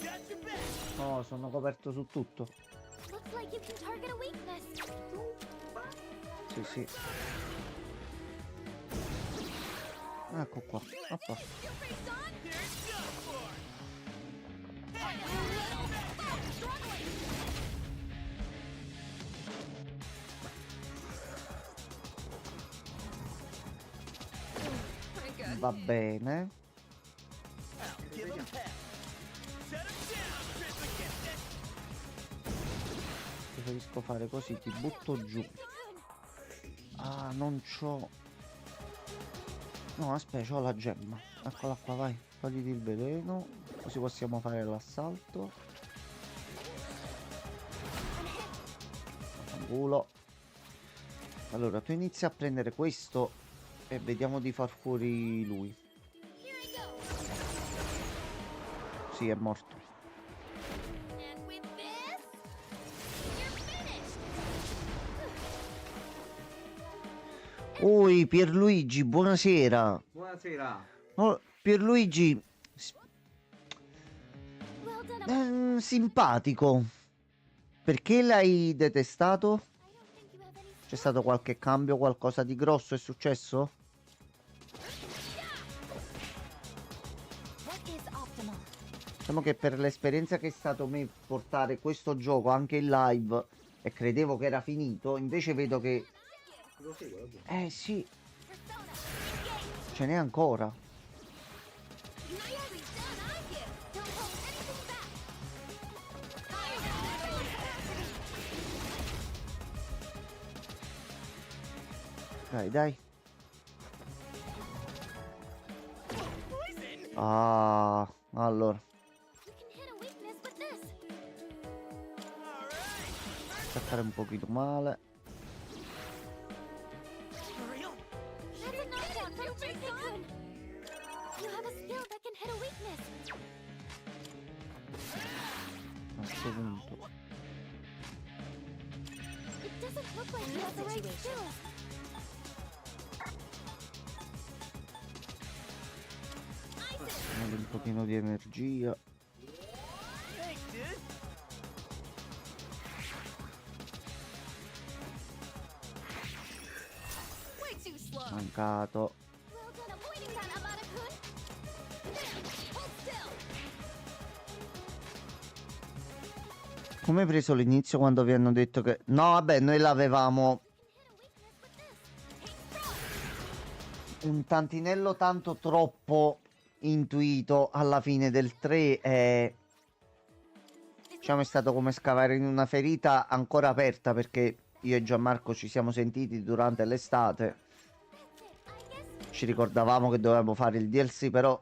Got your back. No, sono coperto su tutto. Looks like you can target a weakness. Sì, sì. Ecco qua. Oppa. Here's done for. Va bene. Give him hell. Shut him down. Wrist against it. Preferisco fare così, ti butto giù. Ah, non c'ho... No, aspetta, c'ho la gemma. Eccola qua, vai. Togliti il veleno. Così possiamo fare l'assalto. Culo. Allora, tu inizi a prendere questo e vediamo di far fuori lui. Sì, è morto. And with this, you're finished. Oi, Pierluigi, buonasera. Buonasera. Oh, Pierluigi, Well done. simpatico. Perché l'hai detestato? I don't think you have any. C'è stato qualche cambio, qualcosa di grosso è successo? What is optimal? Diciamo che per l'esperienza che è stato me portare questo gioco anche in live e credevo che era finito, invece vedo che... Lo seguo, lo seguo. Sì, Persona. Engage. ce n'è ancora. Nicely done, I give. Don't hold anything back. Dai, dai. Poison. Ah, allora. You can hit a weakness with this. All right. Attaccare un pochino male. Hurry up. That's a knockdown from Jason. You have a skill that can hit a weakness. A questo punto. It Doesn't look like he has the right skills. Un pochino di energia. Thanks, dude. Way too slow. Mancato. Well done avoiding that, Amada-kun. There, hold still. Come hai preso l'inizio quando vi hanno detto che... No, vabbè, noi l'avevamo un tantinello tanto troppo intuito alla fine del 3 e... Diciamo è stato come scavare in una ferita ancora aperta perché io e Gianmarco ci siamo sentiti durante l'estate. Ci ricordavamo che dovevamo fare il DLC, però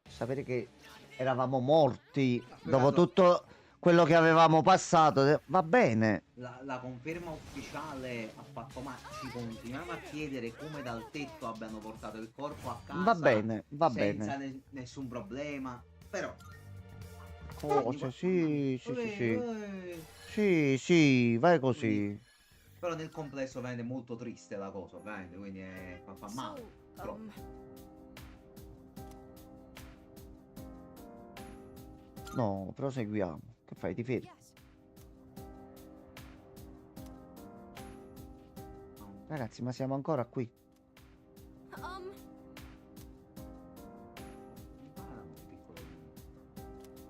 sapere che eravamo morti dopo tutto quello che avevamo passato, va bene. La conferma ufficiale ha fatto, ma ci continuiamo a chiedere come dal tetto abbiano portato il corpo a casa. Va bene, va senza bene. nessun problema. Però Cose, sì, sì, sì, sì. eh. Sì, sì, vai così. Però nel complesso vende molto triste la cosa, ovviamente, quindi fa male. So, Troppo. No, proseguiamo. Che fai? Ti fermi? yes. Ragazzi, ma siamo ancora qui.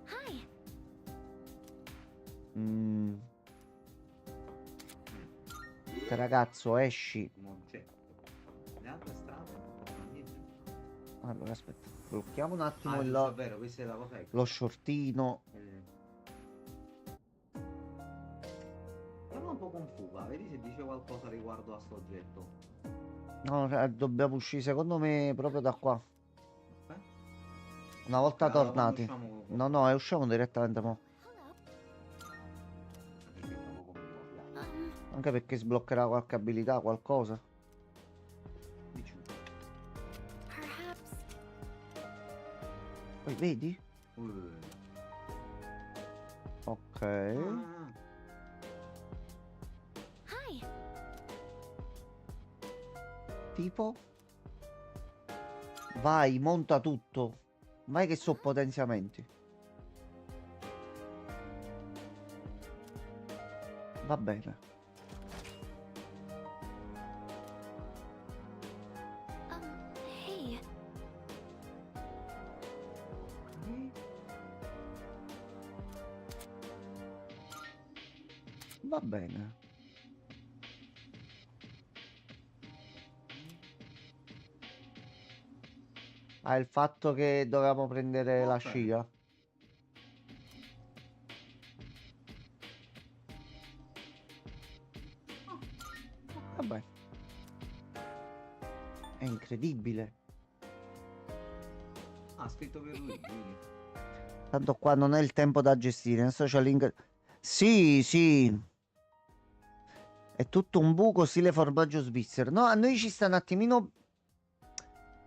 Hi. Mm. Che ragazzo, esci. Non c'è. Le altre strade non niente. Allora, aspetta. Blocchiamo un attimo Ah, il... giusto, è vero, questa è la cosa. lo shortino. Parla un po' con fuga, vedi se dice qualcosa riguardo a sto oggetto. No, dobbiamo uscire secondo me proprio da qua. Eh? Una volta Allora, tornati. quando usciamo- No, no, usciamo direttamente mo. Hello. Anche perché sbloccherà qualche abilità, qualcosa. Perhaps. Poi vedi? Ok. Hi. Tipo? Vai, monta tutto. Vai che so potenziamenti. Va bene. Hey. Va bene. Ah, il fatto che dovevamo prendere la Ok. scia. Vabbè. È incredibile. Ah, scritto per lui, quindi. Tanto qua non è il tempo da gestire. Nel social link... Sì, sì. È tutto un buco stile formaggio svizzero. No, a noi ci sta un attimino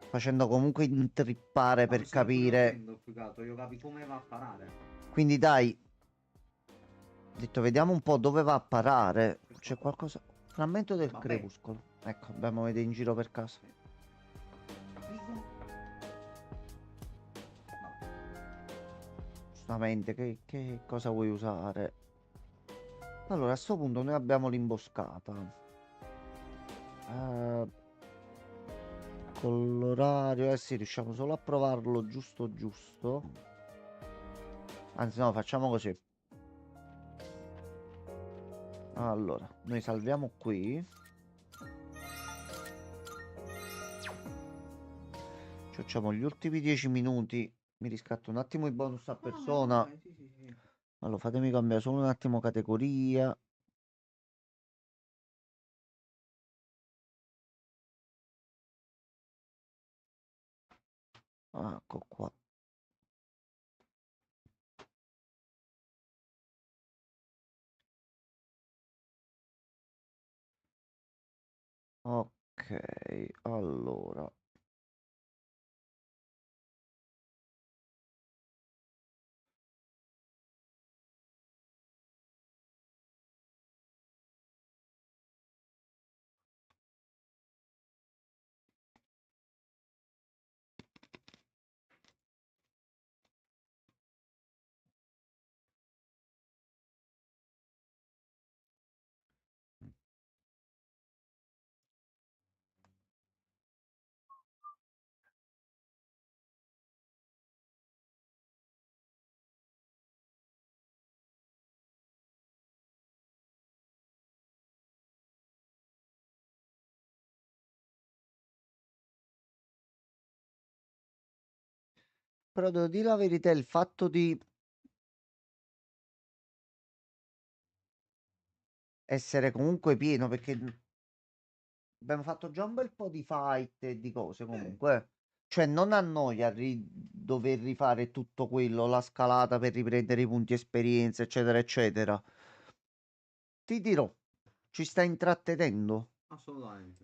facendo comunque intrippare No, per mi sto capire. incuriosendo più che altro, io capi come va a parare. Quindi dai. Ho detto, vediamo un po' dove va a parare. C'è qualcosa. Frammento del Vabbè. crepuscolo. Ecco, dobbiamo vedere in giro per caso. Giustamente, che cosa vuoi usare? Allora, a sto punto noi abbiamo l'imboscata. Con l'orario, eh sì, riusciamo solo a provarlo giusto giusto. Anzi, no, facciamo così. Allora, noi salviamo qui. Ci facciamo gli ultimi 10 minuti. Mi riscatto un attimo i bonus a persona. vai, sì. Allora, fatemi cambiare solo un attimo categoria. Ecco qua. Ok, allora. Però devo dire la verità, il fatto di essere comunque pieno, perché abbiamo fatto già un bel po' di fight e di cose comunque. Cioè, non annoia dover rifare tutto quello, la scalata per riprendere i punti esperienza, eccetera, eccetera. Ti dirò, ci sta intrattenendo. Assolutamente.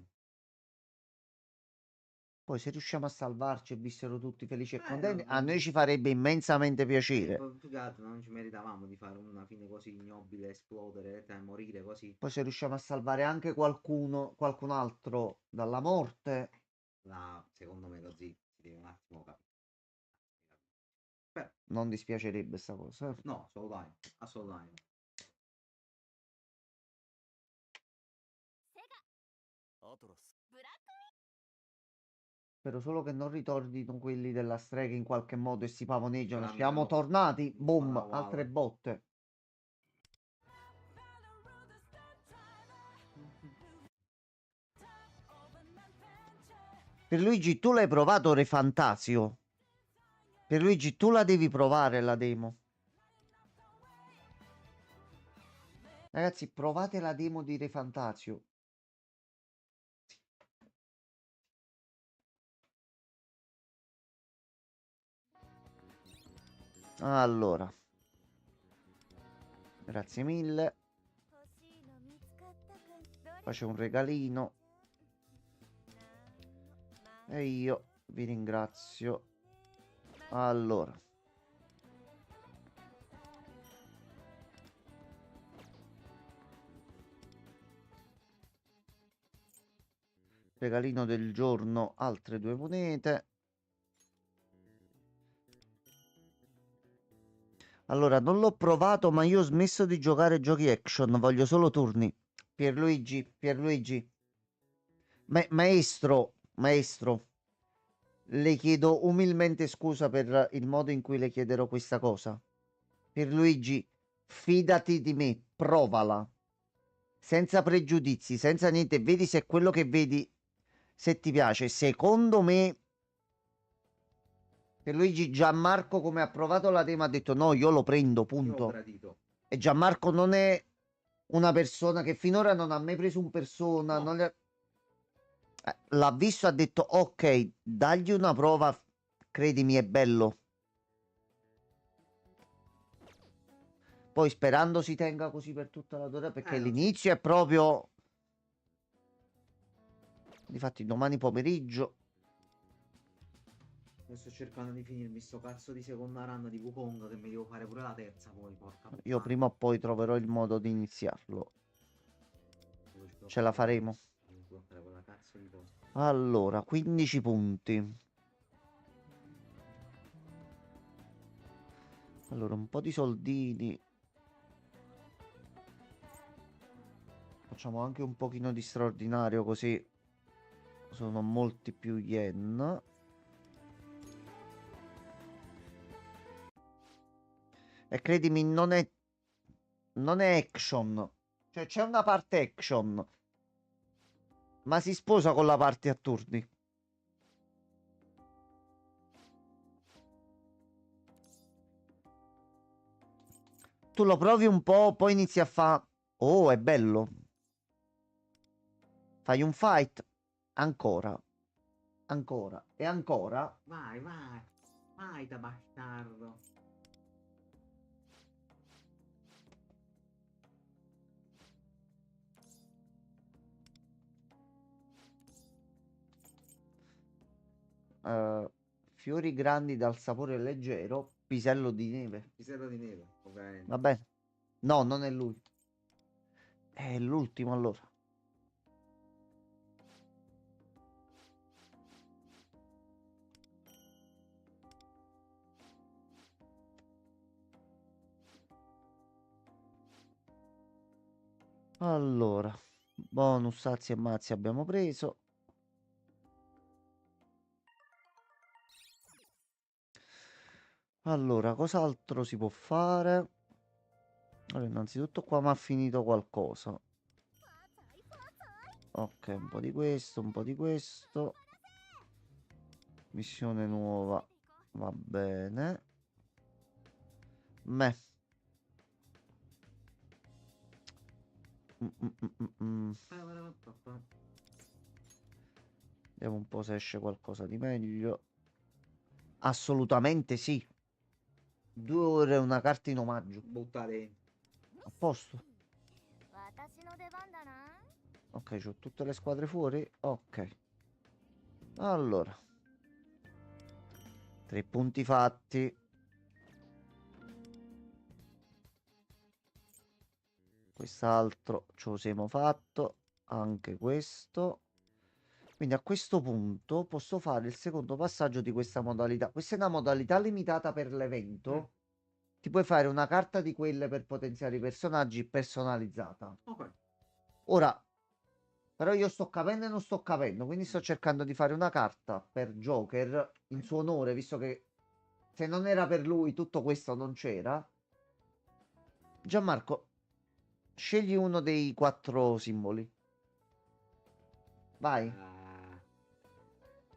Poi se riusciamo a salvarci e vissero tutti felici e No, contenti, a non- noi ci farebbe immensamente piacere. più che altro non ci meritavamo di fare una fine così ignobile, esplodere, morire così. Poi se riusciamo a salvare anche qualcun altro dalla morte, Secondo me così si deve un attimo capire. Però, non dispiacerebbe sta cosa. no, assolutamente, assolutamente. Otoros. Spero solo che non ritornino quelli della strega in qualche modo e si pavoneggiano. Saranno Siamo loro. tornati, boom, Spara altre uguale. botte. Pierluigi, tu l'hai provato Re Fantasio? Pierluigi, tu la devi provare la demo. Ragazzi, provate la demo di Re Fantasio. Allora, grazie mille. Qua c'è un regalino. E io vi ringrazio. Allora. Regalino del giorno, altre 2 monete. Allora, non l'ho provato, ma io ho smesso di giocare giochi action, voglio solo turni. Pierluigi. Maestro, le chiedo umilmente scusa per il modo in cui le chiederò questa cosa. Pierluigi, fidati di me, provala. Senza pregiudizi, senza niente, vedi se quello che vedi, se ti piace. Secondo me, Pierluigi, Gianmarco come ha provato la demo ha detto no, io lo prendo, Io ho punto. gradito. E Gianmarco non è una persona che finora non ha mai preso un persona, No. non le ha- l'ha visto, ha detto ok, dagli una prova, credimi, è bello. Poi sperando si tenga così per tutta la durata, perché Non so. l'inizio è proprio... Difatti domani pomeriggio, Sto cercando di finirmi sto cazzo di seconda run di Wukong che mi devo fare pure la terza poi, porca io puttana. prima o poi troverò il modo di iniziarlo. Ce la faremo. Devo sbloccare quella cazzo di cosa. Allora, 15 punti. Allora, un po' di soldini. Facciamo anche un pochino di straordinario, così sono molti più yen. E credimi, non è action. Cioè, c'è una parte action, ma si sposa con la parte a turni. Tu lo provi un po', poi inizi a fare... Oh, è bello. Fai un fight. Ancora. Ancora. E ancora. Vai, vai. Vai da bastardo. Fiori grandi dal sapore leggero. Pisello di neve. Pisello di neve, ovviamente. Va bene. No, non è lui. È l'ultimo allora. Allora, bonus sazi e mazzi abbiamo preso. Allora, cos'altro si può fare? Allora, innanzitutto qua mi ha finito qualcosa. Ok, un po' di questo, un po' di questo. Missione nuova. Va bene. Me. Vediamo un po' se esce qualcosa di meglio. Assolutamente sì. 2 ore una carta in omaggio. Butta dentro. A posto. 私の出番だな。 Ok, c'ho tutte le squadre fuori. Ok. Allora. 3 punti fatti. Quest'altro ce lo siamo fatto. Anche questo. Quindi a questo punto posso fare il secondo passaggio di questa modalità. Questa è una modalità limitata per l'evento. Ti puoi fare una carta di quelle per potenziare i personaggi personalizzata. Ok. Ora, però io sto capendo e non sto capendo, quindi sto cercando di fare una carta per Joker in suo onore, visto che se non era per lui tutto questo non c'era. Gianmarco, scegli uno dei 4 simboli. Vai.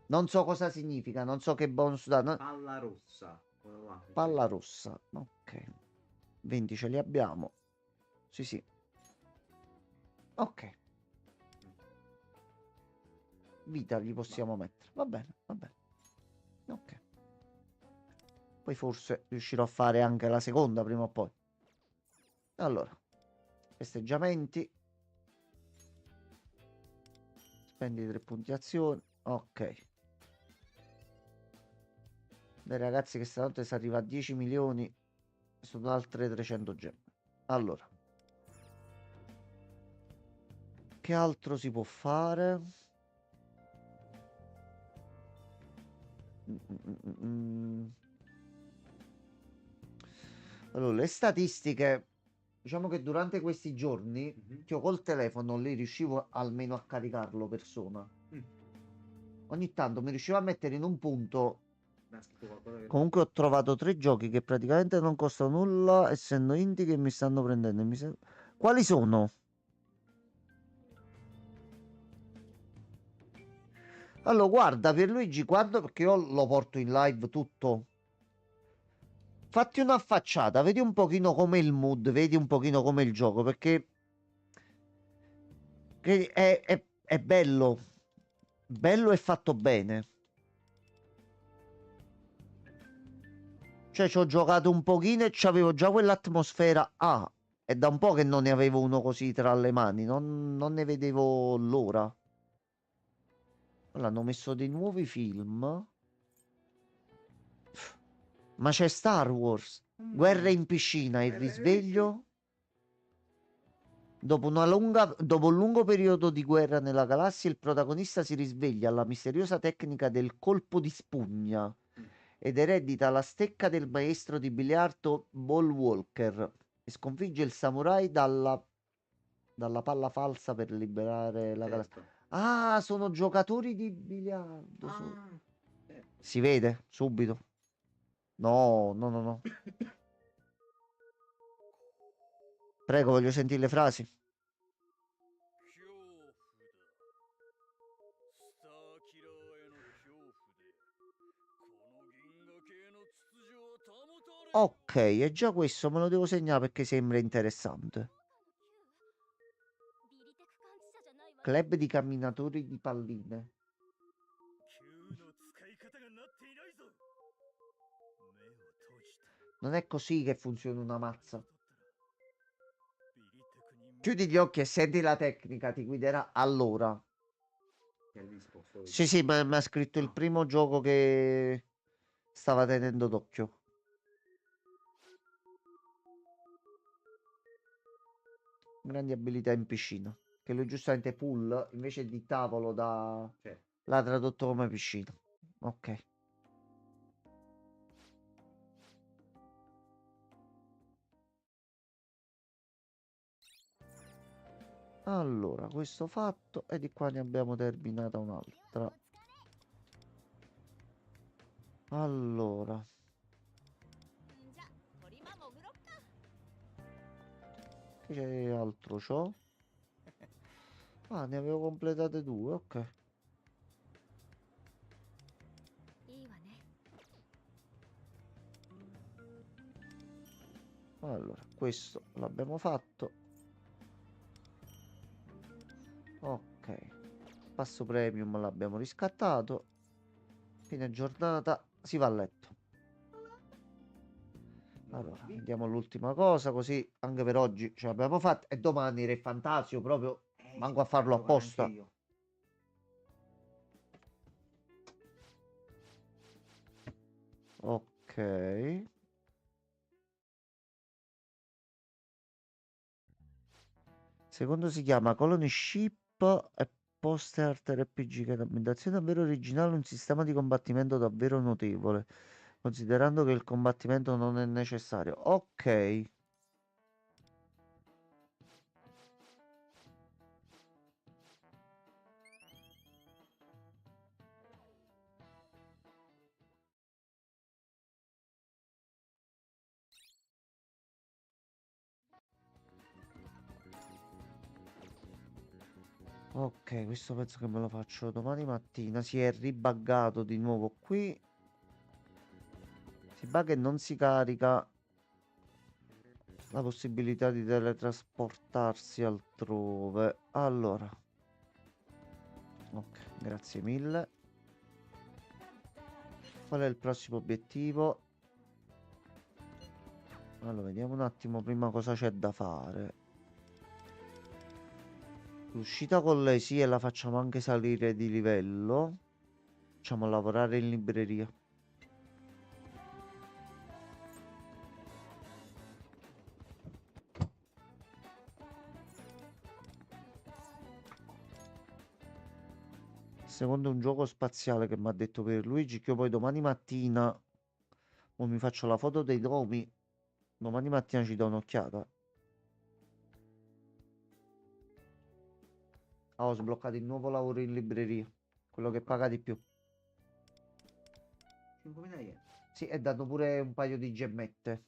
Non so cosa significa, non so che bonus dà. Palla rossa. Quello là. Palla rossa. Ok. 20 ce li abbiamo. Sì, sì. Ok. Vita gli possiamo mettere. Va bene, va bene. Ok. Poi forse riuscirò a fare anche la seconda prima o poi. Allora. Festeggiamenti. Spendi 3 punti azione. Ok. Dai ragazzi che stanotte si arriva a 10 milioni. Sono altre 300 gemme. Allora. Che altro si può fare? Allora, le statistiche, diciamo che durante questi giorni, io col telefono lì riuscivo almeno a caricarlo persona. Ogni tanto mi riuscivo a mettere in un punto. Comunque ho trovato 3 giochi che praticamente non costano nulla, essendo indie che mi stanno prendendo. Quali sono? Allora, guarda, Pierluigi, quando, perché io lo porto in live tutto. Fatti una affacciata, vedi un pochino com'è il mood, vedi un pochino com'è il gioco, perché è bello. Bello e fatto bene. Cioè, ci ho giocato un pochino e c'avevo già quell'atmosfera. Ah, è da un po' che non ne avevo uno così tra le mani, non ne vedevo l'ora. Allora, hanno messo dei nuovi film. Ma c'è Star Wars. Guerra in piscina, il risveglio. Dopo un lungo periodo di guerra nella galassia, il protagonista si risveglia alla misteriosa tecnica del colpo di spugna ed eredita la stecca del maestro di biliardo Ball Walker e sconfigge il samurai dalla palla falsa per liberare la galassia. Ah, sono giocatori di biliardo. Si vede subito. No, no, no, no. Prego, voglio sentire le frasi. 恐怖だ。スターキラーへの恐怖で、この銀河系の秩序は保たれ。 Ok, e già questo me lo devo segnare perché sembra interessante. ビリテク感知者じゃないわ。 Club di camminatori di palline. Q の使い方がなっていないぞ。目を閉じた。 Non è così che funziona una mazza. ビリテクに Chiudi gli occhi e senti la tecnica, ti guiderà allora. Sì, sì, ma mi ha scritto il primo gioco che stava tenendo d'occhio. Grandi abilità in piscina. Che lui giustamente pool invece di tavolo l'ha tradotto come piscina. Ok. Allora, questo fatto e di qua ne abbiamo terminata un'altra. Allora, じゃ、鳥間潜ろっか。 che altro c'ho? Ah, ne avevo completate 2, ok. いいわね。Allora, questo l'abbiamo fatto. Ok. Passo premium l'abbiamo riscattato. Fine giornata, si va a letto. Allora, vediamo l'ultima cosa, così anche per oggi ce l'abbiamo fatta. E domani Re Fantasio, proprio manco a farlo apposta. Ok. Secondo si chiama Colony Ship e Poster RPG, che è un'ambientazione davvero originale, un sistema di combattimento davvero notevole, considerando che il combattimento non è necessario. Ok. Ok, questo penso che me lo faccio domani mattina. Si è ribuggato di nuovo qui. Si bugga e non si carica la possibilità di teletrasportarsi altrove. Allora. Ok, grazie mille. Qual è il prossimo obiettivo? Allora, vediamo un attimo prima cosa c'è da fare. L'uscita con lei sì, e la facciamo anche salire di livello. Facciamo lavorare in libreria. Secondo un gioco spaziale che mi ha detto per Luigi, che io poi domani mattina mi faccio la foto dei nomi. Domani mattina ci do un'occhiata. Ah, ho sbloccato il nuovo lavoro in libreria. Quello che paga di più. 5.000 yen. Sì, e dato pure un paio di gemmette.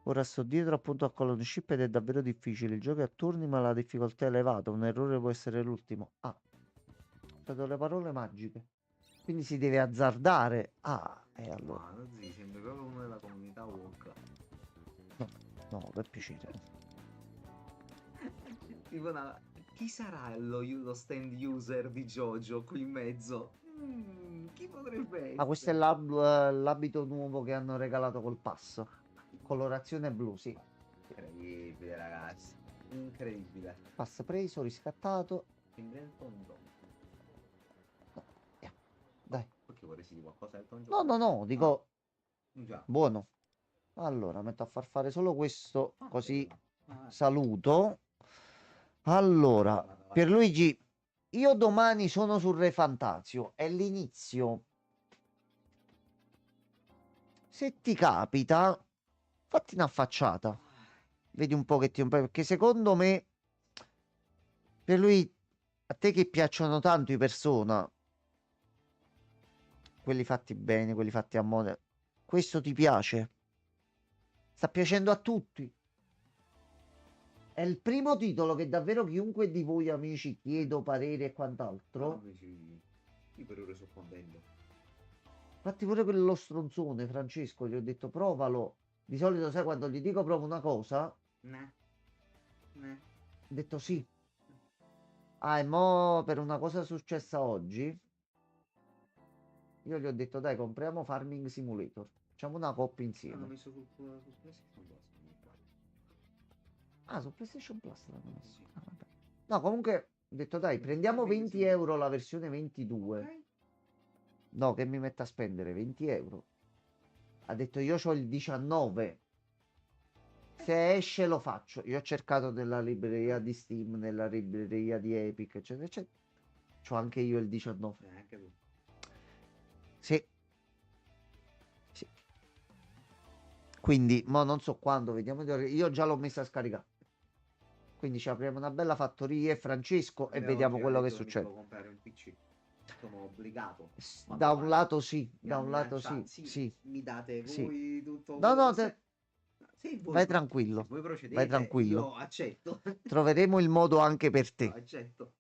Ora sto dietro appunto a Colony Ship ed è davvero difficile. Il gioco è a turni ma la difficoltà è elevata. Un errore può essere l'ultimo. Ah, ho dato le parole magiche. Quindi si deve azzardare. Ah, e allora. No, zii, sembri proprio uno della comunità Walk. No, per piacere. Tipo chi sarà lo stand user di Jojo qui in mezzo? Chi potrebbe essere? Ah, questo è l'abito nuovo che hanno regalato col pass. Colorazione blu, sì. Incredibile, ragazzi. Incredibile. Pass preso, riscattato. Sembra Elton John. Via. Dai. Perché vorresti di qualcosa Elton No, John? no, dico Già. buono. Allora, metto a far fare solo questo, così Ah, saluto. Allora, Pierluigi, io domani sono sul Re Fantasio. È l'inizio. Se ti capita, fatti una facciata. Vedi un pochettino, perché secondo me, per lui, a te che piacciono tanto i Persona, quelli fatti bene, quelli fatti a modo, questo ti piace? Sta piacendo a tutti. È il primo titolo che davvero chiunque di voi amici chiedo parere e quant'altro. Io per ora sono contento. Infatti pure quello stronzone, Francesco, gli ho detto provalo. Di solito sai quando gli dico prova una cosa? Nah. Ho detto sì. Ah, e mo per una cosa successa oggi, io gli ho detto dai compriamo Farming Simulator. Facciamo una coppia Hanno insieme. messo su PlayStation Plus. Ah, su PlayStation Plus l'hanno messo. Ah, vabbè. No, comunque ho detto dai prendiamo 20 euro la versione 22. Ok. No, che mi metta a spendere 20 euro. Ha detto io ho il 19. Se esce lo faccio. Io ho cercato nella libreria di Steam, nella libreria di Epic, eccetera, eccetera. C'ho anche io il 19. Anche tu. Sì. Sì. Quindi, ma non so quando, vediamo. Io già l'ho messa a scaricare. Quindi ci apriamo una bella fattoria e Francesco e vediamo quello che succede. Devo comprare un PC. Sono obbligato. Ma Da un domani lato sì, mi da hanno un lato lanciato- sì, sì. Mi date Sì. voi tutto No, quello no, che serve? Se voi vai procedete- tranquillo. se voi procedete, Vai tranquillo. io accetto. Troveremo il modo anche per te. Accetto.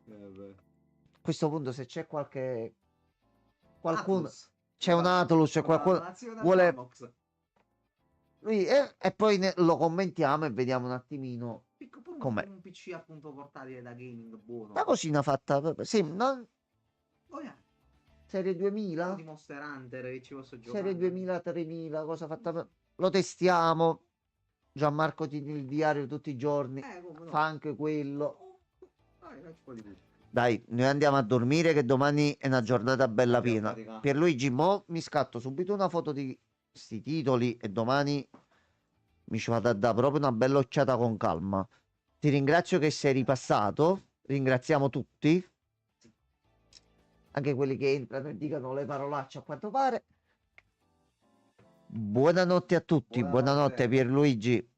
A questo punto se c'è qualche qualcuno, Atlus. c'è un Atlus e Con la qualcuno nazione vuole... Xbox. Lui, e poi lo commentiamo e vediamo un attimino Pure com'è. un PC appunto portatile da gaming buono. Una cosina fatta, sì, non... Oh, yeah. Serie Un po' 2000? di Monster Hunter che ci posso giocare. Serie 2000, 3000, cosa fatta lo testiamo. Gianmarco tiene il diario tutti i giorni, Come no. fa anche quello. Dai, faccio un po' di tutto. Dai, noi andiamo a dormire che domani è una giornata bella Abbiamo piena. faticato. Pierluigi, mo mi scatto subito una foto di sti titoli e domani mi ci vado a dare proprio una bella occhiata con calma. Ti ringrazio che sei ripassato, ringraziamo tutti, anche quelli che entrano e dicono le parolacce a quanto pare. Buonanotte a tutti, buonanotte Buonanotte. Pierluigi.